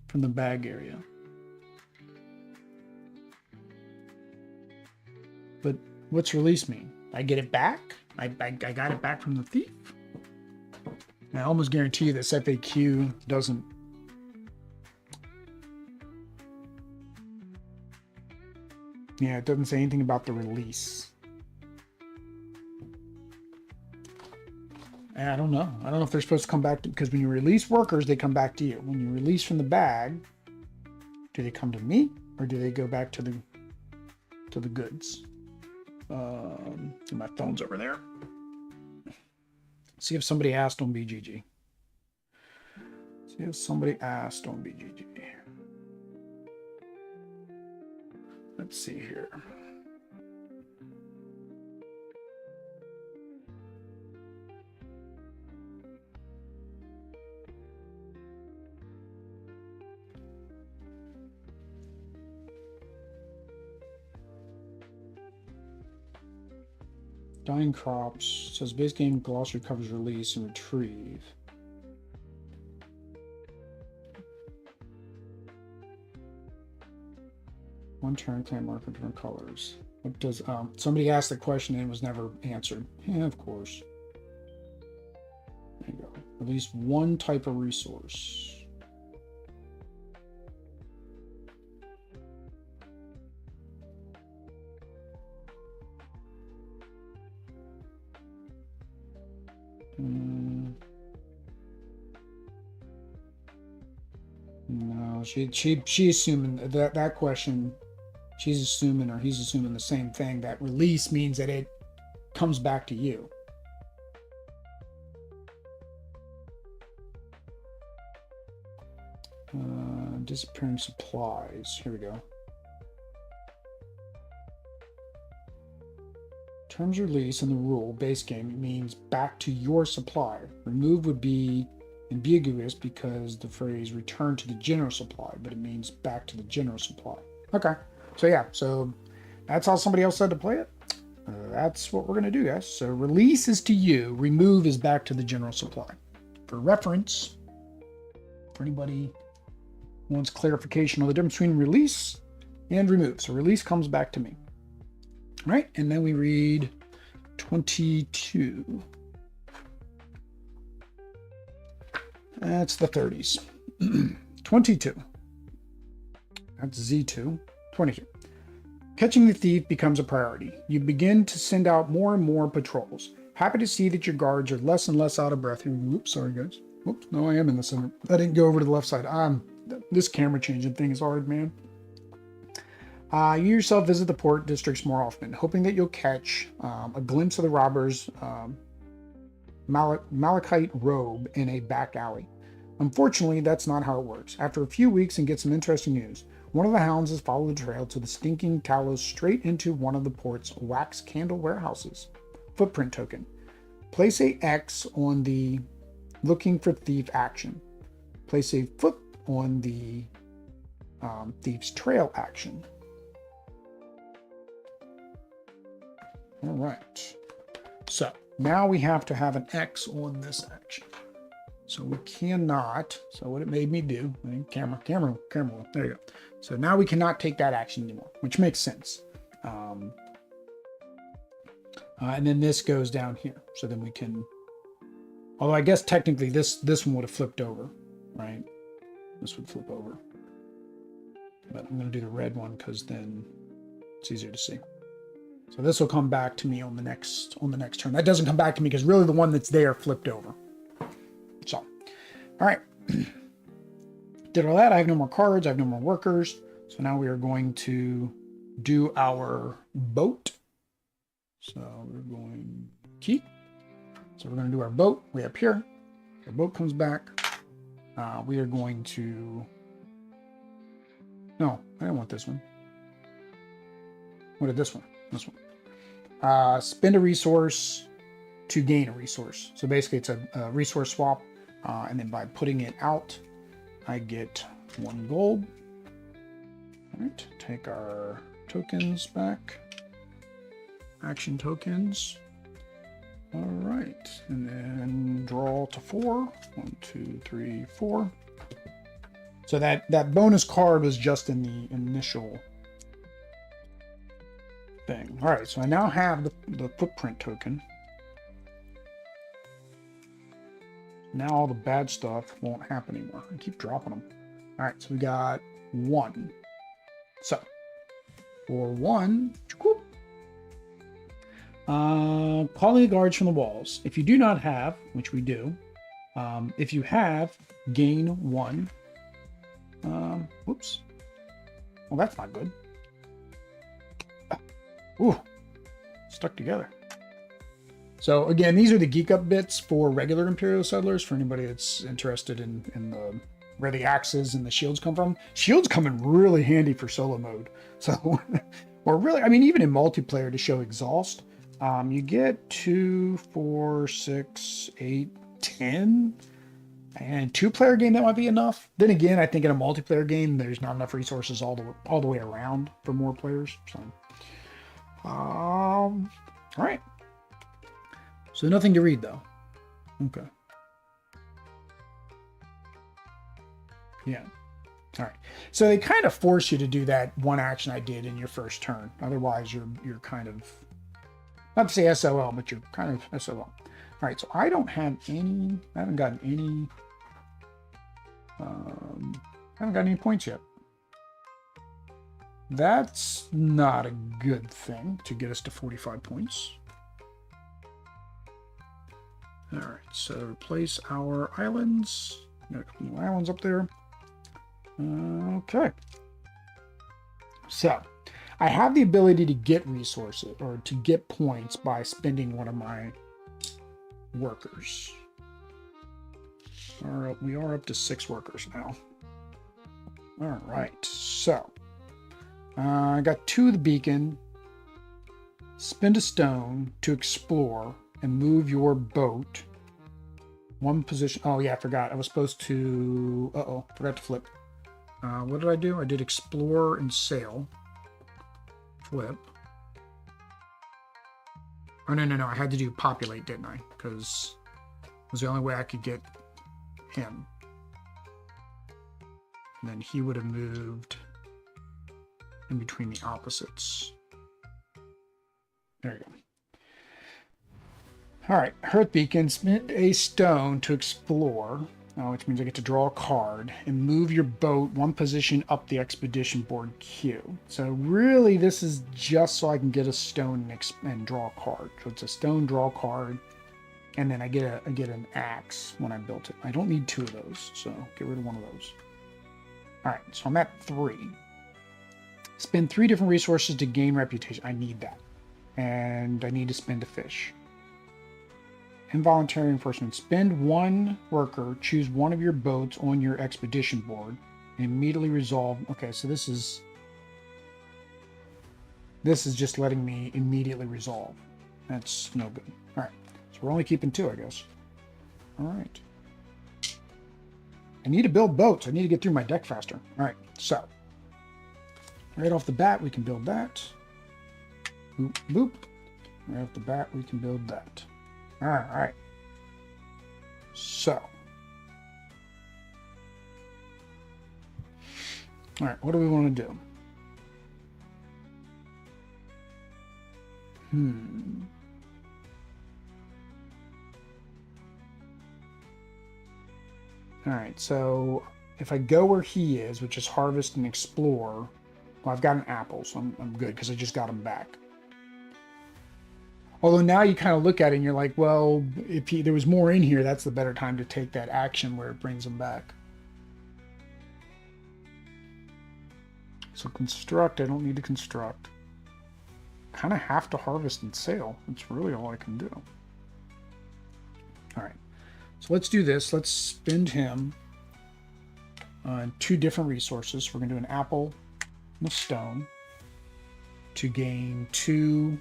from the bag area. But what's release mean? I get it back? I got it back from the thief? I almost guarantee you this FAQ doesn't. Yeah, it doesn't say anything about the release. And I don't know. I don't know if they're supposed to come back to, because when you release workers, they come back to you. When you release from the bag, do they come to me or do they go back to the goods? My phone's over there. See if somebody asked on BGG. See if somebody asked on BGG. Let's see here. Dying Crops says base game glossary covers release and retrieve. One turn, can't mark for different colors. What does somebody asked the question and it was never answered? Yeah, of course. There you go. At least one type of resource. No, she assuming that question. She's assuming, or he's assuming the same thing. That release means that it comes back to you. Disappearing supplies. Here we go. Terms release in the rule base game means back to your supply. Remove would be ambiguous because the phrase return to the general supply, but it means back to the general supply. Okay, so yeah, so that's how somebody else said to play it. That's what we're going to do, guys. So release is to you, remove is back to the general supply. For reference, for anybody who wants clarification on the difference between release and remove. So release comes back to me. All right, and then we read 22. That's the 30s. 22. That's Z2. 22. Catching the thief becomes a priority. You begin to send out more and more patrols. Happy to see that your guards are less and less out of breath. Oops, sorry guys. Oops, no, I am in the center. I didn't go over to the left side. This camera changing thing is hard, man. You yourself visit the port districts more often, hoping that you'll catch a glimpse of the robbers' malachite robe in a back alley. Unfortunately, that's not how it works. After a few weeks and get some interesting news, one of the hounds has followed the trail to the stinking tallows straight into one of the port's wax candle warehouses. Footprint token. Place a X on the looking for thief action. Place a foot on the thief's trail action. All right. So now we have to have an X on this action. So we cannot, so what it made me do, camera, there you go. So now we cannot take that action anymore, which makes sense. And then this goes down here. So then we can, although I guess technically this one would have flipped over, right? This would flip over. But I'm going to do the red one because then it's easier to see. So this will come back to me on the next turn. That doesn't come back to me because really the one that's there flipped over. So, all right. Did all that. I have no more cards. I have no more workers. So now we are going to do our boat. So we're going key. So we're going to do our boat way up here. Our boat comes back. We are going to. No, I don't want this one. What did this one? This one. Spend a resource to gain a resource. So basically it's a resource swap. And then by putting it out, I get 1 gold. All right, take our tokens back. Action tokens. All right, and then draw to 4. 1, 2, 3, 4. So that bonus card was just in the initial thing. All right, so I now have the footprint token. Now all the bad stuff won't happen anymore. I keep dropping them. All right, so we got 1. So for 1, calling the guards from the walls. If you do not have, which we do, if you have, gain 1. Whoops. Well, that's not good. Ooh, stuck together. So again, these are the geek up bits for regular Imperial Settlers for anybody that's interested in the where the axes and the shields come from. Shields come in really handy for solo mode. So, or really, I mean, even in multiplayer to show exhaust, you get 2, 4, 6, 8, 10. And 2-player game, that might be enough. Then again, I think in a multiplayer game, there's not enough resources all the way around for more players. So, all right. So nothing to read though. Okay. Yeah. All right. So they kind of force you to do that one action I did in your first turn. Otherwise, you're kind of, not to say SOL, but you're kind of SOL. All right. So I don't have any. I haven't gotten any. I haven't got any points yet. That's not a good thing to get us to 45 points. All right, so replace our islands. Got a couple new islands up there. Okay. So I have the ability to get resources or to get points by spending one of my workers. All right, we are up to 6 workers now. All right, so I got 2 of the beacon. Spend a stone to explore and move your boat 1 position. Oh yeah, I forgot. I was supposed to. Forgot to flip. What did I do? I did explore and sail. Flip. Oh no! I had to do populate, didn't I? Because it was the only way I could get him. And then he would have moved in between the opposites. There you go. All right, Hearth Beacon, spend a stone to explore, which means I get to draw a card, and move your boat 1 position up the expedition board queue. So really, this is just so I can get a stone and draw a card. So it's a stone, draw a card, and then I get an axe when I built it. I don't need 2 of those, so get rid of 1 of those. All right, so I'm at 3. Spend 3 different resources to gain reputation. I need that. And I need to spend a fish. Involuntary enforcement. Spend 1 worker, choose 1 of your boats on your expedition board, and immediately resolve. Okay, so this is just letting me immediately resolve. That's no good. All right, so we're only keeping 2, I guess. All right. I need to build boats. I need to get through my deck faster. All right, so right off the bat, we can build that. Boop, boop. Right off the bat, we can build that. All right. So. All right, what do we want to do? All right, so if I go where he is, which is harvest and explore, well, I've got an apple, so I'm good because I just got him back. Although now you kind of look at it and you're like, well, if there was more in here, that's the better time to take that action where it brings him back. So construct, I don't need to construct. Kind of have to harvest and sail. That's really all I can do. All right, so let's do this. Let's spend him on 2 different resources. We're going to do an apple and a stone to gain 2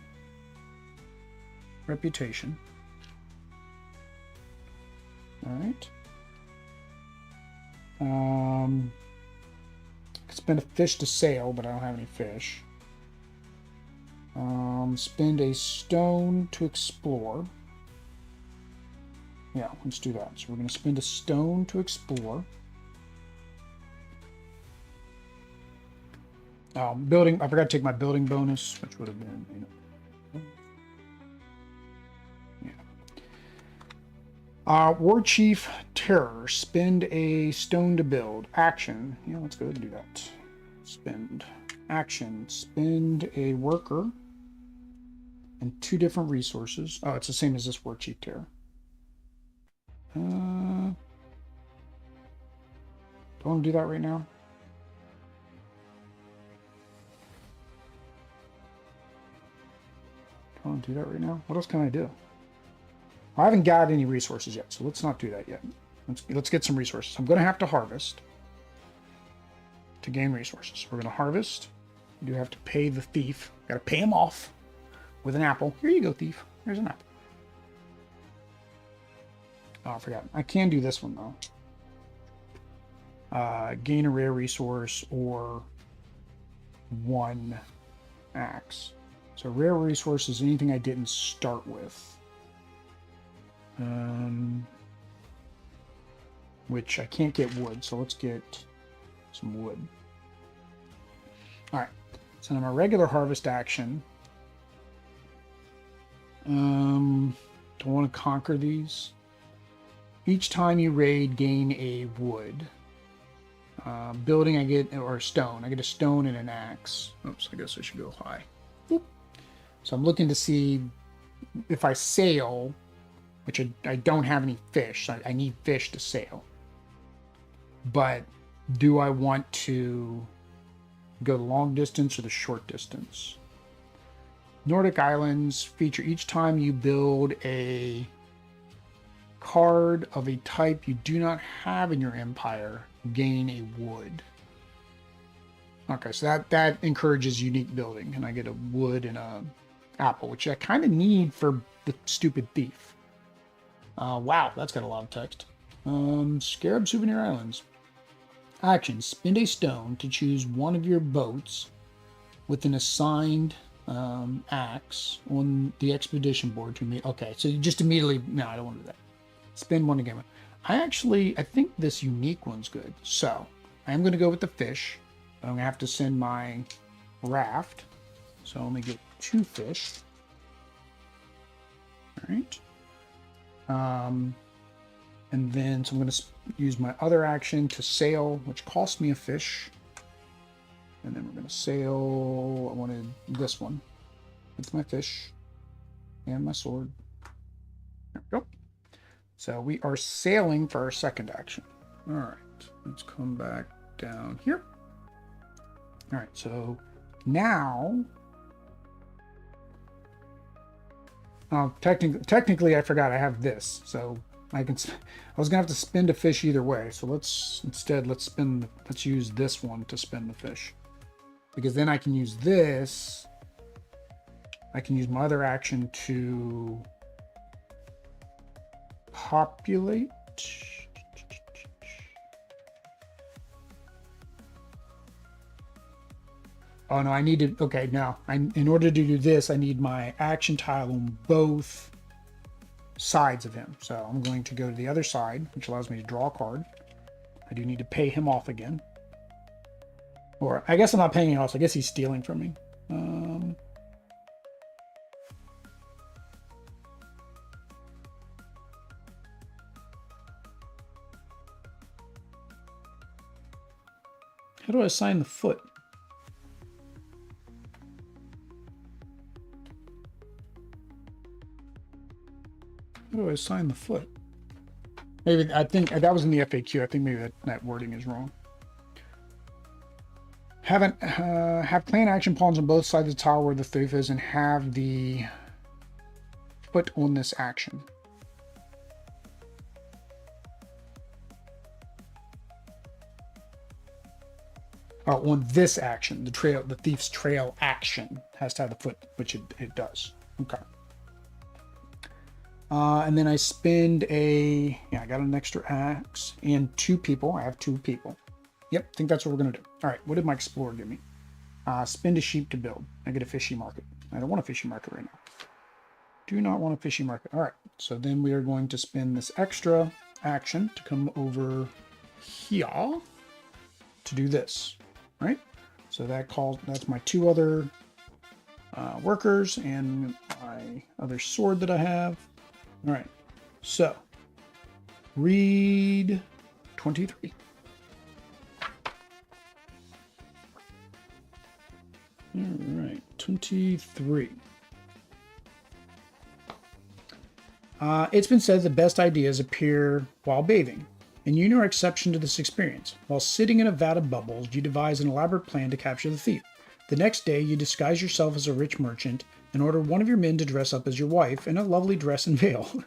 reputation. All right. Spend a fish to sail, but I don't have any fish. Spend a stone to explore. Yeah, let's do that. So we're going to spend a stone to explore. Building. I forgot to take my building bonus, which would have been, War Chief Terror. Spend a stone to build. Action. Yeah, let's go ahead and do that. Spend. Action. Spend a worker and 2 different resources. Oh, it's the same as this War Chief Terror. Do I want to do that right now? Do I want to do that right now? What else can I do? I haven't got any resources yet, so let's not do that yet. Let's get some resources. I'm going to have to harvest to gain resources. We're going to harvest. You do have to pay the thief. Got to pay him off with an apple. Here you go, thief. Here's an apple. Oh, I forgot. I can do this one, though. Gain a rare resource or 1 axe. So rare resource is anything I didn't start with. Which I can't get wood, so let's get some wood. All right, so now my regular harvest action. Don't want to conquer these. Each time you raid, gain a wood. Building, I get, or stone. I get a stone and an axe. Oops, I guess I should go high. Boop. So I'm looking to see if I sail, which I don't have any fish. I need fish to sail. But do I want to go the long distance or the short distance? Nordic Islands feature each time you build a card of a type you do not have in your empire, gain a wood. Okay, so that encourages unique building, and I get a wood and a apple, which I kind of need for the stupid thief. Wow, that's got a lot of text. Scarab Souvenir Islands. Action: spend a stone to choose one of your boats with an assigned axe on the expedition board to me. Okay, so you just immediately, no, I don't want to do that. Spend one to game. I think this unique one's good. So I am going to go with the fish. I'm going to have to send my raft. So let me get 2 fish. All right. And then, so I'm going to use my other action to sail, which cost me a fish. And then we're going to sail. I wanted this one. It's my fish and my sword. There we go. So we are sailing for our second action. All right, let's come back down here. All right, so now, technically I forgot I have this, so I was gonna have to spend a fish either way. So let's use this one to spend the fish, because then I can use this. I can use my other action to populate. Oh no, I need to, okay, now, in order to do this, I need my action tile on both sides of him. So I'm going to go to the other side, which allows me to draw a card. I do need to pay him off again. Or, I guess I'm not paying him off, so I guess he's stealing from me. How do I assign the foot? How do I assign the foot? Maybe, I think that was in the FAQ. I think maybe that wording is wrong. Have clan action pawns on both sides of the tile where the thief is, and have the foot on this action. On this action, the thief's trail action has to have the foot, which it does. Okay. And then I spend I got an extra axe and 2 people. I have 2 people. Yep, I think that's what we're gonna do. All right, what did my explorer give me? Spend a sheep to build. I get a fishing market. I don't want a fishing market right now. Do not want a fishing market. All right, so then we are going to spend this extra action to come over here to do this. Right, so that's my 2 other workers and my other sword that I have. All right, so read 23. All right, 23. It's been said the best ideas appear while bathing. And you are exception to this experience. While sitting in a vat of bubbles, you devise an elaborate plan to capture the thief. The next day, you disguise yourself as a rich merchant and order one of your men to dress up as your wife in a lovely dress and veil.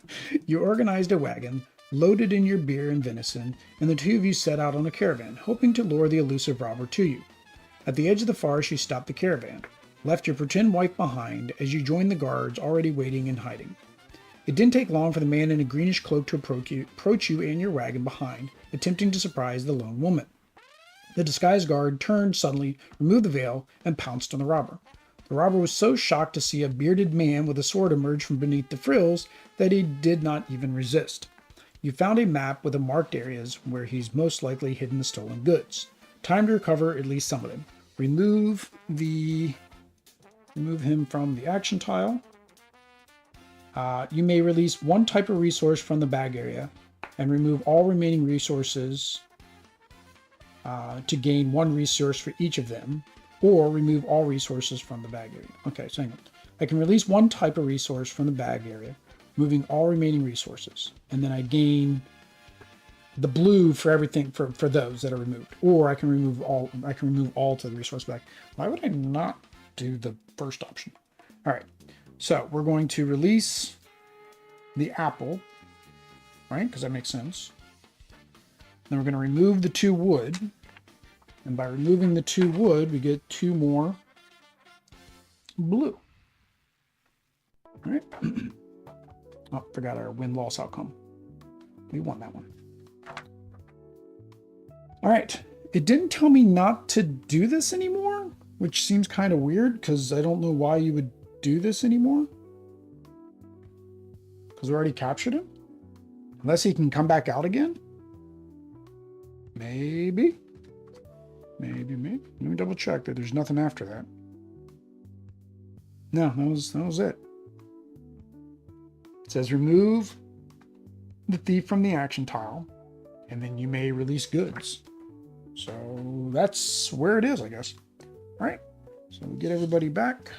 You organized a wagon, loaded in your beer and venison, and the 2 of you set out on a caravan, hoping to lure the elusive robber to you. At the edge of the forest, you stopped the caravan, left your pretend wife behind as you joined the guards already waiting and hiding. It didn't take long for the man in a greenish cloak to approach you and your wagon behind, attempting to surprise the lone woman. The disguised guard turned suddenly, removed the veil, and pounced on the robber. The robber was so shocked to see a bearded man with a sword emerge from beneath the frills that he did not even resist. You found a map with the marked areas where he's most likely hidden the stolen goods. Time to recover at least some of them. Remove him from the action tile. You may release one type of resource from the bag area and remove all remaining resources to gain one resource for each of them, or remove all resources from the bag area. Okay, so hang on. I can release one type of resource from the bag area, moving all remaining resources, and then I gain the blue for everything for those that are removed. Or I can remove all. I can remove all to the resource bag. Why would I not do the first option? All right. So we're going to release the apple, right? Because that makes sense. Then we're going to remove the 2 wood. And by removing the 2 wood, we get 2 more blue. All right. Oh, forgot our win-loss outcome. We won that one. All right. It didn't tell me not to do this anymore, which seems kind of weird because I don't know why you would do this anymore. Because we already captured him? Unless he can come back out again? Maybe. Maybe. Let me double check that there's nothing after that. No, that was it. It says remove the thief from the action tile, and then you may release goods. So that's where it is, I guess. All right. So we get everybody back.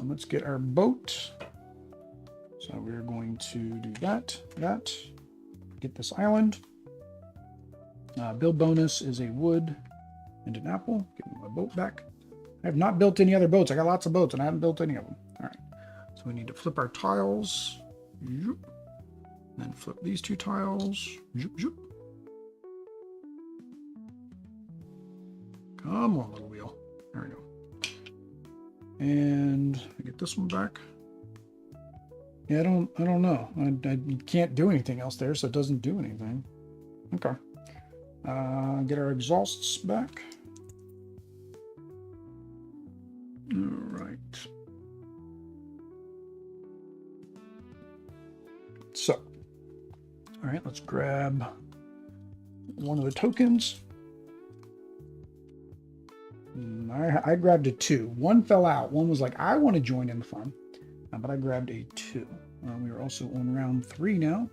Let's get our boat. So we're going to do that. Get this island. Build bonus is a wood and an apple. Get my boat back. I have not built any other boats. I got lots of boats and I haven't built any of them. All right. So we need to flip our tiles. Then flip these 2 tiles. Come on, little wheel. There we go. And I get this one back. Yeah, I don't know. I can't do anything else there, so it doesn't do anything. Okay. Get our exhausts back. All right. So, all right, let's grab one of the tokens. I grabbed a 2. One fell out. One was like, I want to join in the fun. But I grabbed a 2. We are also on round 3 now.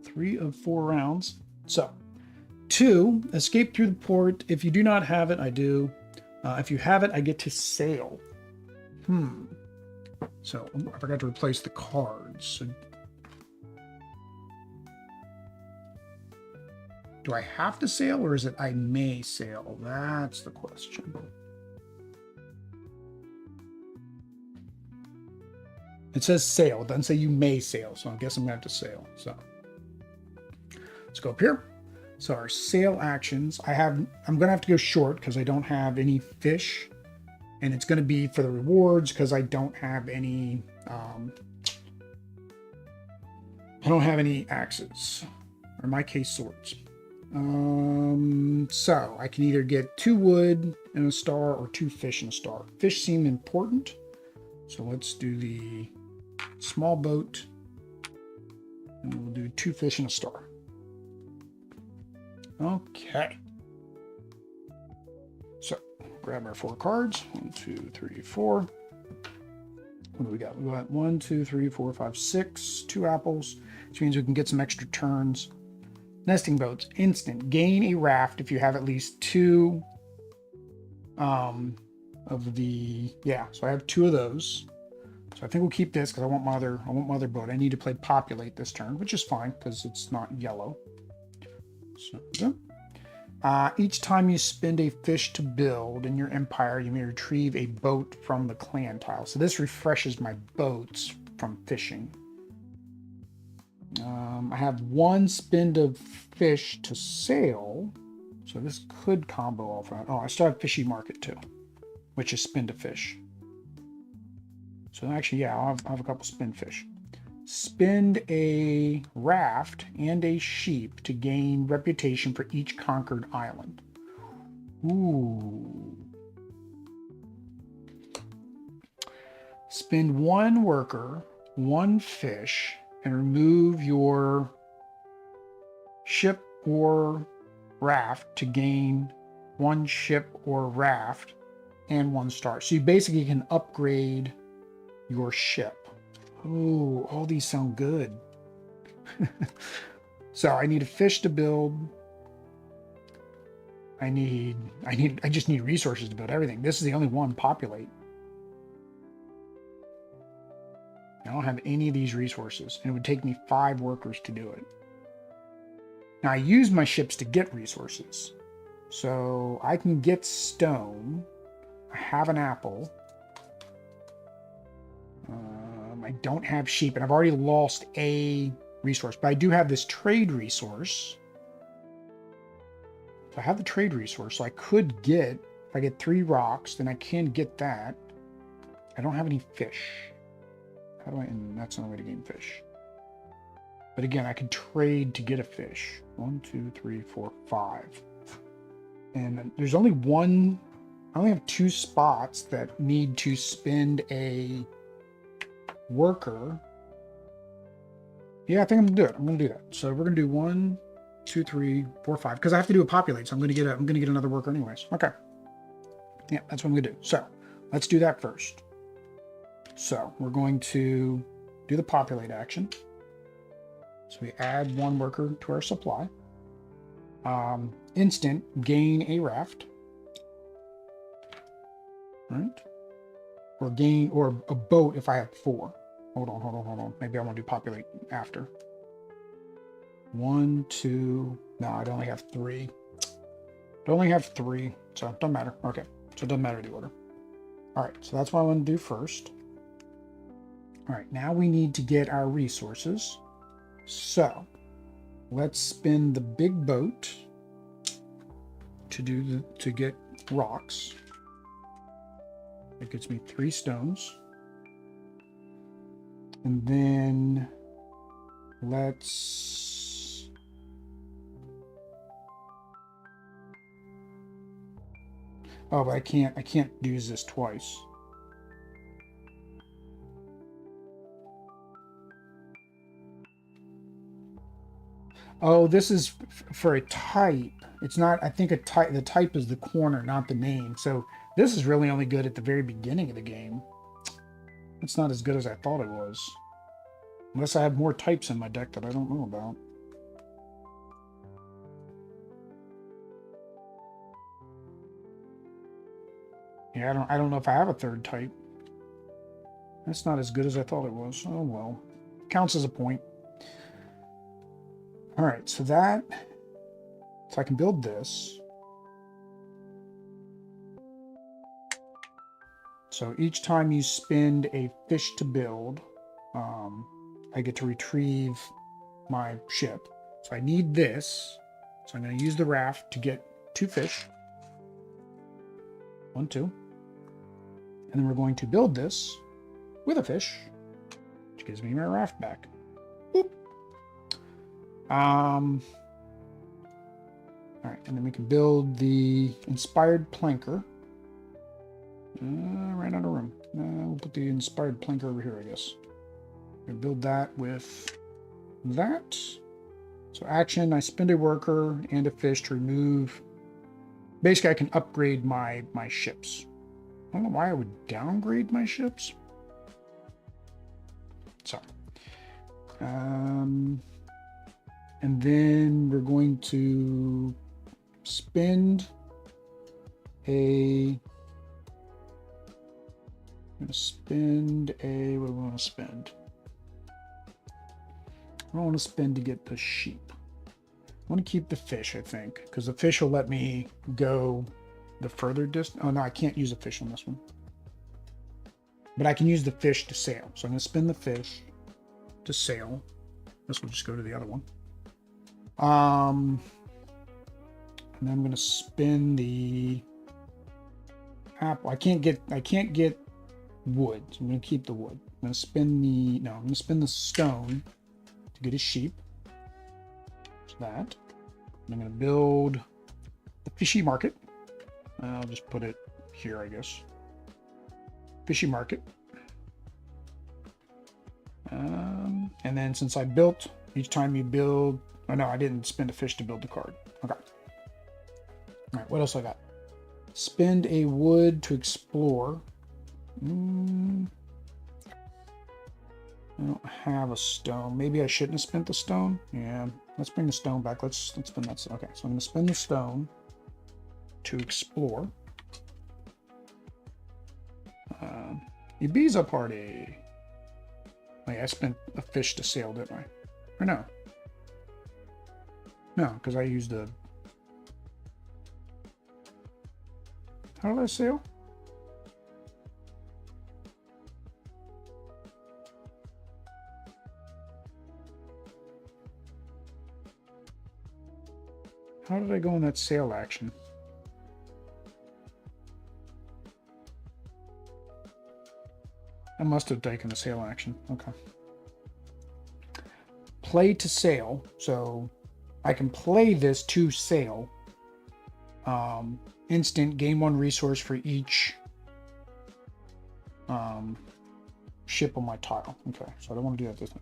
3 of 4 rounds. So, 2, escape through the port. If you do not have it, I do. If you have it, I get to sail. So, I forgot to replace the cards. So, do I have to sail, or is it I may sail? That's the question. It says sail. It doesn't say you may sail, so I guess I'm going to have to sail. So let's go up here. So our sail actions, I'm going to have to go short because I don't have any fish, and it's going to be for the rewards because I don't have any axes, or in my case, swords. So I can either get 2 wood and a star or 2 fish and a star. Fish seem important, so let's do the small boat, and we'll do 2 fish and a star. Okay. So grab our 4 cards. 1, 2, 3, 4. What do we got? We got 1, 2, 3, 4, 5, 6. 2 apples, which means we can get some extra turns. Nesting boats, instant. Gain a raft if you have at least 2 of the, so I have 2 of those. So I think we'll keep this because I want my other boat. I need to play populate this turn, which is fine because it's not yellow. So each time you spend a fish to build in your empire, you may retrieve a boat from the clan tile. So this refreshes my boats from fishing. I have 1 spend of fish to sail, so this could combo off. Oh, I still have fishy market too, which is spend a fish. So actually, I'll have a couple spend fish. Spend a raft and a sheep to gain reputation for each conquered island. Ooh. Spend 1 worker, 1 fish, and remove your ship or raft to gain 1 ship or raft and 1 star. So you basically can upgrade your ship. Ooh, all these sound good. So I need a fish to build. I just need resources to build everything. This is the only one, populate. I don't have any of these resources, and it would take me 5 workers to do it. Now I use my ships to get resources. So I can get stone. I have an apple. I don't have sheep, and I've already lost a resource, but I do have this trade resource. So I have the trade resource, so I could get, if I get 3 rocks, then I can get that. I don't have any fish. How do I, and that's not a way to gain fish. But again, I could trade to get a fish. 1, 2, 3, 4, 5. And there's only one, I only have 2 spots that need to spend a worker. Yeah, I think I'm gonna do it. I'm gonna do that. So we're gonna do 1, 2, 3, 4, 5, because I have to do a populate. So I'm gonna get another worker anyways. Okay. Yeah, that's what I'm gonna do. So let's do that first. So we're going to do the populate action. So we add 1 worker to our supply. Instant gain a raft. Right? Or a boat if I have 4. Hold on. Maybe I want to do populate after. 1, 2. No, I'd only have 3. I only have 3, so it doesn't matter. Okay, so it doesn't matter the order. All right, so that's what I want to do first. All right, now we need to get our resources. So let's spin the big boat to get rocks. It gets me 3 stones. And then let's but I can't use this twice. Oh, this is for a type. It's not, I think the type is the corner, not the name. So this is really only good at the very beginning of the game. It's not as good as I thought it was. Unless I have more types in my deck that I don't know about. Yeah, I don't know if I have a 3rd type. That's not as good as I thought it was. Oh well. Counts as a point. Alright, so I can build this. So each time you spend a fish to build, I get to retrieve my ship. So I need this. So I'm going to use the raft to get 2 fish. 1, 2. And then we're going to build this with a fish, which gives me my raft back. Boop. All right, and then we can build the inspired planker. Ran out of room. We'll put the inspired planker over here, I guess. We'll build that with that. So action, I spend a worker and a fish to remove. Basically, I can upgrade my ships. I don't know why I would downgrade my ships. So, and then we're going to spend a. I'm going to spend a. What do we want to spend? I want to spend to get the sheep. I want to keep the fish, I think, because the fish will let me go the further distance. Oh, no, I can't use a fish on this one. But I can use the fish to sail. So I'm going to spin the fish to sail. This will just go to the other one. And then I'm going to spin the apple. I can't get wood, so I'm going to keep the wood. I'm going to spin the stone to get a sheep. That. And I'm going to build the fishy market. I'll just put it here, I guess. Fishy market. And then since I built, each time you build, oh no, I didn't spend a fish to build the card. Okay. All right, what else I got? Spend a wood to explore. I don't have a stone. Maybe I shouldn't have spent the stone. Yeah, let's bring the stone back. Let's spend that. Okay, so I'm going to spend the stone to explore. Ibiza party. Wait, I spent a fish to sail, didn't I? Or no? No, because I used a... How did I sail? How did I go in that sail action? I must have taken the sail action. Okay. Play to sail. So I can play this to sail. Instant, gain 1 resource for each ship on my tile. Okay, so I don't want to do that this time.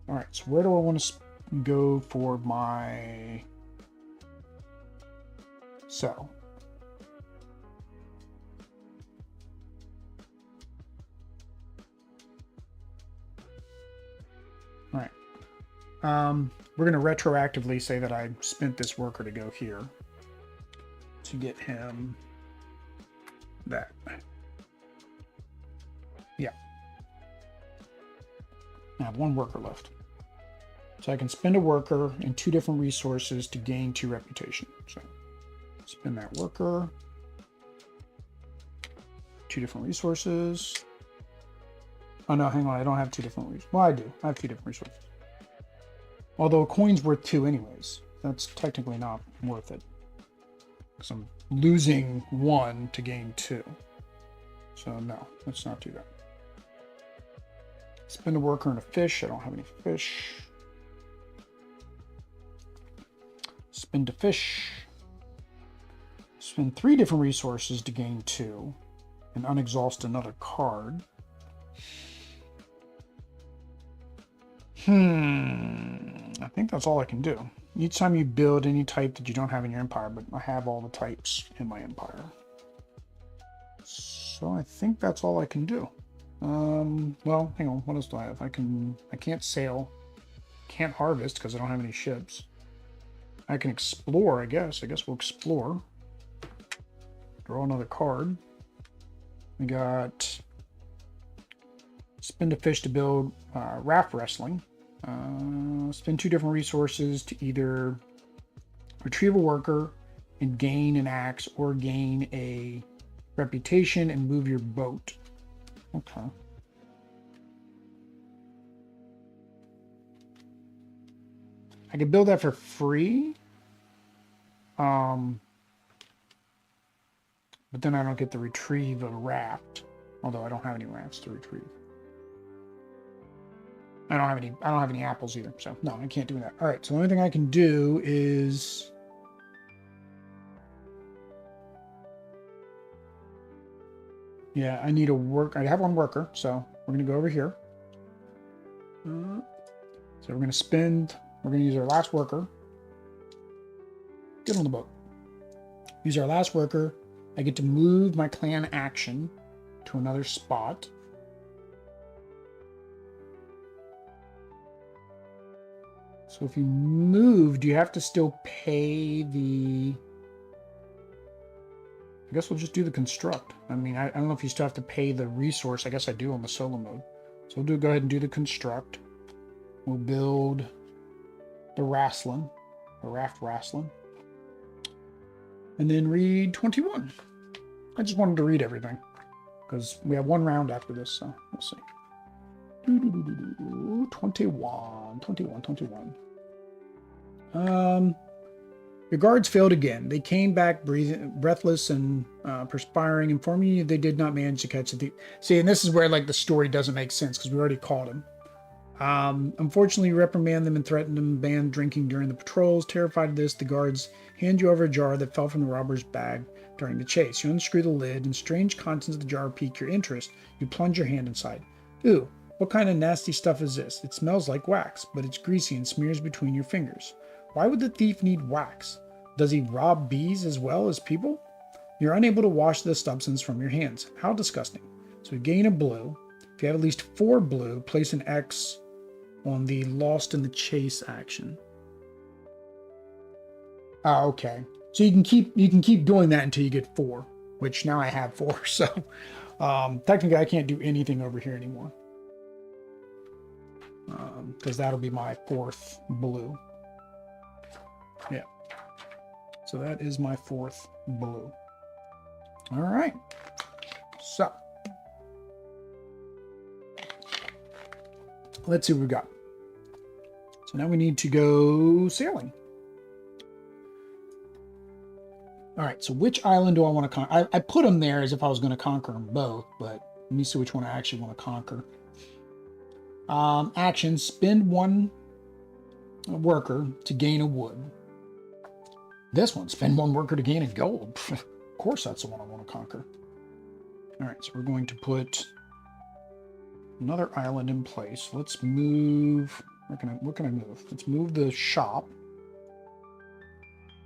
All right, so where do I want to go for my sell? All right. We're going to retroactively say that I spent this worker to go here to get him that. Yeah. I have 1 worker left. So I can spend a worker and 2 different resources to gain 2 reputation. So spend that worker, 2 different resources. Oh no, hang on, I don't have 2 different resources. Well, I do. I have 2 different resources. Although a coin's worth 2 anyways. That's technically not worth it. Because I'm losing 1 to gain 2. So no, let's not do that. Spend a worker and a fish. I don't have any fish. Spend a fish. Spend 3 different resources to gain 2. And unexhaust another card. I think that's all I can do. Each time you build any type that you don't have in your empire, but I have all the types in my empire. So I think that's all I can do. Well, hang on, what else do I have? I can't sail. Can't harvest because I don't have any ships. I can explore, I guess. I guess we'll explore. Draw another card. We got spend a fish to build raft wrestling. Spend 2 different resources to either retrieve a worker and gain an axe or gain a reputation and move your boat. Okay. I could build that for free. But then I don't get to retrieve a raft. Although I don't have any rafts to retrieve. I don't have any apples either, so no, I can't do that. All right, so the only thing I can do is yeah, I need a work. I have 1 worker, so we're gonna go over here. So we're gonna use our last worker. Get on the boat. Use our last worker. I get to move my clan action to another spot. So if you moved, you have to still pay the... I guess we'll just do the construct. I mean, I don't know if you still have to pay the resource. I guess I do on the solo mode. So we'll go ahead and do the construct. We'll build the raft wrestling. And then read 21. I just wanted to read everything. Because we have 1 round after this, so we'll see. 21. Your guards failed again. They came back breathless and perspiring, informing you they did not manage to catch the thief. See, and this is where like the story doesn't make sense because we already caught him. Unfortunately, you reprimand them and threaten them, ban drinking during the patrols. Terrified of this, the guards hand you over a jar that fell from the robber's bag during the chase. You unscrew the lid, and strange contents of the jar pique your interest. You plunge your hand inside. Ooh, what kind of nasty stuff is this? It smells like wax, but it's greasy and smears between your fingers. Why would the thief need wax? Does he rob bees as well as people? You're unable to wash the substance from your hands. How disgusting. So we gain a blue. If you have at least 4 blue, place an X on the lost in the chase action. Oh, okay. So you can keep doing that until you get 4, which now I have 4. So technically I can't do anything over here anymore. Because that'll be my 4th blue. Yeah. So that is my 4th blue. All right. So let's see what we've got. So now we need to go sailing. All right, so which island do I want to conquer? I put them there as if I was going to conquer them both, but let me see which one I actually want to conquer. Action, spend 1 worker to gain a wood. This one, spend 1 worker to gain a gold. Of course that's the one I want to conquer. All right, so we're going to put another island in place. Let's move, what can I move? Let's move the shop.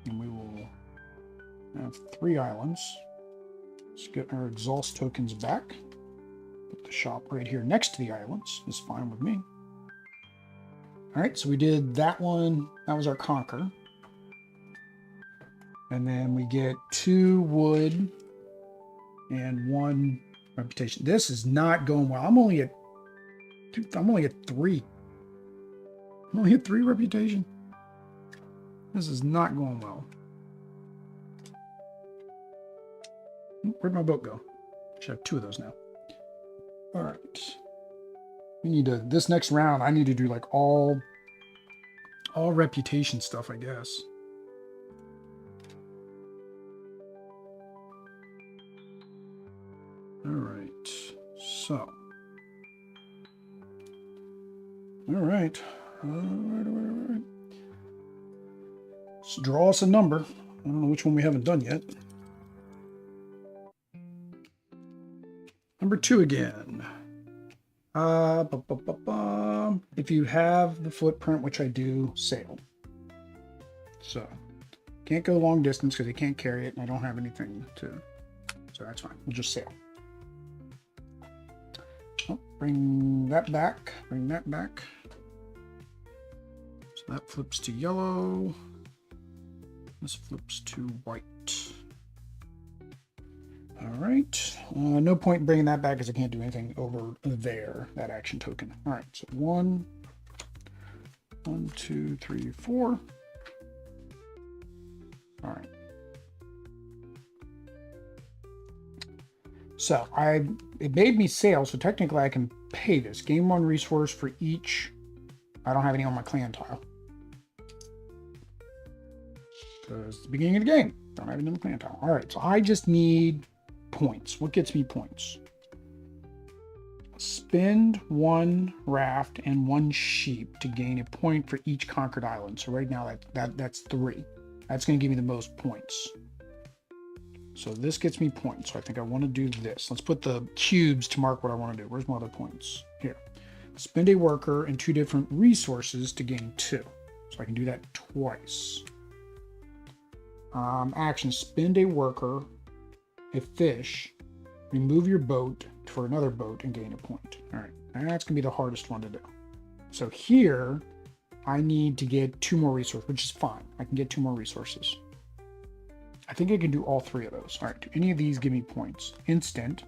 And we will have 3 islands. Let's get our exhaust tokens back. Put the shop right here next to the islands. Is fine with me. All right, so we did that one. That was our conquer. And then we get 2 wood and 1 reputation. This is not going well. I'm only at 3. I'm only at 3 reputation. This is not going well. Where'd my boat go? I should have 2 of those now. All right. We need to, this next round, I need to do like all reputation stuff, I guess. All right. So. All right. All right. Let's draw us a number. I don't know which one we haven't done yet. Number 2 again. If you have the footprint, which I do, sail. So, can't go long distance because they can't carry it, and I don't have anything to. So that's fine. We'll just sail. Oh, bring that back. Bring that back. So that flips to yellow. This flips to white. All right. No point in bringing that back because I can't do anything over there, that action token. All right. So 1, 2, 3, 4. All right. So it made me sail, so technically I can pay this. Gain 1 resource for each. I don't have any on my clan tile. Because it's the beginning of the game. Don't have any on the clan tile. All right, so I just need points. What gets me points? Spend 1 raft and 1 sheep to gain a point for each conquered island. So right now that's 3. That's going to give me the most points. So this gets me points. So I think I want to do this. Let's put the cubes to mark what I want to do. Where's my other points? Here. Spend a worker and 2 different resources to gain 2. So I can do that twice. Action, spend a worker, a fish, remove your boat for another boat and gain a point. All right, that's gonna be the hardest one to do. So here, I need to get 2 more resources, which is fine. I can get 2 more resources. I think I can do all 3 of those. All right, do any of these give me points? Instant.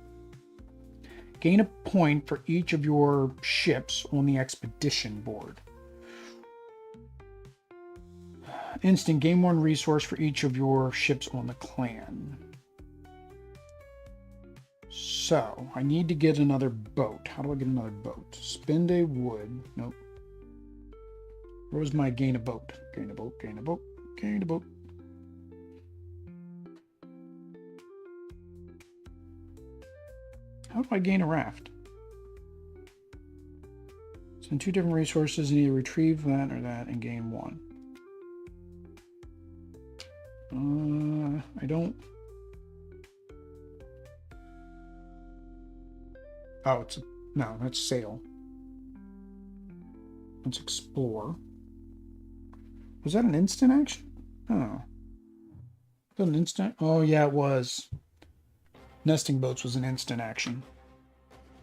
Gain a point for each of your ships on the expedition board. Instant, gain 1 resource for each of your ships on the clan. So, I need to get another boat. How do I get another boat? Spend a wood. Nope. Where was my gain a boat? Gain a boat, gain a boat, gain a boat. How do I gain a raft? Send 2 different resources and either retrieve that or that and gain 1. I don't. Oh, no, that's sail. Let's explore. Was that an instant action? Oh. An instant? Oh, yeah, it was. Nesting boats was an instant action.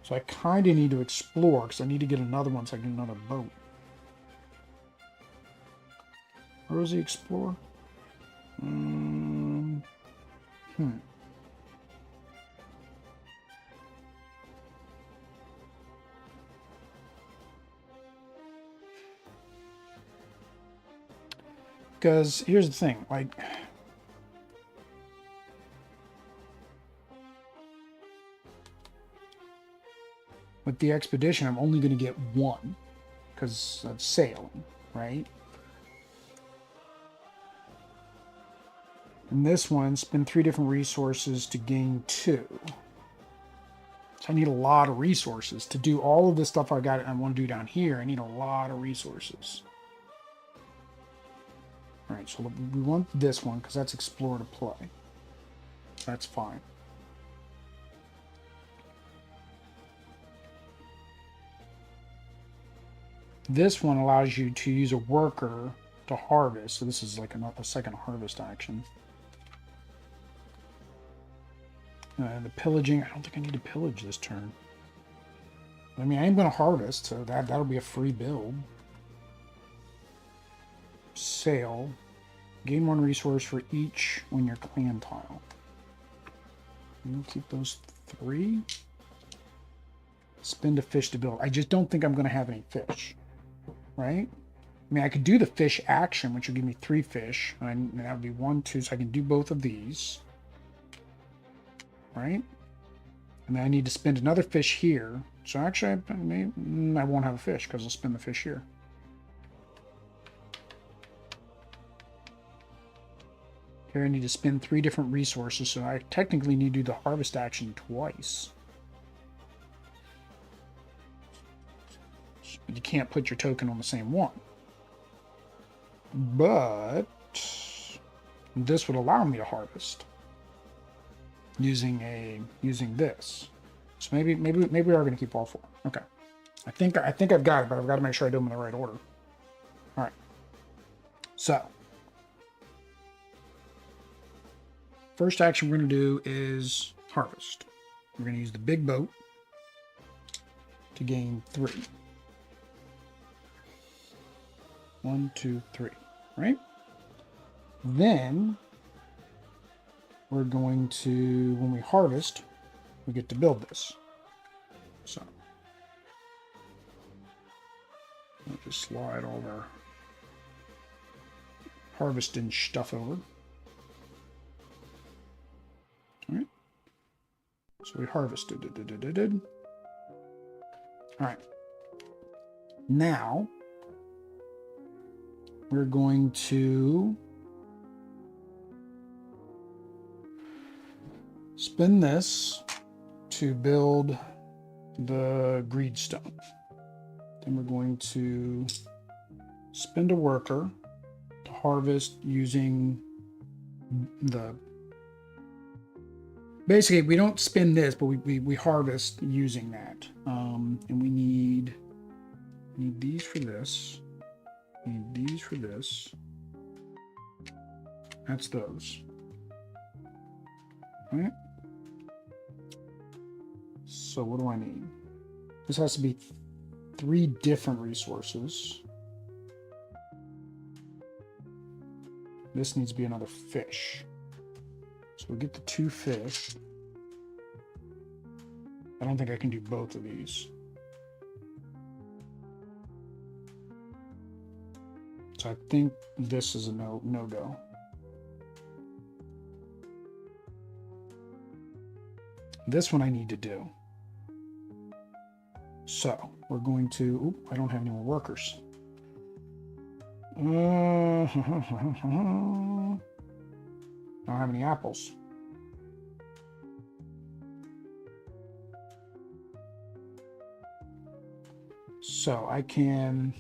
So I kind of need to explore because I need to get another one so I can get another boat. Where was the explore? Hmm. Because here's the thing, like, with the expedition, I'm only going to get one because that's sailing, right? And this one, spend 3 different resources to gain 2. So I need a lot of resources to do all of this stuff I want to do down here. I need a lot of resources. All right, so we want this one because that's explore to play. That's fine. This one allows you to use a worker to harvest. So this is like a second harvest action. The pillaging, I don't think I need to pillage this turn. I mean, I am going to harvest, so that'll be a free build. Sail. Gain 1 resource for each on your clan tile. We'll keep those 3. Spend a fish to build. I just don't think I'm going to have any fish. Right? I mean, I could do the fish action, which would give me 3 fish. And that would be 1, 2, so I can do both of these. Right? And then I need to spend another fish here. So actually, I won't have a fish because I'll spend the fish here. Here I need to spend 3 different resources, so I technically need to do the harvest action twice. But you can't put your token on the same one. But this would allow me to harvest using this. So maybe we are going to keep all 4. Okay. I think I've got it, but I've got to make sure I do them in the right order. All right. So first action we're going to do is harvest. We're going to use the big boat to gain 3. 1, 2, 3. Right? Then we're going to, when we harvest, we get to build this. So we'll just slide all our harvesting stuff over. All right. So we harvested. All right. Now we're going to spend this to build the greed stone. Then we're going to spend a worker to harvest using the... Basically, we don't spend this, but we harvest using that. And we need these for this. We need these for this. That's those. All right. So what do I need? This has to be 3 different resources. This needs to be another fish. So we'll get the 2 fish. I don't think I can do both of these. So I think this is a no-go. This one I need to do. So we're going to... Oop, I don't have any more workers. I don't have any apples. So I can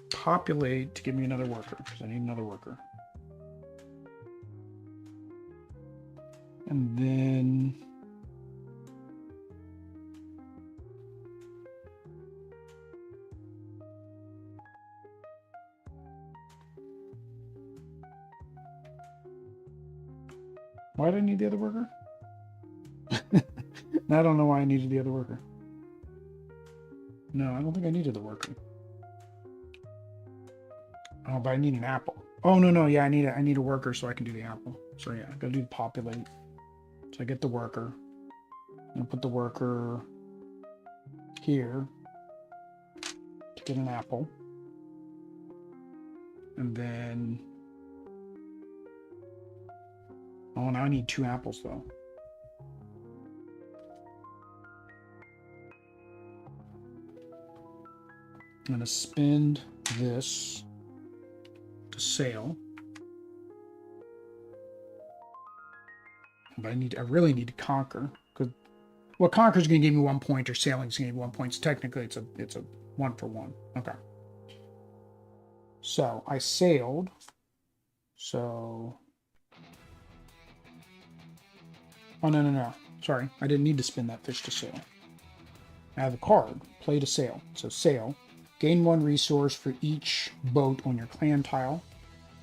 populate to give me another worker, because I need another worker. And then Why did I need the other worker? I don't know why I needed the other worker. No, I don't think I needed the worker. Oh, but I need an apple. Oh no, yeah, I need a worker so I can do the apple. So yeah, I gotta do the populate. So I get the worker. I'm gonna put the worker here to get an apple. And then oh, now I need 2 apples though. I'm gonna spend this to sail. But I really need to conquer. Because well, conquer's gonna give me 1 point, or sailing's gonna give me 1 point. So technically it's a 1 for 1. Okay. So I sailed. So oh no. Sorry. I didn't need to spin that fish to sail. I have a card, play to sail. So sail. Gain 1 resource for each boat on your clan tile.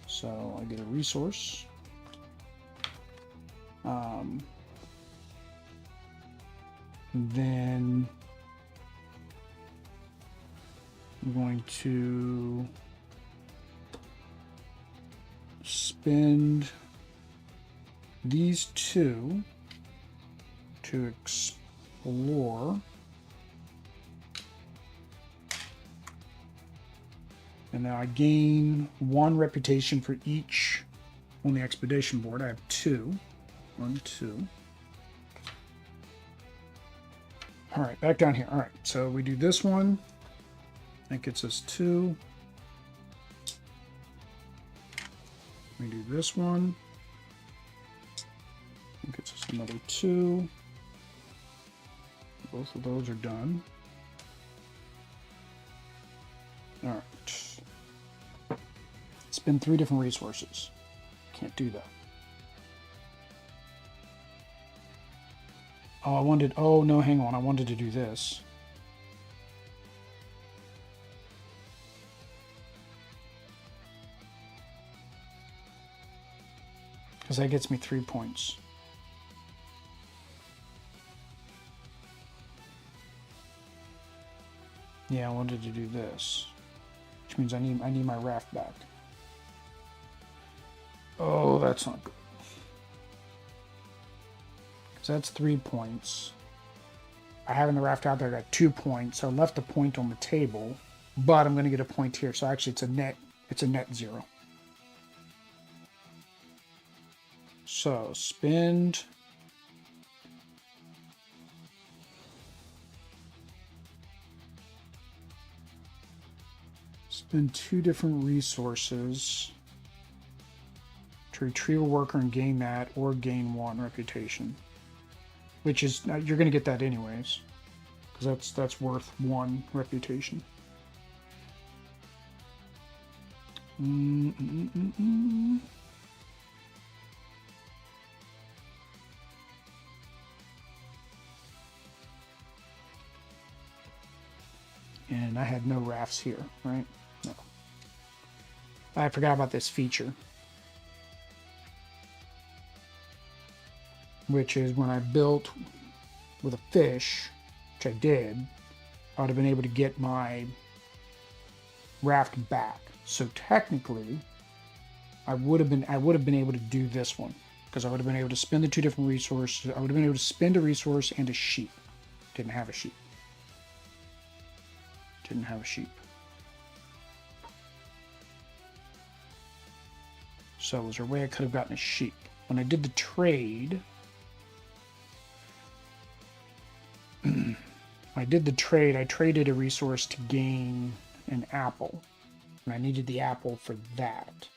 So I get a resource. Then I'm going to spend these 2 to explore. And now I gain 1 reputation for each on the expedition board. I have 2. 1, 2. All right, back down here. All right, so we do this one. That gets us 2. We do this one. That gets us another 2. Both of those are done. All right. Spend 3 different resources. Can't do that. Oh no, hang on. I wanted to do this. Because that gets me 3 points. Yeah, I wanted to do this. Which means I need my raft back. Oh, that's not good. So that's 3 points. I having the raft out there, I got 2 points. So I left a point on the table, but I'm going to get a point here. So actually it's a net 0. So spend spend 2 different resources to retrieve a worker and gain that, or gain 1 reputation. Which is, you're going to get that anyways, because that's worth 1 reputation. And I had no rafts here, right? No. I forgot about this feature, which is when I built with a fish, which I did, I would have been able to get my raft back. So technically, I would have been able to do this one, because I would have been able to spend the 2 different resources. I would have been able to spend a resource and a sheep. Didn't have a sheep. Didn't have a sheep. So was there a way I could have gotten a sheep? When I did the trade, I traded a resource to gain an apple. And I needed the apple for that.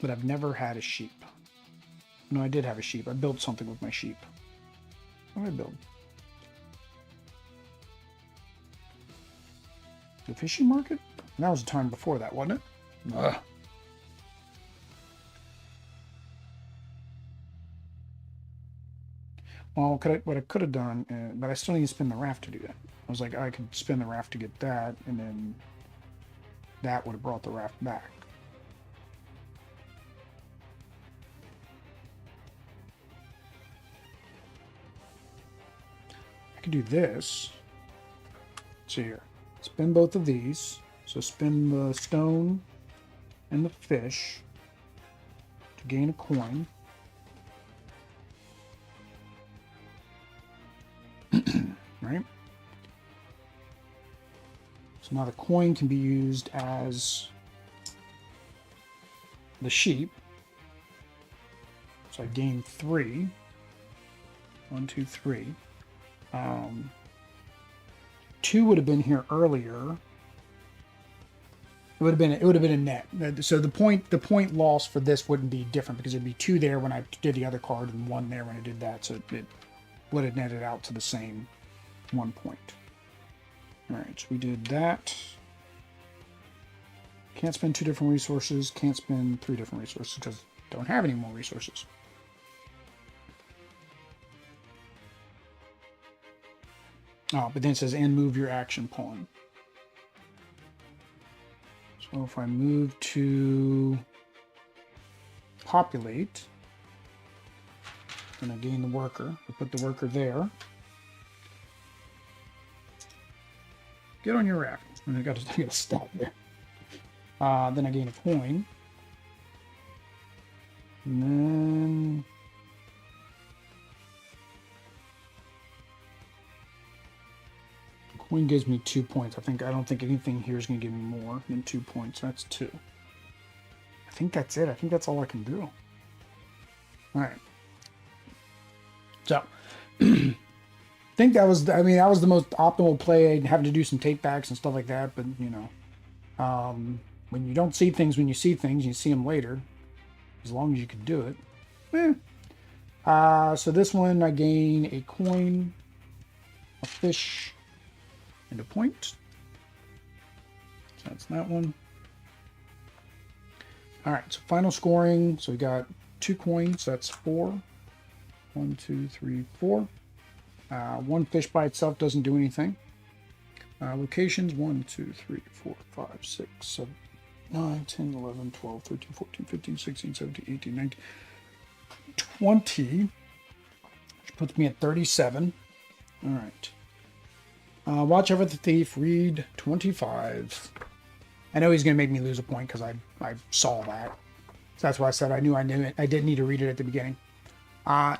But I've never had a sheep. No, I did have a sheep. I built something with my sheep. What did I build? The fishing market? And that was a time before that, wasn't it? Ugh. Well, what I could have done, but I still need to spin the raft to do that. I was like, I could spin the raft to get that, and then that would have brought the raft back. could do this. Let's see here. Spin both of these. So spin the stone and the fish to gain a coin. Right? So now the coin can be used as the sheep. So I gained 3. 1, 2, 3. 2 would have been here earlier. It would have been a net. So the point loss for this wouldn't be different because it'd be 2 there when I did the other card and 1 there when I did that. So it would have netted out to the same 1 point. All right, so we did that. Can't spend 2 different resources. Can't spend 3 different resources because I don't have any more resources. Oh, but then it says, and move your action pawn. So if I move to populate, then I gain the worker. I put the worker there. Get on your raft. I got to stop there. Then I gain a coin. And then coin gives me 2 points. I don't think anything here is going to give me more than 2 points. That's 2. I think that's it. I think that's all I can do. All right. So, I think that was, that was the most optimal play, having to do some take backs and stuff like that. But, you know, when you don't see things when you see things, you see them later. As long as you can do it. So this one, I gain a coin, a fish, and a point. So that's that one. All right, so final scoring. So we got 2 coins. So that's 4. 1, 2, 3, 4. 1 fish by itself doesn't do anything. Locations 1, 2, 3, 4, 5, 6, 7, 9, 10, 11, 12, 13, 14, 15, 16, 17, 18, 19, 20. Which puts me at 37. All right. Watch over the thief, read 25. I know he's going to make me lose a point because I saw that. So that's why I said I knew it. I didn't need to read it at the beginning.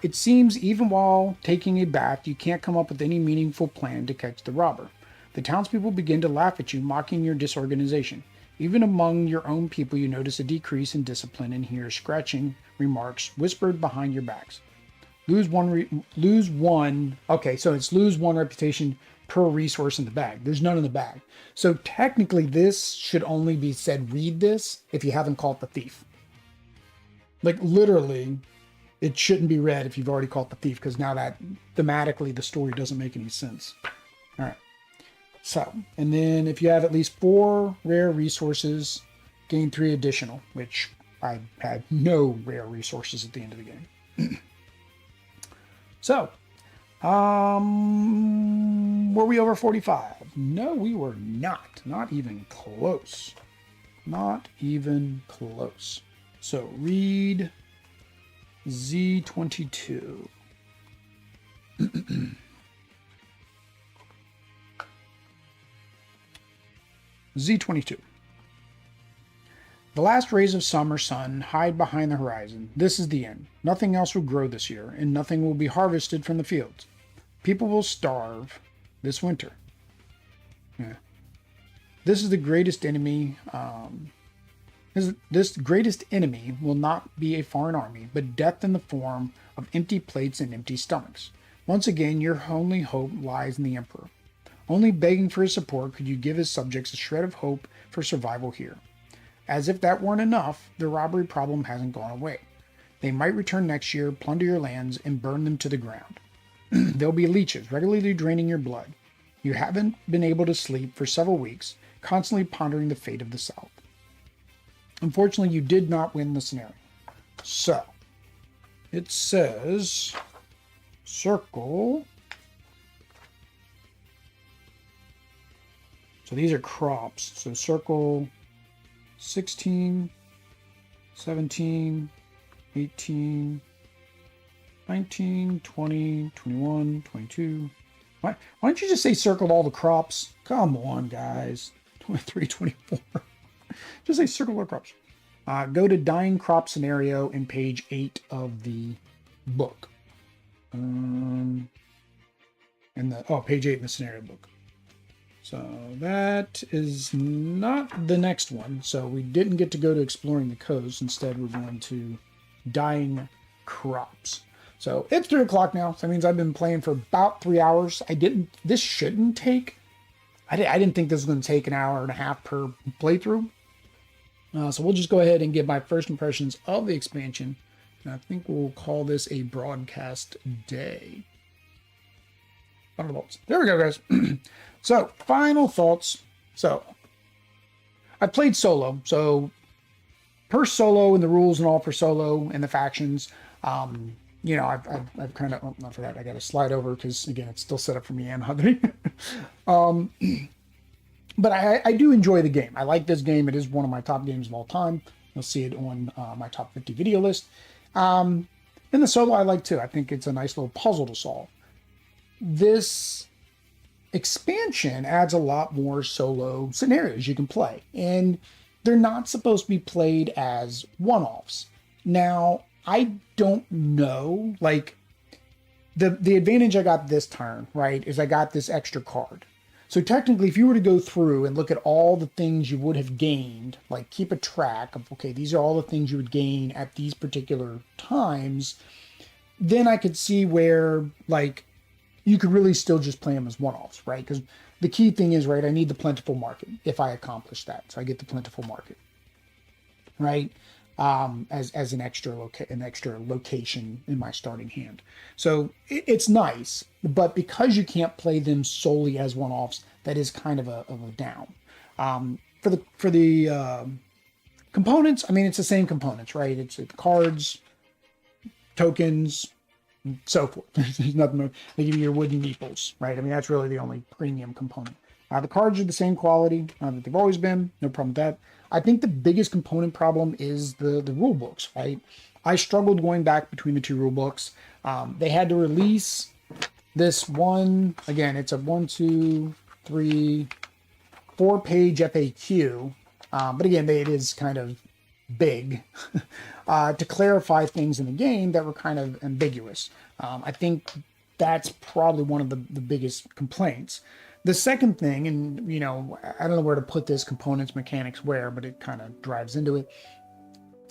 It seems even while taking a bath, you can't come up with any meaningful plan to catch the robber. The townspeople begin to laugh at you, mocking your disorganization. Even among your own people, you notice a decrease in discipline and hear scratching remarks whispered behind your backs. Lose one. Okay, so it's lose 1 reputation per resource in the bag. There's none in the bag. So technically this should only be said, read this, if you haven't caught the thief. Like literally, it shouldn't be read if you've already caught the thief, because now that thematically the story doesn't make any sense. All right. So, and then if you have at least 4 rare resources, gain 3 additional, which I had no rare resources at the end of the game. So, were we over 45? No, we were not. Not even close. Not even close. So read Z22. Z22. The last rays of summer sun hide behind the horizon. This is the end. Nothing else will grow this year, and nothing will be harvested from the fields. People will starve this winter. Yeah. This is the greatest enemy. This greatest enemy will not be a foreign army, but death in the form of empty plates and empty stomachs. Once again, your only hope lies in the Emperor. Only begging for his support could you give his subjects a shred of hope for survival here. As if that weren't enough, the robbery problem hasn't gone away. They might return next year, plunder your lands, and burn them to the ground. There'll be leeches regularly draining your blood. You haven't been able to sleep for several weeks, constantly pondering the fate of the South. Unfortunately, you did not win the scenario. So, it says, circle. So these are crops. So circle 16, 17, 18, 19, 20, 21, 22, Why don't you just say circled all the crops? Come on, guys. 23, 24. Just say circle all the crops. Go to dying crop scenario in page 8 of the book. Page 8 in the scenario book. So that is not the next one. So we didn't get to go to exploring the coast. Instead, we're going to dying crops. So it's 3 o'clock now. So that means I've been playing for about 3 hours. This shouldn't take, I didn't think this was going to take an hour and a half per playthrough. So we'll just go ahead and give my first impressions of the expansion. And I think we'll call this a broadcast day. Final thoughts. There we go, guys. So, final thoughts. So, I played solo. So, per solo and the rules and all for solo and the factions. You know, I've kind of, not for that, I got to slide over because, again, it's still set up for me and Hudley. But I do enjoy the game. I like this game. It is one of my top games of all time. You'll see it on my top 50 video list. And the solo I like too. I think it's a nice little puzzle to solve. This expansion adds a lot more solo scenarios you can play. And they're not supposed to be played as one-offs. Now, I don't know, like, the advantage I got this turn, right, is I got this extra card. So technically, if you were to go through and look at all the things you would have gained, like keep a track of, okay, these are all the things you would gain at these particular times, then I could see where, like, you could really still just play them as one-offs, right? Because the key thing is, right, I need the plentiful market if I accomplish that. So I get the plentiful market, right? As an extra location in my starting hand. So it's nice, but because you can't play them solely as one-offs, that is kind of a down. For the components, I mean, it's the same components, right? It's cards, tokens, and so forth. There's nothing more. They give you your wooden meeples, right? I mean, that's really the only premium component. The cards are the same quality that they've always been. No problem with that. I think the biggest component problem is the rule books, right? I struggled going back between the two rule books. They had to release this one. Again, it's a 1, 2, 3, 4-page FAQ. But again, it is kind of big to clarify things in the game that were kind of ambiguous. I think that's probably one of the biggest complaints. The second thing, and, you know, I don't know where to put this components, mechanics, where, but it kind of drives into it,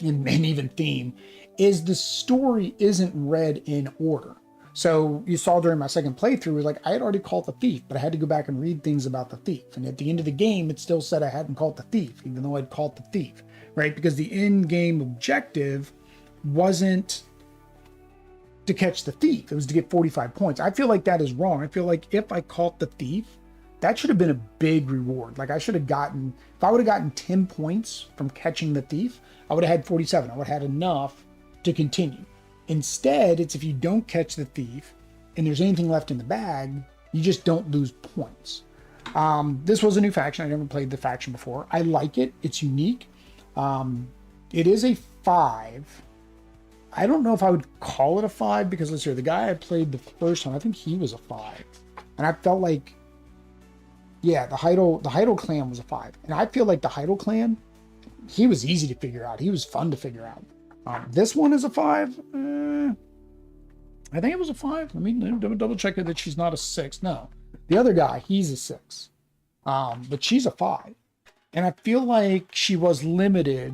and even theme, is the story isn't read in order. So you saw during my second playthrough, like, I had already caught the thief, but I had to go back and read things about the thief. And at the end of the game, it still said I hadn't caught the thief, even though I'd caught the thief, right? Because the in-game objective wasn't to catch the thief. It was to get 45 points. I feel like that is wrong. I feel like if I caught the thief, that should have been a big reward. Like, I should have gotten, if I would have gotten 10 points from catching the thief, I would have had 47. I would have had enough to continue. Instead, it's if you don't catch the thief and there's anything left in the bag, you just don't lose points. This was a new faction. I never played the faction before. I like it. It's unique. It is a 5. I don't know if I would call it a 5 because, let's see, the guy I played the first time, I think he was a 5. And I felt like, yeah, the Heidel clan was a 5. And I feel like the Heidel clan, he was easy to figure out. He was fun to figure out. This one is a 5. I think it was a 5. Let me double check that she's not a 6. No. The other guy, he's a 6. But she's a 5. And I feel like she was limited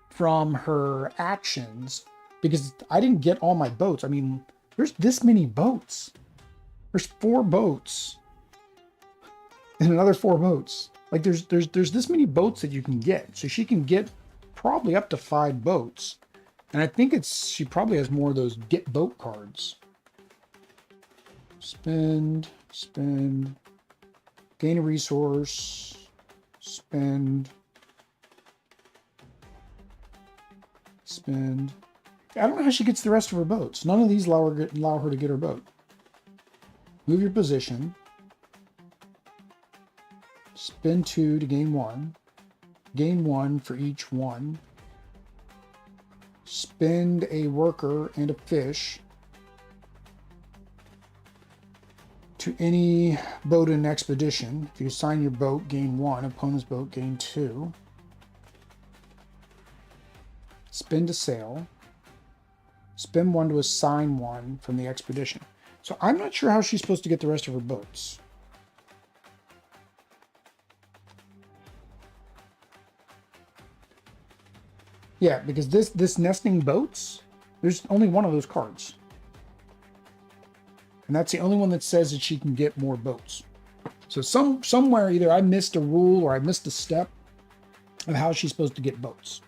from her actions because I didn't get all my boats. I mean, there's this many boats. There's 4 boats. And another 4 boats. Like, there's this many boats that you can get. So she can get probably up to 5 boats. And I think she probably has more of those get boat cards. Spend, gain a resource, spend. I don't know how she gets the rest of her boats. None of these allow her to get her boat. Move your position. Spend 2 to gain 1. Gain 1 for each one. Spend a worker and a fish to any boat in an expedition. If you assign your boat, gain 1. Opponent's boat, gain 2. Spin to sail. Spend 1 to assign 1 from the expedition. So I'm not sure how she's supposed to get the rest of her boats. Yeah, because this nesting boats, there's only one of those cards. And that's the only one that says that she can get more boats. So somewhere either I missed a rule or I missed a step of how she's supposed to get boats.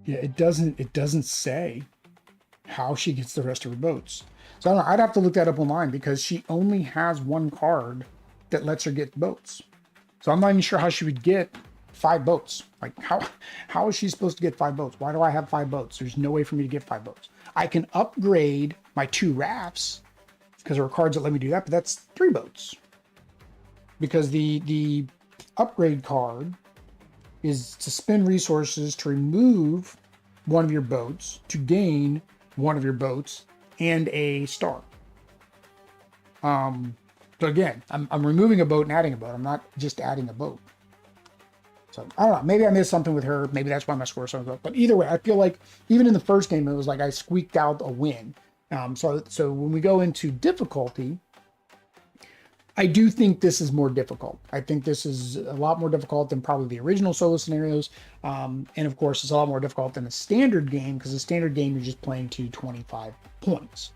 Yeah, it doesn't say how she gets the rest of her boats. So I don't know, I'd have to look that up online because she only has one card that lets her get boats. So I'm not even sure how she would get 5 boats. Like how is she supposed to get 5 boats? Why do I have 5 boats? There's no way for me to get 5 boats. I can upgrade my 2 rafts because there are cards that let me do that, but that's 3 boats. Because the upgrade card is to spend resources to remove one of your boats to gain one of your boats and a star. So again, I'm removing a boat and adding a boat. I'm not just adding a boat. So I don't know. Maybe I missed something with her. Maybe that's why my score so good. But either way, I feel like even in the first game, it was like I squeaked out a win. So when we go into difficulty, I do think this is more difficult. I think this is a lot more difficult than probably the original solo scenarios. And of course, it's a lot more difficult than a standard game because the standard game you're just playing to 25 points.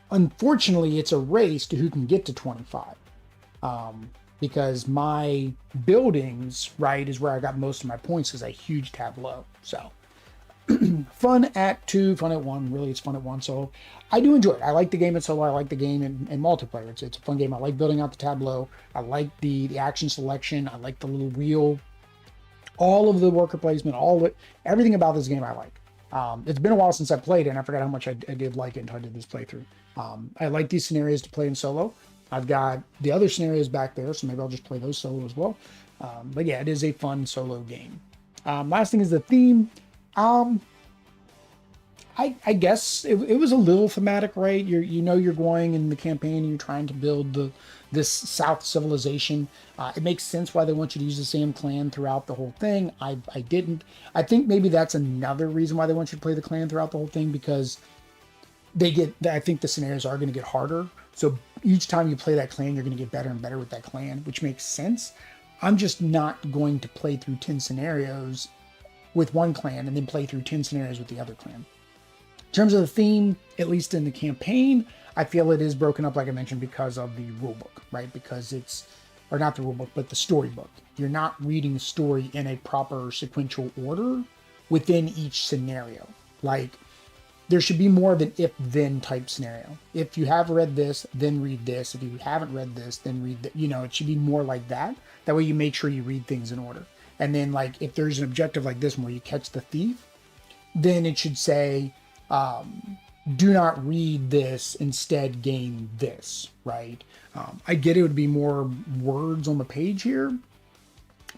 Unfortunately, it's a race to who can get to 25. Because my buildings, right, is where I got most of my points because a huge tableau. So fun at 2, fun at 1. Really, it's fun at 1. So I do enjoy it. I like the game at solo. I like the game in multiplayer. It's a fun game. I like building out the tableau. I like the action selection. I like the little wheel. All of the worker placement, all of it, everything about this game I like. It's been a while since I played it, and I forgot how much I did like it until I did this playthrough. I like these scenarios to play in solo. I've got the other scenarios back there, so maybe I'll just play those solo as well. But yeah, it is a fun solo game. Last thing is the theme. I guess it was a little thematic, right? You're going in the campaign and you're trying to build this South civilization. It makes sense why they want you to use the same clan throughout the whole thing. I didn't. I think maybe that's another reason why they want you to play the clan throughout the whole thing, because I think the scenarios are going to get harder. So each time you play that clan, you're going to get better and better with that clan, which makes sense. I'm just not going to play through 10 scenarios with one clan and then play through 10 scenarios with the other clan. In terms of the theme, at least in the campaign, I feel it is broken up, like I mentioned, because of the rulebook, right? Because or not the rulebook, but the storybook. You're not reading the story in a proper sequential order within each scenario. Like, there should be more of an if-then type scenario. If you have read this, then read this. If you haven't read this, then read that. It should be more like that. That way you make sure you read things in order. And then, like, if there's an objective like this one where you catch the thief, then it should say, do not read this, instead gain this, right? I get it would be more words on the page here,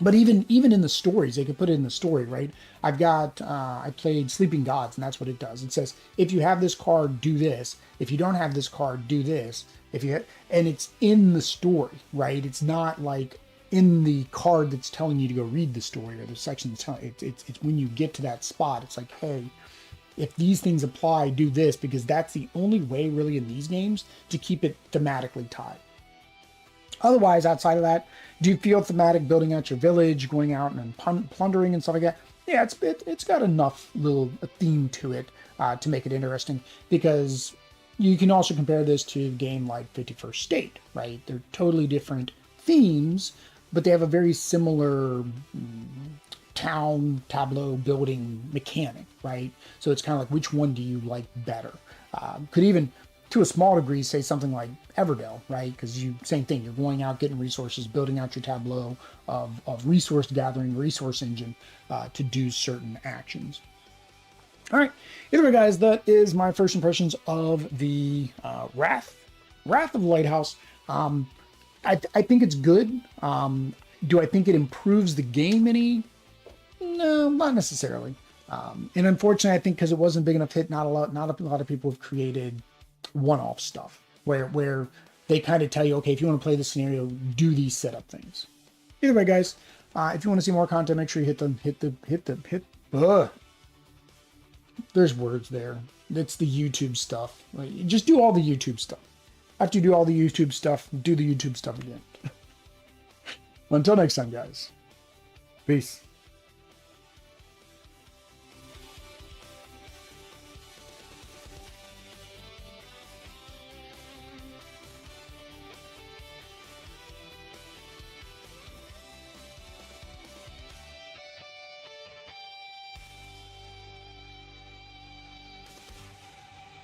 but even in the stories, they could put it in the story, right? I played Sleeping Gods, and that's what it does. It says, if you have this card, do this. If you don't have this card, do this. And it's in the story, right? It's not like in the card that's telling you to go read the story, or the section that's telling it's when you get to that spot, it's like, hey, if these things apply, do this, because that's the only way really in these games to keep it thematically tied. Otherwise, outside of that, do you feel thematic building out your village, going out and plundering and stuff like that? Yeah, it's got enough little theme to it to make it interesting, because you can also compare this to a game like 51st State, right? They're totally different themes, but they have a very similar town tableau building mechanic, right? So it's kind of like, which one do you like better? Could even, to a small degree, say something like Everdell, right? Because same thing, you're going out, getting resources, building out your tableau of resource gathering, resource engine to do certain actions. All right. Either way, guys, that is my first impressions of the Wrath of the Lighthouse. I think it's good. Do I think it improves the game any? No, not necessarily. And unfortunately, I think because it wasn't a big enough hit, not a lot of people have created one-off stuff where they kind of tell you, okay, if you want to play this scenario, do these setup things. Either way, guys, if you want to see more content, make sure you hit. There's words there. It's the YouTube stuff. Like, just do all the YouTube stuff. After you do all the YouTube stuff, do the YouTube stuff again. Until next time, guys. Peace.